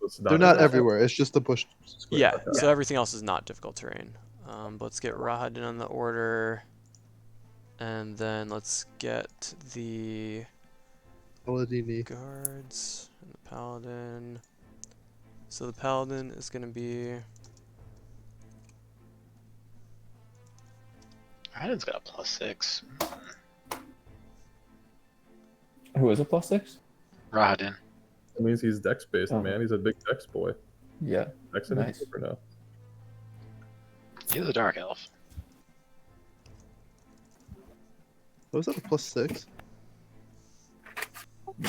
It's They're not everywhere. everywhere. It's just the bush. Square. Yeah, Okay. so everything else is not difficult terrain. But let's get Rahadin on the order. And then let's get the Paladini. guards and the paladin. So the paladin is going to be... Rahadin's got a +6. Who is a +6? Rahadin. That means he's dex based, Oh. man. He's a big dex boy. Yeah. Dex and Nice. super now. He's a dark elf. Was that a +6?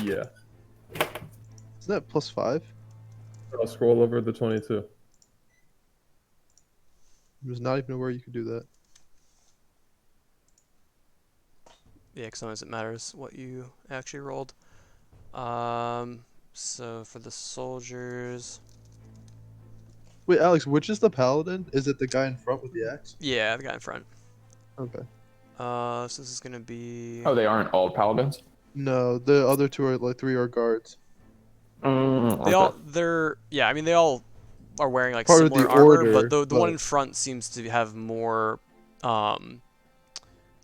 Yeah. Isn't that +5? I'll scroll over the 22. I was not even aware you could do that. Yeah, because sometimes it matters what you actually rolled. So for the soldiers... Wait, Alex, which is the paladin? Is it the guy in front with the axe? Yeah, the guy in front. Okay. So this is going to be... Oh, they aren't all paladins? No, the other 2 are like 3 are guards. They Okay. all, yeah, I mean, they all are wearing like Part of similar the armor, order, but the one but- in front seems to have more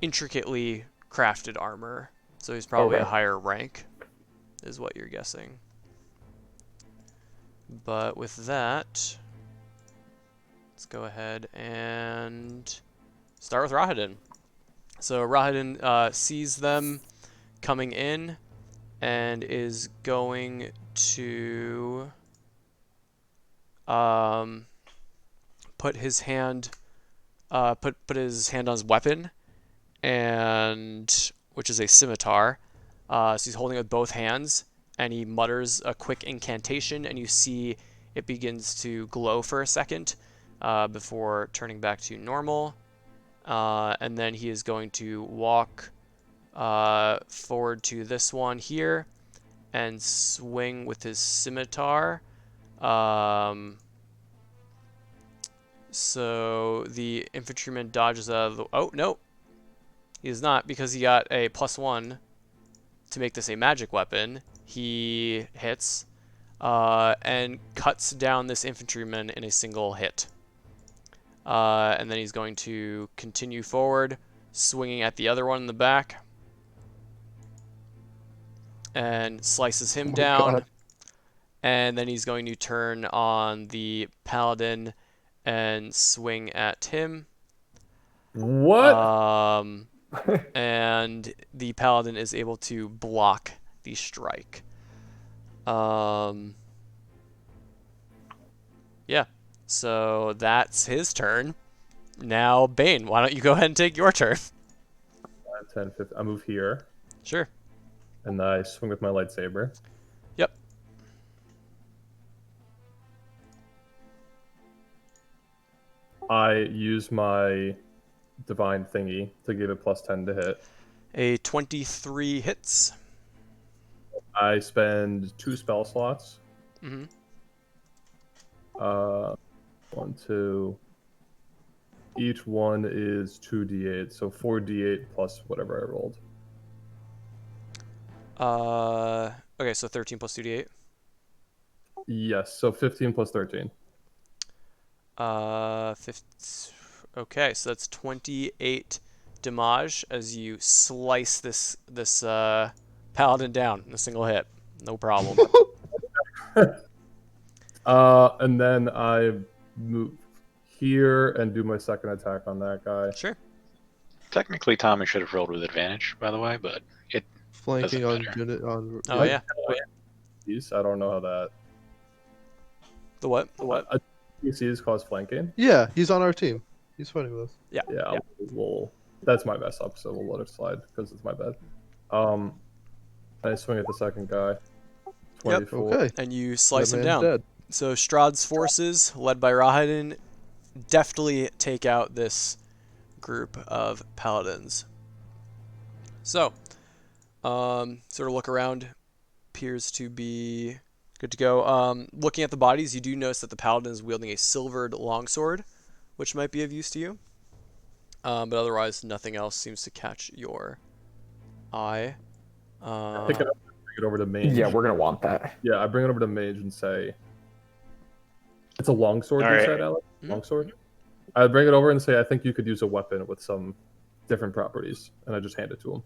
intricately crafted armor. So he's probably a Okay. higher rank, is what you're guessing. But with that, let's go ahead and start with Rahadin. So Rahadin sees them coming in and is going to put his hand put his hand on his weapon, and which is a scimitar. So he's holding it with both hands, and he mutters a quick incantation, and you see it begins to glow for a second before turning back to normal. And then he is going to walk forward to this one here and swing with his scimitar. So the infantryman dodges out of the... Oh, no. He does not, because he got a +1 to make this a magic weapon. he hits and cuts down this infantryman in a single hit. And then he's going to continue forward, swinging at the other one in the back, and slices him down. God. And then he's going to turn on the paladin and swing at him. What? And the paladin is able to block the strike. Yeah. So that's his turn. Now, Bane, why don't you go ahead and take your turn? 10, 15. I move here, Sure. and I swing with my lightsaber. Yep. I use my divine thingy to give it +10 to hit. A 23 hits. I spend 2 spell slots. Mm-hmm. 1, 2. Each one is 2d8, so 4d8 plus whatever I rolled. Okay, so 13 plus 2d8. Yes, so 15 plus 13. Okay, so that's 28 damage as you slice this paladin down in a single hit. No problem. And then I move here and do my second attack on that guy. Sure. Technically, Tommy should have rolled with advantage, by the way, but it Flanking Doesn't on matter. unit on. Oh yeah. I don't know how that. The what? The what? PCs cause flanking. Yeah, he's on our team. He's fighting with us. Yeah. We'll, that's my mess up, so we'll let it slide because it's my bad. I swing at the second guy. 24. Okay. And you slice That him man's down. dead. So Strahd's forces, led by Rahadin, deftly take out this group of paladins. So, sort of look around, appears to be good to go. Looking at the bodies, you do notice that the paladin is wielding a silvered longsword, which might be of use to you. But otherwise, nothing else seems to catch your eye. Pick it up and bring it over to Mage. Yeah, we're gonna want that. Yeah, I bring it over to Mage and say, it's a longsword, All you right. said, Alex? Mhm. Longsword? I bring it over and say, I think you could use a weapon with some different properties. And I just hand it to him.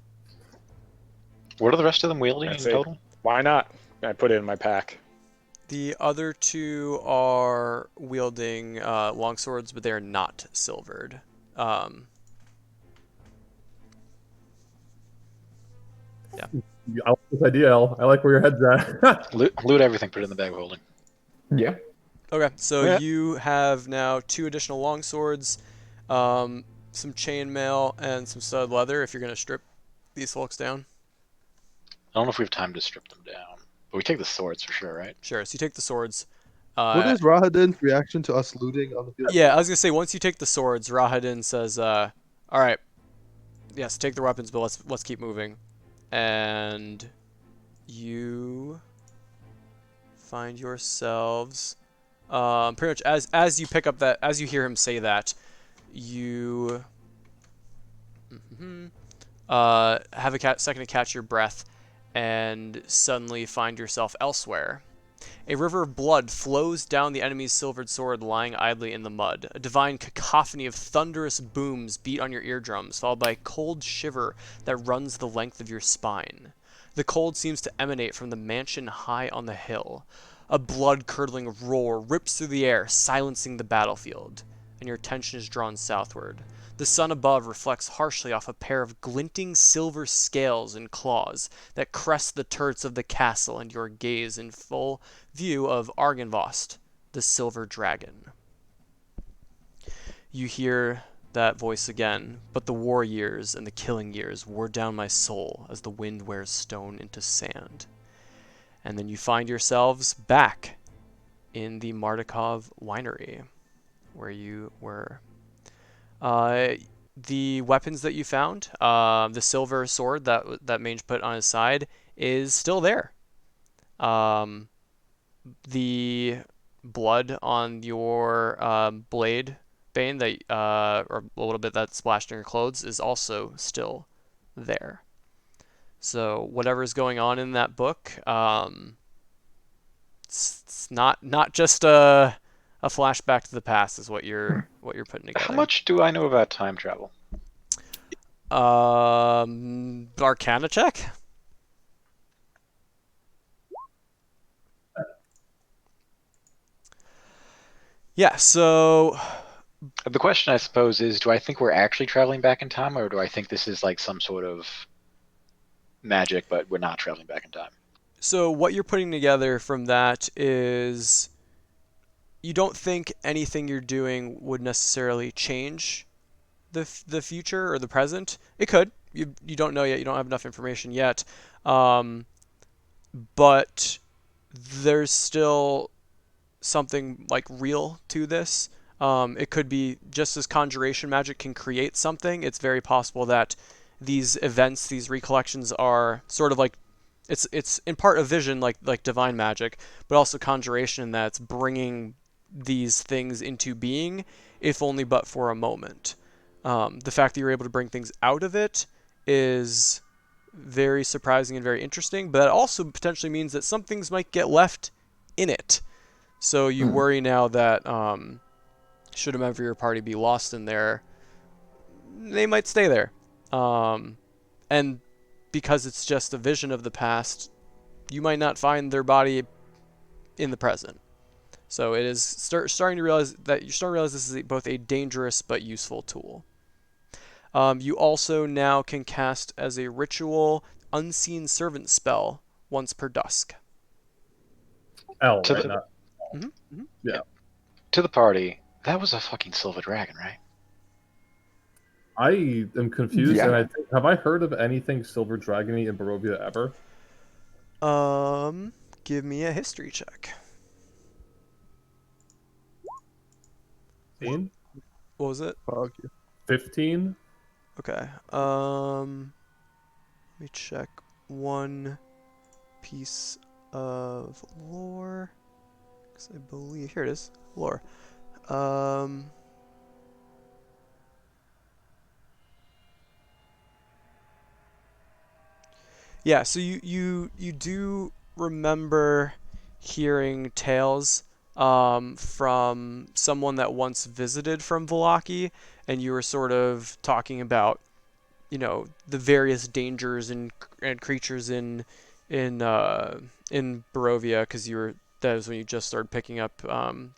What are the rest of them wielding in That's it. total? Why not? I put it in my pack. The other two are wielding longswords, but they are not silvered. I like this idea, El. I like where your head's at. Loot everything, put it in the bag of holding. Yeah. Okay, so Yeah. you have now 2 additional longswords, some chainmail, and some stud leather if you're going to strip these folks down. I don't know if we have time to strip them down, but we take the swords for sure, right? Sure, so you take the swords. What is Rahadin's reaction to us looting on the field? Yeah, I was going to say, once you take the swords, Rahadin says, all right, yes, take the weapons, but let's keep moving. And you find yourselves... pretty much as you pick up that, as you hear him say that, you have a second to catch your breath and suddenly find yourself elsewhere. A river of blood flows down the enemy's silvered sword lying idly in the mud. A divine cacophony of thunderous booms beat on your eardrums, followed by a cold shiver that runs the length of your spine. The cold seems to emanate from the mansion high on the hill. A blood-curdling roar rips through the air, silencing the battlefield, and your attention is drawn southward. The sun above reflects harshly off a pair of glinting silver scales and claws that crest the turrets of the castle, and your gaze in full view of Argynvost, the silver dragon. You hear that voice again, but the war years and the killing years wore down my soul as the wind wears stone into sand. And then you find yourselves back in the Mardukov winery, where you were. The weapons that you found, the silver sword that Mange put on his side, is still there. The blood on your blade, Bane, that or a little bit that splashed on your clothes, is also still there. So whatever's going on in that book, it's not just a flashback to the past is what you're putting together. How much do I know about time travel? Arcana check. Yeah, so The question, I suppose, is do I think we're actually traveling back in time, or do I think this is like some sort of magic, but we're not traveling back in time? so what you're putting together from that is you don't think anything you're doing would necessarily change the future or the present. It could. You don't know yet. You don't have enough information yet. But there's still something like real to this. It could be just as conjuration magic can create something. It's very possible that these events, these recollections, are sort of like it's in part a vision, like divine magic, but also conjuration that's bringing these things into being, if only but for a moment. The fact that you're able to bring things out of it is very surprising and very interesting, but that also potentially means that some things might get left in it. So you worry now that should a member of your party be lost in there, they might stay there. And because it's just a vision of the past, you might not find their body in the present. So it is starting to realize that you're starting to realize this is both a dangerous but useful tool. You also now can cast as a ritual unseen servant spell once per dusk. L, To right? the- Not, yeah. To the party, that was a fucking silver dragon, right? I am confused, Yeah. and I think, have I heard of anything silver dragony in Barovia ever? Give me a history check. 15? What was it? Fuck you. 15? Okay. Let me check one piece of lore. Because I believe here it is. Lore. Yeah, so you do remember hearing tales from someone that once visited from Vallaki, and you were sort of talking about, the various dangers and creatures in Barovia, because that was when you just started picking up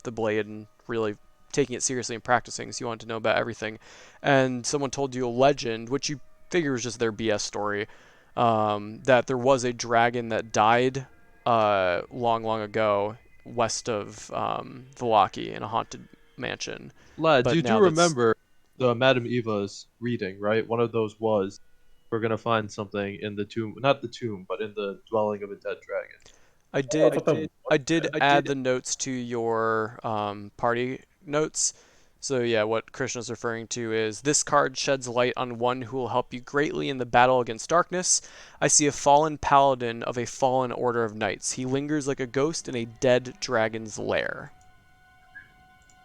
the blade and really taking it seriously and practicing, so you wanted to know about everything. And someone told you a legend, which you figure was just their BS story, that there was a dragon that died long, long ago west of Vallaki in a haunted mansion. Lads, But you do now that's remember the Madame Eva's reading, right? One of those was we're gonna find something in the tomb, not the tomb, but in the dwelling of a dead dragon. I I did thought that was I did add the notes to your party notes. So yeah, what Krishna's referring to is this card sheds light on one who will help you greatly in the battle against darkness. I see a fallen paladin of a fallen order of knights. He lingers like a ghost in a dead dragon's lair.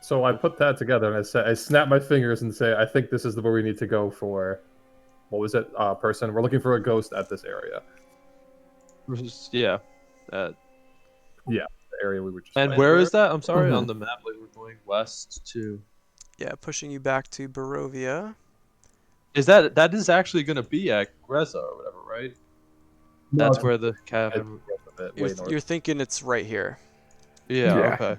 So I put that together, and I snap my fingers and say, I think this is where we need to go for, what was it, person? We're looking for a ghost at this area. Yeah. Yeah, the area we were just And fighting. where is that? I'm sorry, Mhm. on the map, like we're going west to. Yeah, pushing you back to Barovia. Is that is actually gonna be at Greza or whatever, right? That's where the cabin. Way north. You're thinking it's right here. Yeah, Yeah. okay.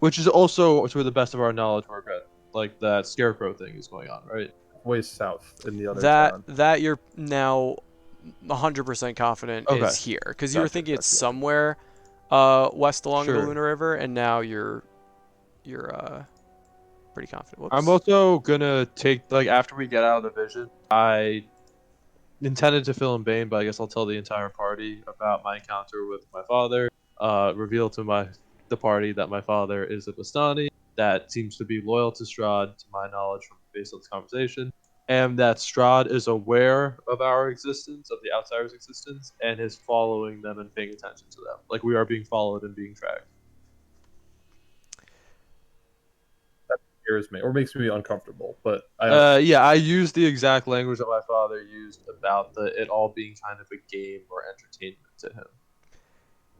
Which is also, to the best of our knowledge, Margaret, like that scarecrow thing is going on, right? Way south in the other That town. that you're now 100% confident Okay. is here, because you were Gotcha, thinking it's gotcha. somewhere west along the Sure. Luna River, and now you're pretty confident. Whoops. I'm also gonna take, like, after we get out of the vision, I intended to fill in Bane, but I guess I'll tell the entire party about my encounter with my father. Reveal to the party that my father is a Bastani that seems to be loyal to Strahd, to my knowledge from based on this conversation, and that Strahd is aware of our existence, of the outsiders' existence, and is following them and paying attention to them. Like we are being followed and being tracked. scares me or makes me uncomfortable. But I Yeah, I used the exact language that my father used about it all being kind of a game or entertainment to him.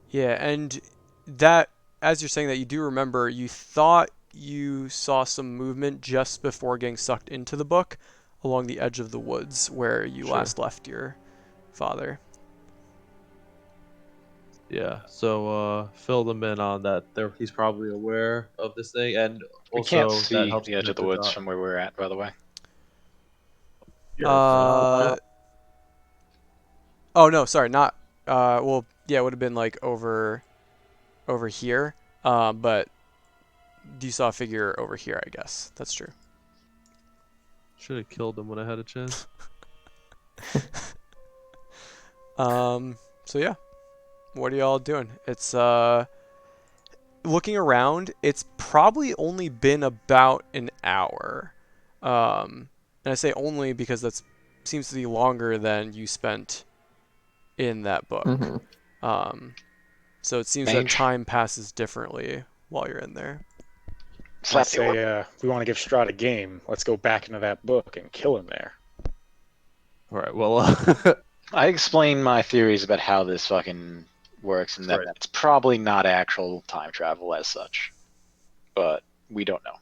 Yeah, and that, as you're saying that, you do remember you thought you saw some movement just before getting sucked into the book along the edge of the woods where you Sure. last left your father. Yeah, so fill them in on that. He's probably aware of this thing, and We also can't that see helps the edge of the connect woods dots. from where we're at, by the way. Oh no, sorry, not. Well, yeah, it would have been like over here. But you saw a figure over here, I guess. That's true. Should have killed him when I had a chance. So yeah, what are y'all doing? It's looking around. It's probably only been about an hour. And I say only because that seems to be longer than you spent in that book. Mm-hmm. So it seems that Mange. time passes differently while you're in there. I Slap the orb. say we want to give Strahd a game. Let's go back into that book and kill him there. All right, well, I explained my theories about how this fucking works, and that Right. it's probably not actual time travel as such, but we don't know.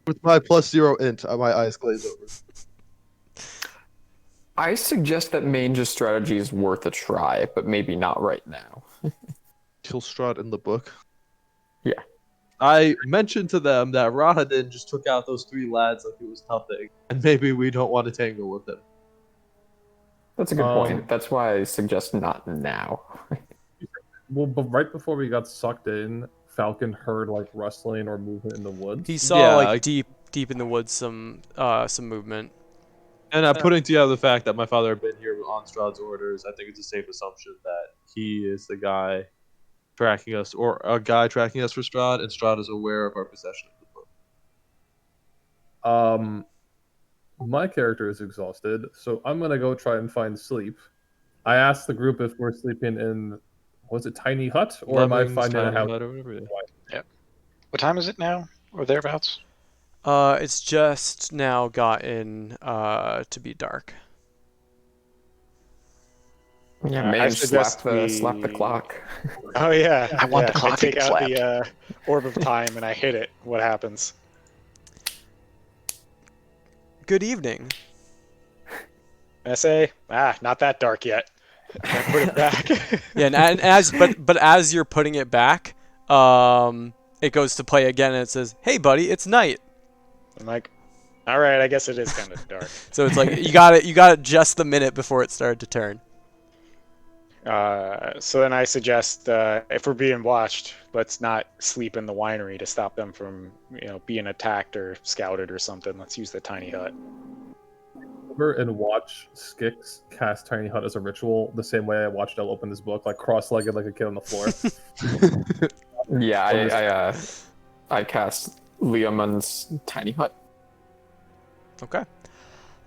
with my +0 int, my eyes glaze over. I suggest that Mange's strategy is worth a try, but maybe not right now. Kill Strahd in the book. Yeah. I mentioned to them that Rahadin just took out those 3 lads like it was nothing, and maybe we don't want to tangle with him. That's a good point. That's why I suggest not now. Well, but right before we got sucked in, Falcon heard like rustling or movement in the woods. He saw Yeah, like deep in the woods some movement. And I'm putting together the fact that my father had been here on Strahd's orders. I think it's a safe assumption that he is the guy tracking us, or a guy tracking us for Strahd, and Strahd is aware of our possession of the book. My character is exhausted, so I'm gonna go try and find sleep. I asked the group if we're sleeping in, was it tiny hut, or am I Lemmings, finding a tiny house? hut, or whatever, yeah. What time is it now, or thereabouts? It's just now gotten to be dark. Yeah, I Mange suggest slap the we- clock. Oh yeah, I want the yeah. clock I to take get out the orb of time and I hit it. What happens? Good evening. And I say, not that dark yet. And I put it back. Yeah, and as but as you're putting it back, it goes to play again and it says, "Hey, buddy, it's night." I'm like, all right, I guess it is kind of dark. So it's like you got it just the minute before it started to turn. So then I suggest, if we're being watched, let's not sleep in the winery to stop them from, being attacked or scouted or something. Let's use the tiny hut. Over and watch Skix cast tiny hut as a ritual, the same way I watched Elle open this book, like cross-legged like a kid on the floor. Yeah, I cast Leomund's tiny hut. Okay.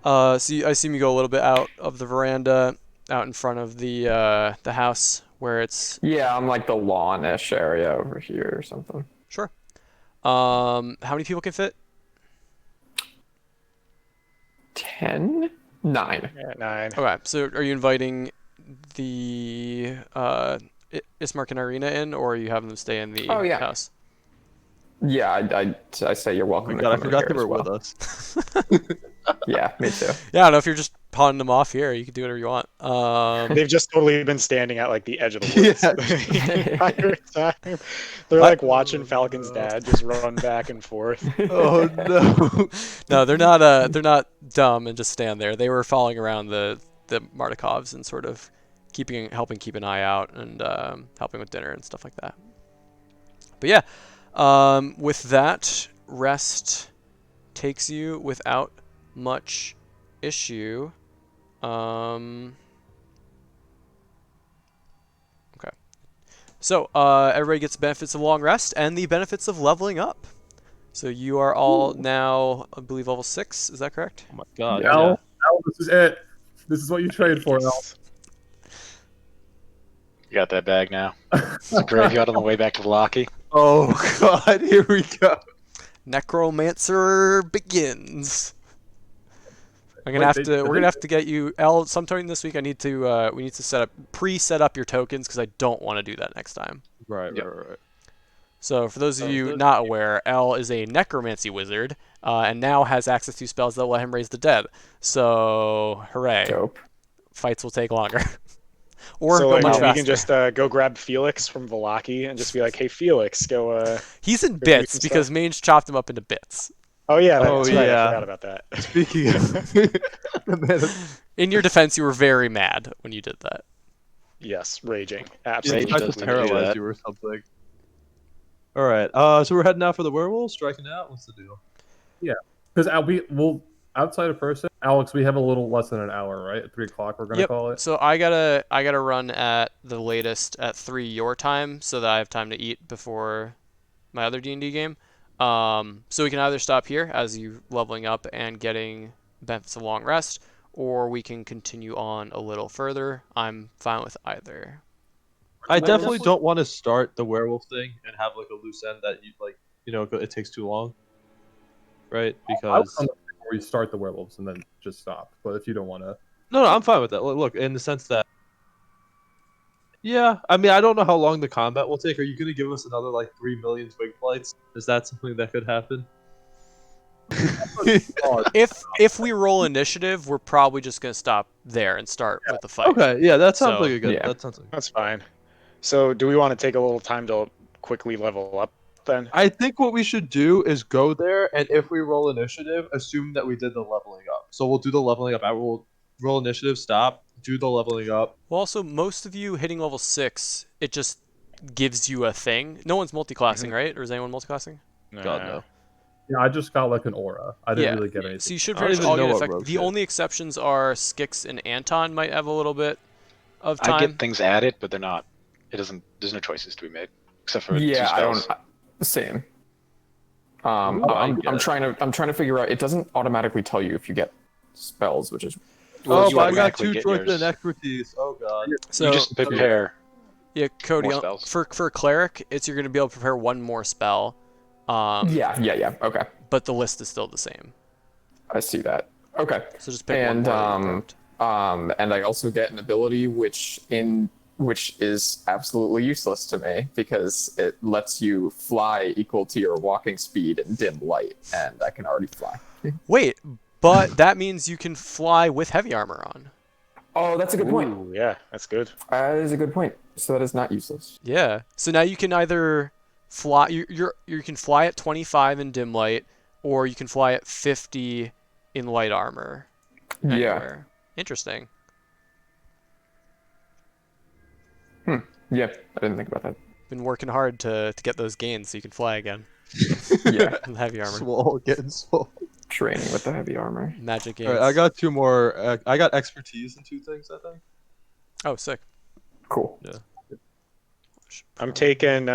So I assume you go a little bit out of the veranda, out in front of the house where it's. Yeah, I'm like the lawn-ish area over here or something. Sure. How many people can fit? 10? 9. Yeah, 9. Okay. So are you inviting the Ismark and Irina in, or are you having them stay in the house? Yeah, I say you're welcome. Oh my to god, I come in forgot here they as were with well. us. Yeah, me too. Yeah, I don't know if you're just pawning them off here. You can do whatever you want. They've just totally been standing at like the edge of the woods the entire time. They're like watching Falcon's dad just run back and forth. Oh no. No, they're not. They're not dumb and just stand there. They were following around the Martikovs and sort of helping keep an eye out and helping with dinner and stuff like that. But yeah, with that, rest takes you without much issue. Okay. So everybody gets the benefits of long rest and the benefits of leveling up. So you are all now, I believe, level 6. Is that correct? Oh my god. Elle, Yeah. Elle, this is it. This is what you trade for, Elle. You got that bag now. It's a graveyard on the way back to Vlaki. Oh god, here we go. Necromancer begins. I'm gonna Wait, have they- to. did We're they- gonna have to get you L sometime this week. I need to. We need to preset up your tokens because I don't want to do that next time. Right, Yep. right. So for those of you those- not aware, L is a necromancy wizard, and now has access to spells that let him raise the dead. So hooray! Dope. Fights will take longer, or So go like much we faster. can just go grab Felix from Velaki and just be like, "Hey Felix, go." He's in do bits some because stuff. Mange chopped him up into bits. Oh yeah, Oh, that's right. yeah. I forgot about that. Speaking of, In your defense, you were very mad when you did that. Yes, raging. yeah, Absolutely. he tried to doesn't do paralyze that. you or something. All right, so we're heading out for the werewolf, striking out. What's the deal? Because outside of person, Alex, we have a little less than an hour, right? At 3 o'clock, we're gonna Yep. call it. So I gotta run at the latest at 3 your time, so that I have time to eat before my other D&D game. So we can either stop here as you leveling up and getting benefits of long rest, or we can continue on a little further. I'm fine with either. I definitely don't want to start the werewolf thing and have like a loose end that it takes too long, right? I was Because on the point where we start the werewolves and then just stop. But if you don't want to, no, I'm fine with that. Look, in the sense that, yeah, I mean, I don't know how long the combat will take. Are you going to give us another like 3 million twig flights? Is that something that could happen? If we roll initiative, we're probably just gonna stop there and start with the fight. Okay, yeah, that sounds So, like a good. yeah. That sounds like. That's fine. So do we want to take a little time to quickly level up then? I think what we should do is go there, and if we roll initiative, assume that we did the leveling up. So we'll do the leveling up. I will roll initiative, stop, do the leveling up. Well, also most of you hitting level 6, it just gives you a thing. No one's multi-classing, right? Or is anyone multi-classing? God no. yeah, I just got like an aura. I didn't Yeah. really get anything. So you should I don't pretty much even all know get what affected. rogues The get. only exceptions are Skix and Anton might have a little bit of I time. get things added, but they're not. It doesn't. There's no choices to be made except for Yeah, two I spells. don't. Same. Ooh, I'm I trying to figure out. It doesn't automatically tell you if you get spells, which is Well, Oh, you but I got automatically 2 get choice and yours. expertise. Oh god. So You just prepare. yeah, Cody, more spells. for cleric, it's you're going to be able to prepare one more spell. yeah. Okay, But the list is still the same. I see that. Okay, So just pick and one more that you're equipped. and I also get an ability which is absolutely useless to me because it lets you fly equal to your walking speed in dim light, and I can already fly. Wait, but that means you can fly with heavy armor on. Oh, that's a good point. Ooh, yeah, that's good. That is a good point. So that is not useless. Yeah. So now you can either fly. You can fly at 25 in dim light, or you can fly at 50 in light armor. Yeah. Anywhere. Interesting. Yeah, I didn't think about that. Been working hard to get those gains so you can fly again. Yeah, With heavy armor. Swole, getting swole. training with the heavy armor. Magic gains. Alright, I got 2 more. I got expertise in 2 things, I think. Oh, sick. Cool. I'm taking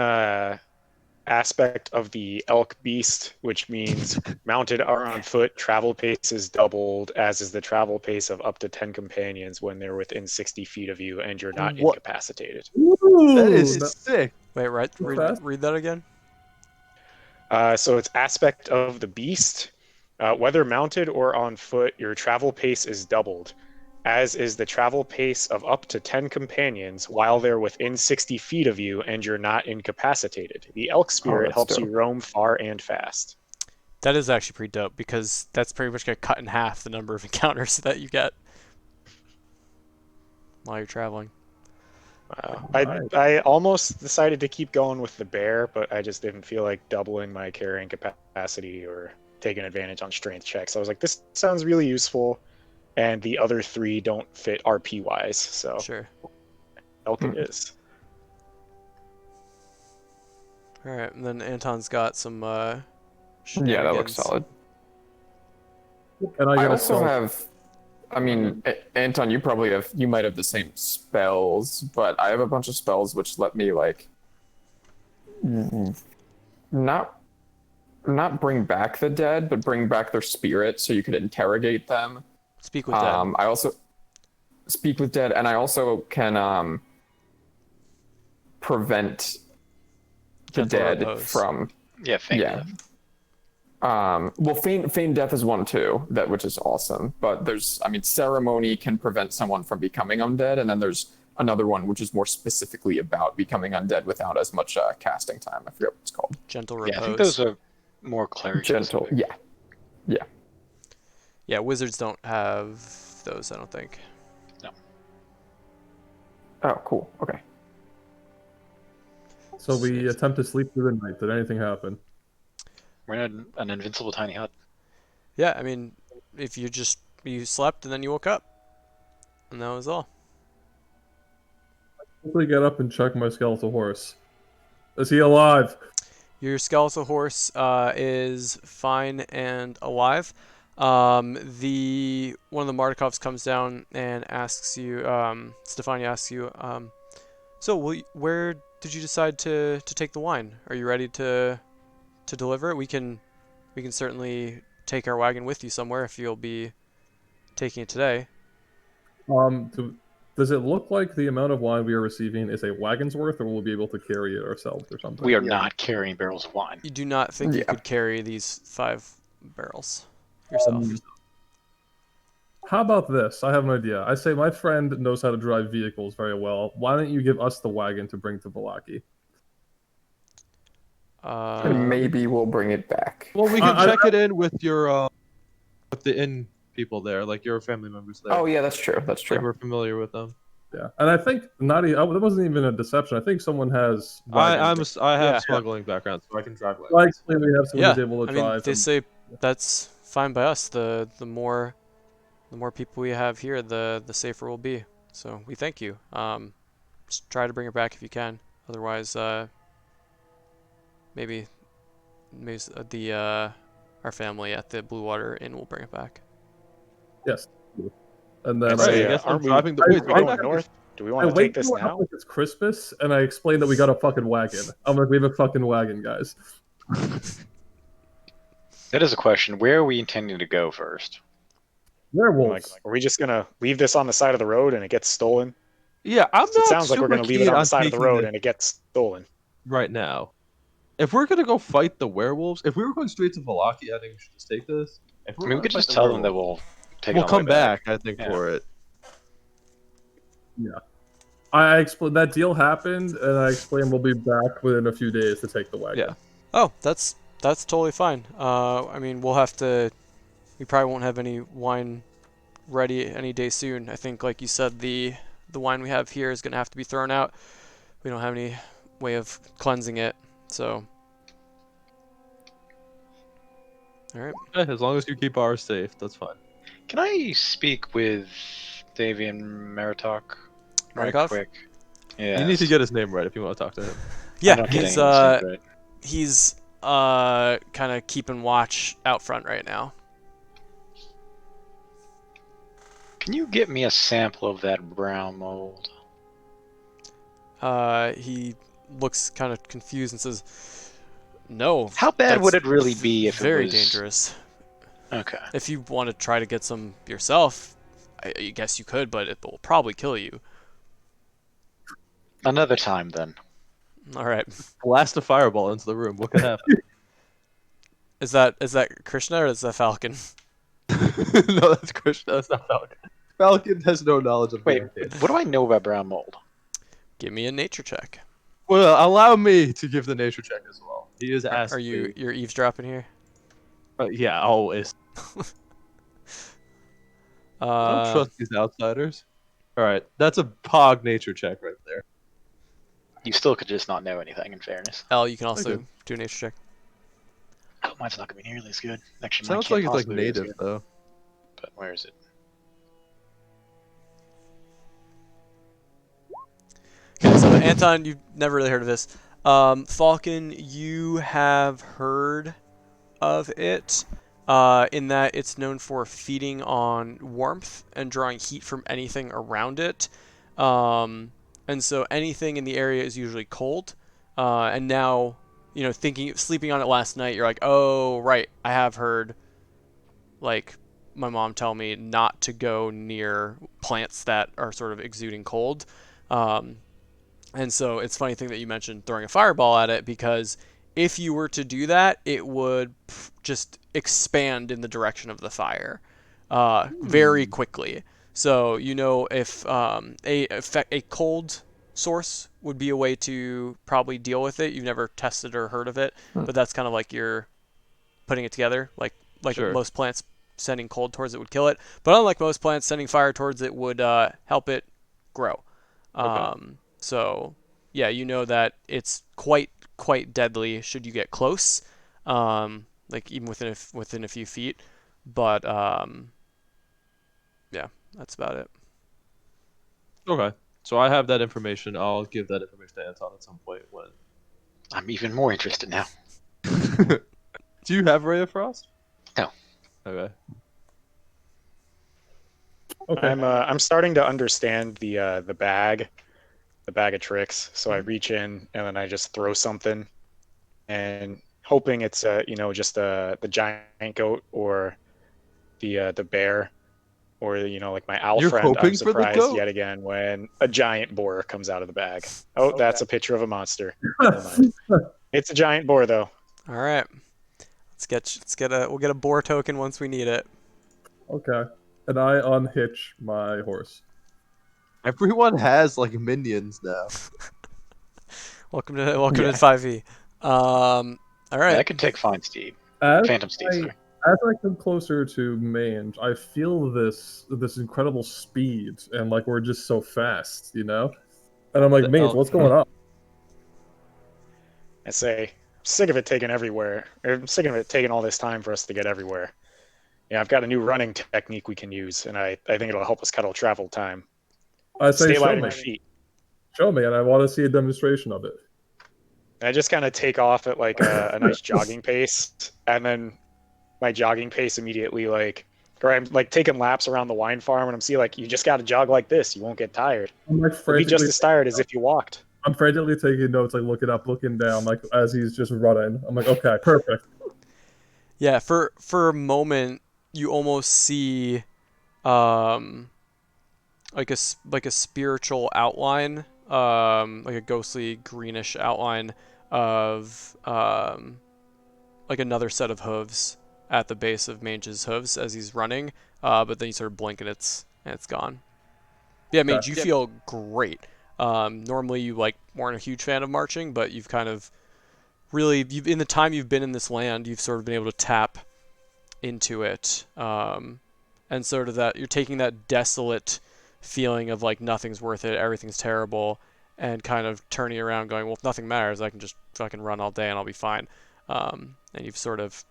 aspect of the elk beast, which means mounted or on foot, travel pace is doubled, as is the travel pace of up to 10 companions when they're within 60 feet of you and you're not What? incapacitated. That is sick. Wait, fast. read that again? So it's aspect of the beast. Whether mounted or on foot, your travel pace is doubled, as is the travel pace of up to 10 companions while they're within 60 feet of you and you're not incapacitated. The elk spirit that's helps you dope. roam far and fast. That is actually pretty dope because that's pretty much going to cut in half the number of encounters that you get while you're traveling. Wow. Nice. I almost decided to keep going with the bear, but I just didn't feel like doubling my carrying capacity or taking advantage on strength checks. I was like, this sounds really useful, and the other 3 don't fit RP wise, so Sure. elk it is. All right, and then Anton's got some. Yeah, that looks shenanigans. solid. And I I got also have. I mean, Anton, you might have the same spells, but I have a bunch of spells which let me like not bring back the dead, but bring back their spirit, so you could interrogate them. Speak with dead. I also speak with dead, and I also can prevent the Gentle dead repose. from Yeah, thank yeah. you. Well, feign death is one too, which is awesome. But ceremony can prevent someone from becoming undead, and then there's another one which is more specifically about becoming undead without as much casting time. I forget what it's called. Gentle repose. Yeah, I think those are more cleric Gentle, specific. yeah. Yeah, wizards don't have those, I don't think. No. Oh, cool. Okay. So we attempt to sleep through the night. Did anything happen? We're in an invincible tiny hut. Yeah, I mean, if you slept and then you woke up, and that was all. Quickly get up and check my skeletal horse. Is he alive? Your skeletal horse is fine and alive. One of the Mardikovs comes down and asks you. Stefania asks you. So, where did you decide to take the wine? Are you ready to deliver it? We can certainly take our wagon with you somewhere if you'll be taking it today. Does it look like the amount of wine we are receiving is a wagon's worth, or will we be able to carry it ourselves or something? We are not carrying barrels of wine. You do not think you could carry these 5 barrels yourself? How about this? I have an idea. I say my friend knows how to drive vehicles very well. Why don't you give us the wagon to bring to Vallaki? And maybe we'll bring it back. Well, we can check it in with your with the inn people there, like your family members there. Oh yeah, that's true. That's true. Like we're familiar with them. Yeah, and I think it wasn't even a deception. I think someone has. I have smuggling background, so I can drive wagons. Likely we have someone who's able to drive. They say that's fine by us. The more people we have here, the safer we'll be. So we thank you. Just try to bring it back if you can. Otherwise, maybe our family at the Blue Water Inn will bring it back. Yes. And then Right, I guess I'm aren't we- driving the are we wait, going north? Do we want to take this to now? like it's Christmas, and I explained that we got a fucking wagon. I'm like, we have a fucking wagon, guys. That is a question. Where are we intending to go first? Werewolves. Like, are we just gonna leave this on the side of the road and it gets stolen? Yeah, I'm not It sounds like we're super gonna leave it keen on the side of the taking road this and it gets stolen. right now. If we're gonna go fight the werewolves, if we were going straight to Vallaki, I think we should just take this. If I mean, we could just tell them that we'll take it we'll on the come way back. back. I think Yeah. for it. Yeah. I explained that deal happened, and I explained we'll be back within a few days to take the wagon. Yeah. Oh, that's totally fine. I mean, we probably won't have any wine ready any day soon. I think, like you said, the wine we have here is gonna have to be thrown out. We don't have any way of cleansing it, so. All right. As long as you keep ours safe, that's fine. Can I speak with Davian Meritok? Right Marikov? quick. Yeah. You need to get his name right if you want to talk to him. Yeah, he's kind of keeping watch out front right now. Can you get me a sample of that brown mold? He looks kind of confused and says, "No." How bad that's would it really be if very it was dangerous. Okay. If you want to try to get some yourself, I guess you could, but it will probably kill you. Another time then. All right. Blast a fireball into the room. What could happen? Is that Krishna or is that Falcon? No, that's Krishna. That's not Falcon. Falcon has no knowledge of Wait, hurricanes. what do I know about brown mold? Give me a nature check. Well, allow me to give the nature check as well. He is asked. Are you're eavesdropping here? Yeah, always. I don't trust these outsiders. All right, that's a pog nature check right there. You still could just not know anything, in fairness. L, you can also do. do a nature check. Oh, mine's not gonna be nearly as good. Actually, mine Sounds can't like it's like possibly be as native good. though. But where is it? Okay, so Anton, you've never really heard of this. Falcon, you have heard of it, in that it's known for feeding on warmth and drawing heat from anything around it. And so anything in the area is usually cold. And now, sleeping on it last night, you're like, oh, right, I have heard, like, my mom tell me not to go near plants that are sort of exuding cold. And so it's a funny thing that you mentioned throwing a fireball at it, because if you were to do that, it would just expand in the direction of the fire very quickly. So if a cold source would be a way to probably deal with it. You've never tested or heard of it, but that's kind of like you're putting it together, like Sure. most plants sending cold towards it would kill it, but unlike most plants, sending fire towards it would help it grow. Okay. So yeah, you know that it's quite deadly should you get close, like even within a few feet. But yeah, that's about it. Okay. So I have that information. I'll give that information to Anton at some point when. I'm even more interested now. Do you have Ray of Frost? No. Okay. Okay. I'm starting to understand the bag of tricks. So I reach in and then I just throw something, and hoping it's just the giant goat or the bear, or like my owl You're friend. I'm hoping for the surprised goat? yet again when a giant boar comes out of the bag. Oh, that's a picture of a monster. Never mind. It's a giant boar though. All right, we'll get a boar token once we need it. Okay. And I unhitch my horse. Everyone has like minions now. Welcome to 5e. All right. That could take fine steed. As Phantom steed, I, sorry. as I come closer to Mange, I feel this incredible speed, and like we're just so fast, And I'm like, Mange, what's going on? I say, I'm sick of it taking everywhere. I'm sick of it taking all this time for us to get everywhere. Yeah, I've got a new running technique we can use, and I think it'll help us cut our travel time. I say, Stay show light on me. your feet. Show me, and I want to see a demonstration of it. And I just kind of take off at like a nice jogging pace, and then my jogging pace immediately or I'm like taking laps around the wine farm, and I'm seeing like you just got to jog like this. You won't get tired. I'm like You'll be just frantically, as tired as if you walked. I'm frantically taking notes, like looking up, looking down, like as he's just running. I'm like, okay, perfect. Yeah, for a moment you almost see like a spiritual outline, like a ghostly greenish outline of like another set of hooves at the base of Mange's hooves as he's running. But then you sort of blink and it's gone. Yeah, Mange, you feel great. Normally you weren't a huge fan of marching, but you've kind of really in the time you've been in this land, you've sort of been able to tap into it, and sort of that you're taking that desolate feeling of like nothing's worth it, everything's terrible, and kind of turning around going, well, if nothing matters, I can just fucking run all day and I'll be fine. And you've sort of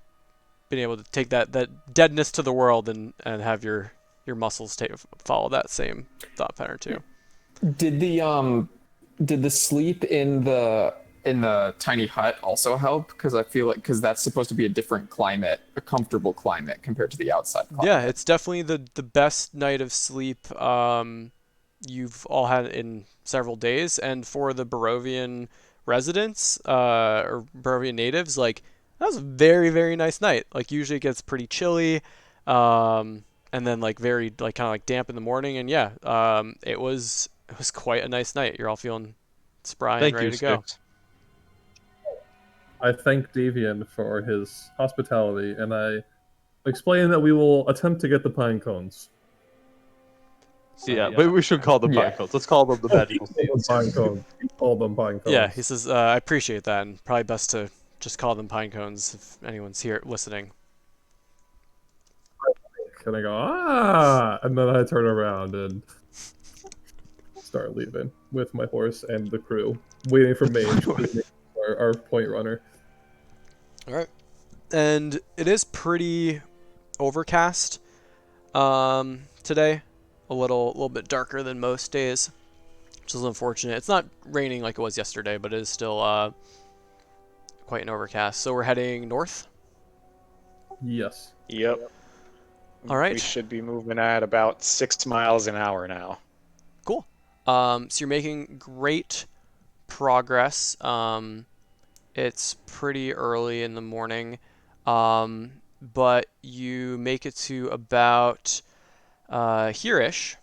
been able to take that deadness to the world and have your muscles follow that same thought pattern too. Did the sleep in the tiny hut also help? Because I feel like that's supposed to be a different climate, a comfortable climate compared to the outside climate. Yeah, it's definitely the best night of sleep you've all had in several days. And for the Barovian residents or Barovian natives, like that was a very, very nice night. Like usually it gets pretty chilly, and then like very like kind of like damp in the morning. And yeah, it was quite a nice night. You're all feeling spry and ready to go. I thank Davian for his hospitality, and I explain that we will attempt to get the pine cones. Yeah, but we should call them pine cones. Let's call them the magical seeds. Pine cones. Call them pine cones. Yeah, he says, I appreciate that, and probably best to just call them pine cones if anyone's here listening. And I go, and then I turn around and start leaving with my horse and the crew, waiting for Mange, our point runner. All right, and it is pretty overcast today, a little bit darker than most days, which is unfortunate. It's not raining like it was yesterday, but it is still quite an overcast. So we're heading north. Yes. Yep. All right. We should be moving at about 6 miles an hour now. Cool. So you're making great progress. It's pretty early in the morning, but you make it to about here-ish.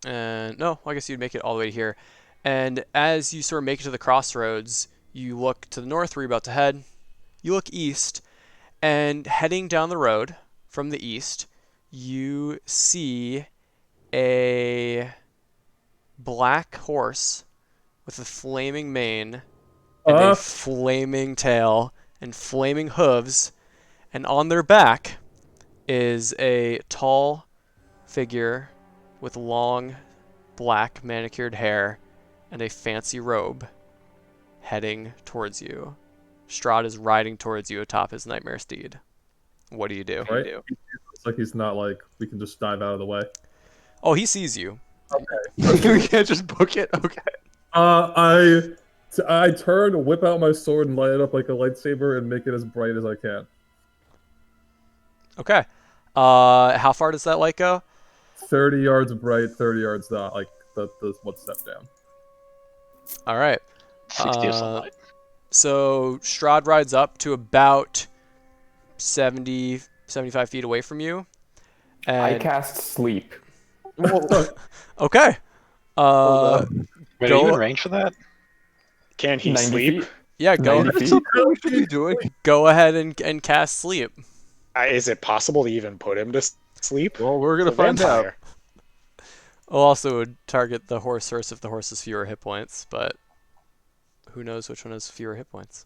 And no, I guess you'd make it all the way to here. And as you sort of make it to the crossroads, You look to the north where you're about to head. You look east, and heading down the road from the east, you see a black horse with a flaming mane and a flaming tail and flaming hooves, and on their back is a tall figure with long black manicured hair and a fancy robe heading towards you. Strahd is riding towards you atop his nightmare steed. What do you do? Right? It's like he's not like we can just dive out of the way. Oh, he sees you. We can't just book it. Okay. I turn, whip out my sword, and light it up like a lightsaber, and make it as bright as I can. Okay. How far does that light go? 30 yards bright, 30 yards not. Like the one step down. All right. 60 of sunlight. So Strahd rides up to about 70, 75 feet away from you. I And cast sleep. okay. Wait, are you in range for that? Can he 90 sleep? feet? Yeah, go 90 That's feet? something we should be doing. go ahead and cast sleep. Is it possible to even put him to sleep? Well, we're gonna It's a find out. vampire. I'll also target the horse first if the horse has fewer hit points, but who knows which one has fewer hit points.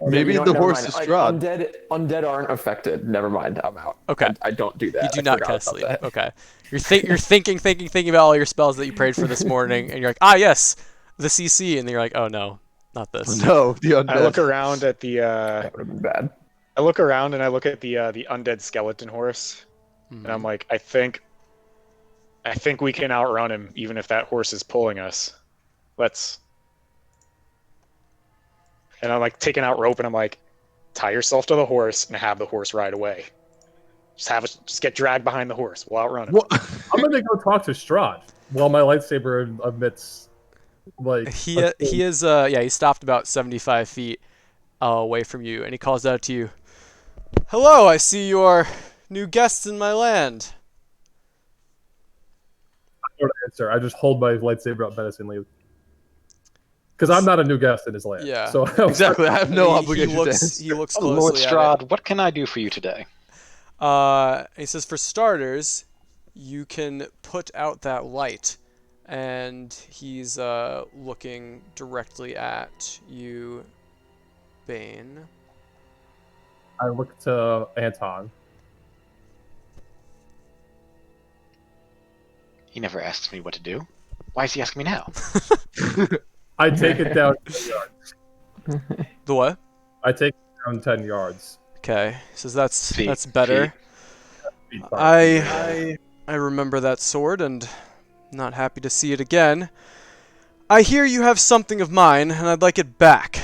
Maybe You know what, the never horse mind. is Like, Strahd. undead aren't affected. Never mind. I'm out. Okay. I don't do that. You do I not forgot cast about sleep. that. Okay. You're thinking about all your spells that you prayed for this morning, and you're like, yes, the CC, and then you're like, oh no, not this. No, the undead. I look around at the. That would have been bad. I look around and I look at the undead skeleton horse, and I'm like, I think we can outrun him, even if that horse is pulling us. Let's. And I'm like taking out rope, and I'm like, tie yourself to the horse and have the horse ride away. Just get dragged behind the horse. We'll outrun him. What? I'm gonna go talk to Strahd while my lightsaber emits like He is he stopped about 75 feet away from you, and he calls out to you. Hello, I see you are new guests in my land. I don't answer. I just hold my lightsaber up menacingly. Because I'm not a new guest in his land. Yeah. So Exactly. I have no he obligation to looks answer. he looks Oh, closely Lord at it. Strahd, what can I do for you today? He says, for starters, you can put out that light. And he's looking directly at you, Bane. I look to Anton. He never asks me what to do. Why is he asking me now? I take it down 10 yards. The what? I take it down 10 yards. Okay. He says that's Feet, better. Feet, 5 feet. I remember that sword and not happy to see it again. I hear you have something of mine and I'd like it back.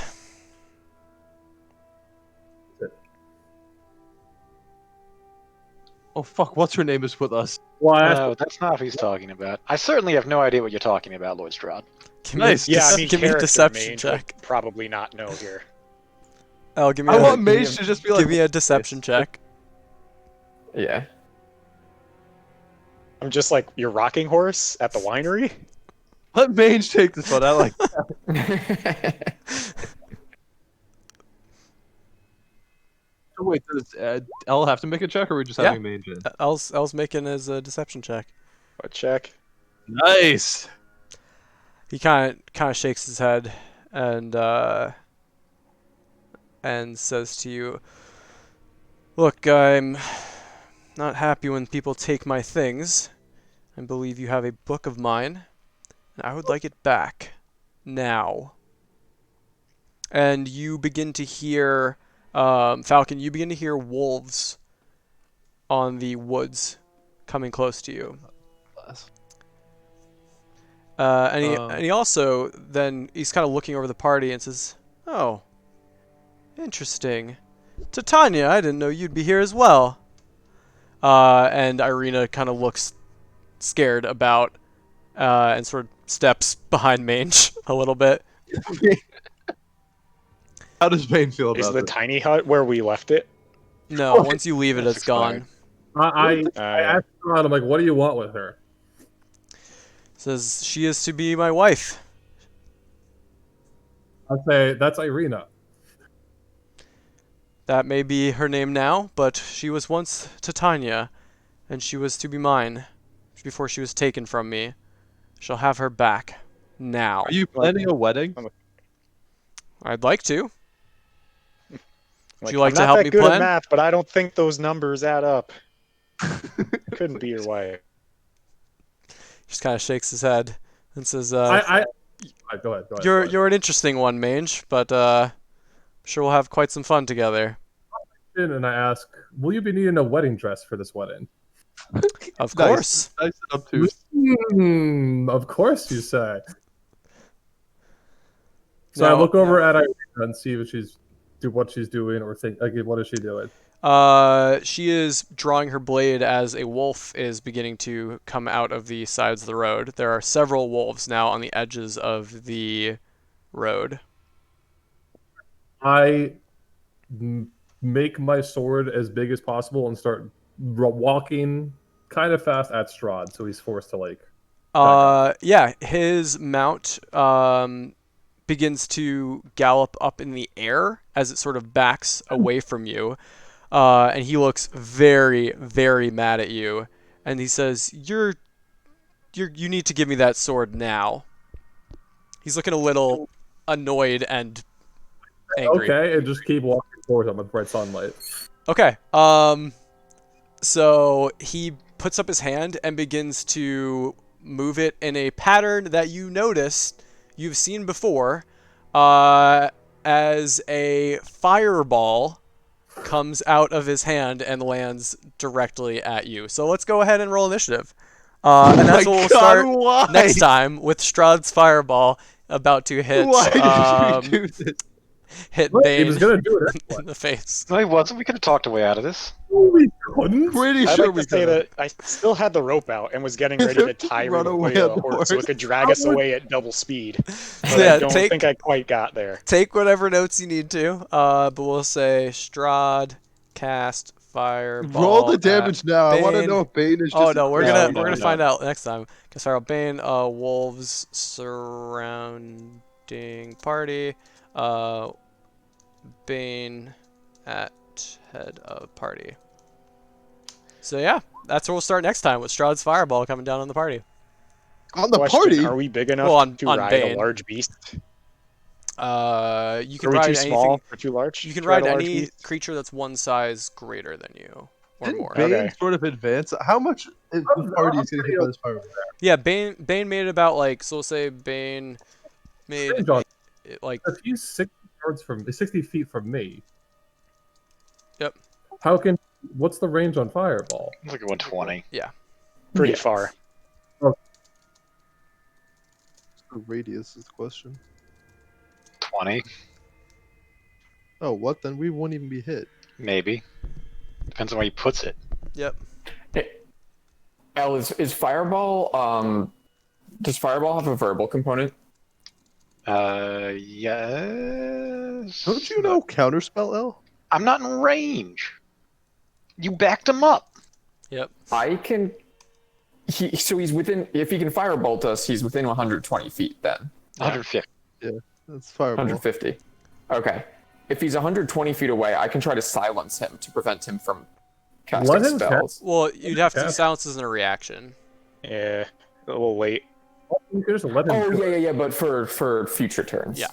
Oh fuck! What's her name is with us? Well, I asked No, that's not what he's talking about. I certainly have no idea what you're talking about, Lord Strahd. Give Nice. Me a, Yeah, I mean, give me a character deception mage check. would probably not know here. Oh, give me I a, want Mage to just be like. give me a deception check. Yeah. I'm just like your rocking horse at the winery. Let Mage take this one. I like. That. So wait, does Elle have to make a check, or are we just having Mage in? El's making his deception check. What check? Nice. He kind of shakes his head and says to you, "Look, I'm not happy when people take my things. I believe you have a book of mine, and I would like it back now." And you begin to hear, Falcon. You begin to hear wolves on the woods coming close to you. And he also then he's kind of looking over the party and says, "Oh, interesting. Titania, I didn't know you'd be here as well." And Irina kind of looks scared about and sort of steps behind Mange a little bit. How does Bane feel Is about the this? tiny hut where we left it? No, once you leave it, That's it's gone. expired. I asked Strahd, I'm like, what do you want with her? Says she is to be my wife. I'd say that's Irina. That may be her name now, but she was once Titania, and she was to be mine before she was taken from me. Shall have her back now. Are you planning a wedding? I'd like to. Would you I'm like to not help that me good plan? at math, but I don't think those numbers add up. Couldn't be your wife. Just kind of shakes his head and says, Go ahead. Go ahead. You're an interesting one, Mange, but sure we'll have quite some fun together." And I ask, will you be needing a wedding dress for this wedding? Of Nice. course. Nice and obtuse. Of course, you say. So Now- I look over at Irina and see what she's doing, or think, like, what is she doing? She is drawing her blade as a wolf is beginning to come out of the sides of the road. There are several wolves now on the edges of the road. I make my sword as big as possible and start walking kind of fast at Strahd, so he's forced to like. Yeah, his mount begins to gallop up in the air as it sort of backs away from you. And he looks very, very mad at you. And he says, you need to give me that sword now. He's looking a little annoyed and angry. Okay, and just keep walking towards him with bright sunlight. Okay. So he puts up his hand and begins to move it in a pattern that you've seen before, as a fireball comes out of his hand and lands directly at you. So let's go ahead and roll initiative. And that's what we'll start next time with Strahd's fireball about to hit Why did you do this? hit He Bane was gonna do it in the face. No, he wasn't. We could have talked our way out of this. We couldn't. Pretty I'd sure like we to say could. that I still had the rope out and was getting ready to tie Run the away the on the horse so horse. it could drag us away at double speed. But Yeah, I don't think I quite got there. Take whatever notes you need to. But we'll say Strahd cast fireball. Roll the at damage now. I want to Bane. know if Bane is just. Oh no, we're No, gonna no. find out next time. Cast fireball. Bane. Wolves surrounding party. Bane at head of party. So yeah, that's where we'll start next time with Strahd's fireball coming down on the party. on the Question, party. are we big enough Well, to on ride Bane. a large beast? You can Are we ride too anything. small or too large? You can to ride a large any beast? creature that's one size greater than you or Didn't more. Bane Okay. sort of advance? How much is the party is going to hit by this fireball? Yeah, Bane made it about like, so we'll say Bane made John, like if he's 60 feet from me. Yep. What's the range on fireball? It's like 120. Pretty Yeah. far. The radius is the question. 20, Oh, what? Then we won't even be hit. maybe. Depends on where he puts it. Yep. L, is Fireball, does Fireball have a verbal component? Yes. Don't you know counterspell, L? I'm not in range. You backed him up. Yep. I can. So he's within. If he can firebolt us, he's within 120 feet then. 150. That's fireball. 150. Okay. If he's 120 feet away, I can try to silence him to prevent him from casting Let him spells. Well, you'd have to Okay. silence isn't a reaction. Yeah, a little late. You could just let him Oh do yeah, but for future turns. Yeah.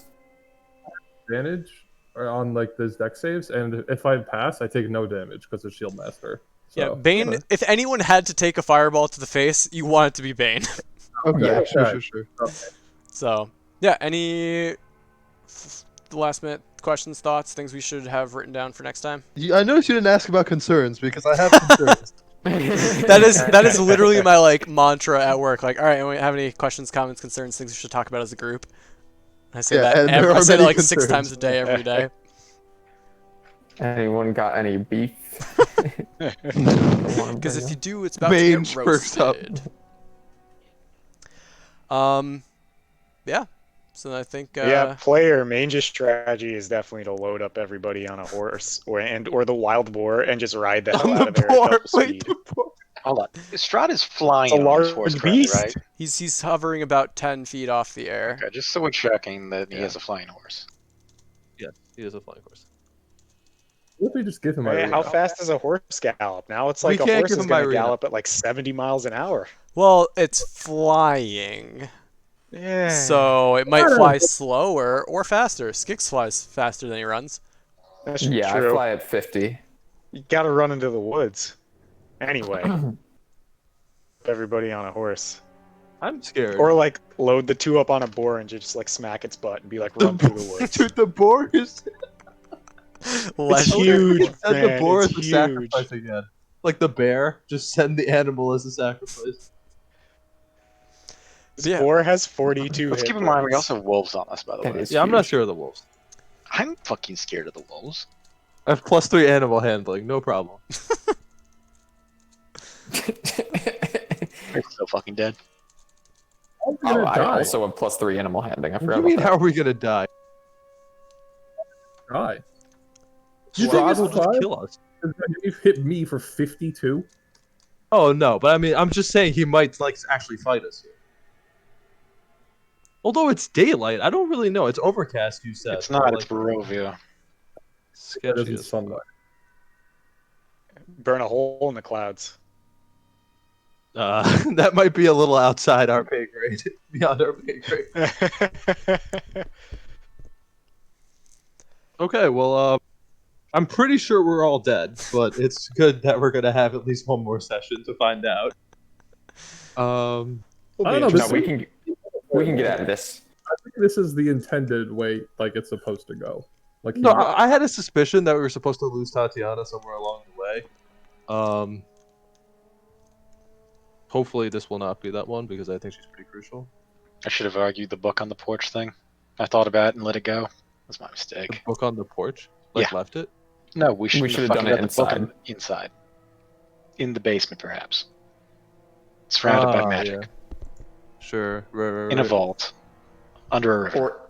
advantage on like those deck saves, and if I pass, I take no damage because of Shield Master. So, Yeah, Bane. okay. If anyone had to take a fireball to the face, you want it to be Bane. Okay, Yeah, sure. So yeah, any last minute questions, thoughts, things we should have written down for next time? I noticed you didn't ask about concerns because I have concerns. That is literally my like mantra at work. Like, all right, anyone have any questions, comments, concerns, things we should talk about as a group? I say Yeah, that and there I are say that many like 6 concerns. times a day, every day. Anyone got any beef? Because if you do, it's about Mange to get first up. roasted. Yeah. So I think Yeah, player Mange's strategy is definitely to load up everybody on a horse or the wild boar and just ride the hell On out of the there at board. double Wait, speed. the board. Hold on. Strahd is flying It's a on his large horse currently, beast. right? He's hovering about 10 feet off the air. Okay, just so we're checking that he Yeah. has a flying horse. Yeah, he is a flying horse. What if we just give him Hey, how Irina? fast does a horse gallop? Now it's We like a can't horse give is him going to Irina. gallop at like 70 miles an hour. Well, it's flying. Yeah. So it might fly slower or faster. Skix flies faster than he runs. That's Yeah, I true. fly at 50. You got to run into the woods. Anyway, everybody on a horse. I'm scared. Or like load the two up on a boar and just like smack its butt and be like run through the woods. Dude, the boar is. Less huge. Send the Man, boar it's as a huge. sacrifice again. Like the bear, just send the animal as a sacrifice. This Yeah. boar has 42 Let's hit keep in mind we points. also have wolves on us, by the That way. is Yeah, I'm not huge. sure of the wolves. I'm fucking scared of the wolves. I have +3 animal handling, no problem. They're so fucking dead. I'm Oh, gonna I die. also have +3 animal handling. I What do forgot you about mean, that. how are we gonna die? Die. You think this Strahd will just five? kill us? You've hit me for 52. Oh no, but I mean, I'm just saying he might like actually fight us here. Although it's daylight, I don't really know. It's overcast, you said. It's not, but, it's Barovia. That sketchy isn't as sunlight. Burn a hole in the clouds. That might be a little outside our pay grade, beyond our pay grade. Okay, well, I'm pretty sure we're all dead, but it's good that we're gonna have at least one more session to find out. I don't know. No, This we can get out of this. I think this is the intended way, like it's supposed to go. Like No, he- I had a suspicion that we were supposed to lose Tatiana somewhere along the way. Hopefully this will not be that one because I think she's pretty crucial. I should have argued the book on the porch thing. I thought about it and let it go. That's my The mistake. book on the porch, like left it. No, we should should have have fucking done it read the book inside. inside. In the basement, perhaps. Surrounded by Ah, magic. yeah. Sure, right. In a vault. Under a river. Or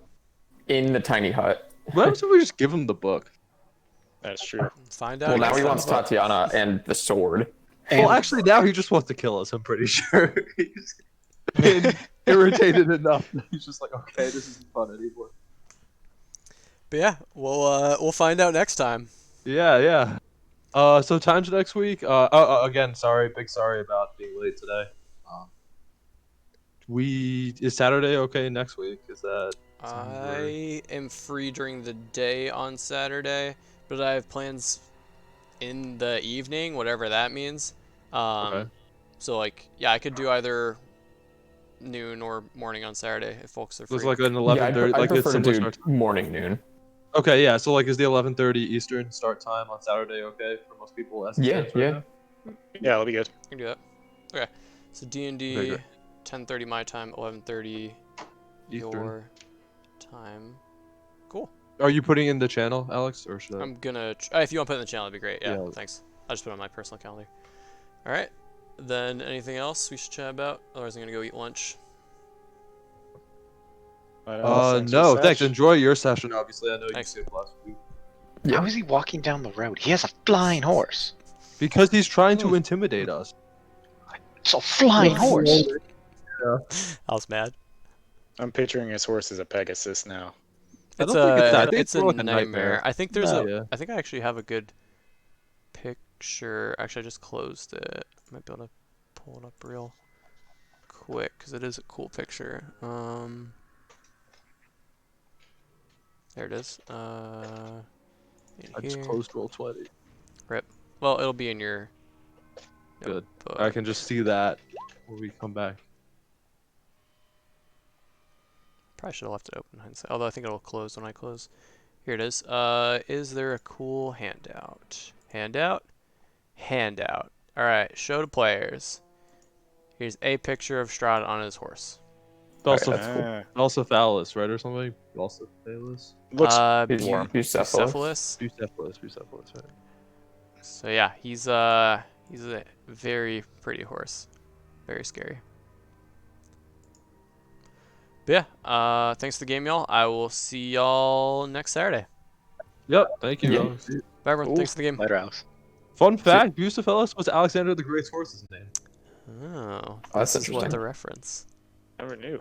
in the tiny hut. What happens if we just give him the book? That's true. Find out. Well, now next he time. wants Tatiana and the sword. Well, actually, now he just wants to kill us. I'm pretty sure he's been irritated enough. That he's just like, okay, this isn't fun anymore. But yeah, we'll find out next time. Yeah. So times next week. Again, big sorry about being late today. Is Saturday okay next week? Is that? I am free during the day on Saturday, but I have plans in the evening, whatever that means. Okay. So like, yeah, I could do either noon or morning on Saturday if folks are free. There's like an Yeah, 11:30. I Like it's prefer to similar do start time. morning, noon. Okay, yeah. So like, is the 11:30 Eastern start time on Saturday okay for most people? As it Yeah, stands right yeah. now? Yeah, that'll be good. I can do that. Okay. So D&D, Okay, great. 10:30 my time, 11:30 Eastern. your time. Cool. Are you putting in the channel, Alex, or should I? I'm gonna. If you want to put it in the channel, that'd be great. Yeah, Yeah. thanks. I'll just put it on my personal calendar. All right. Then anything else we should chat about? Otherwise, I'm gonna go eat lunch. Thanks for No, the thanks. sesh. Enjoy your session. Obviously, I know you Thanks. skipped last week Yeah. How is he walking down the road? He has a flying horse. because he's trying to intimidate us. It's a flying horse. I was mad. I'm picturing his horse as a Pegasus now. I It's don't think it's that. I a think it's it's a more like a nightmare. nightmare. I think there's No. a. Yeah. I think I actually have a good picture. Actually, I just closed it. Might be able to pull it up real quick because it is a cool picture. There it is. In I just here. closed Roll20. Well, it'll be in your. Good. notebook. I can just see that when we come back. Probably should have left it open in hindsight. Although I think it'll close when I close. Here it is. Is there a cool handout? Handout? Handout. Alright, show to players. Here's a picture of Strahd on his horse. Also, Ah, also phallus, right, or something? Also phallus. looks He's warm. Bucephalus. Bucephalus, right? So yeah, he's a very pretty horse. Very scary. But yeah, thanks for the game, y'all. I will see y'all next Saturday. Yep. Thank you. Yeah. Alex. Bye, everyone. Ooh. Thanks for the game. Later, Alex. Fun fact: Bucephalus was Alexander the Great's horse's name. Oh, That's this is what interesting. the reference. Never knew.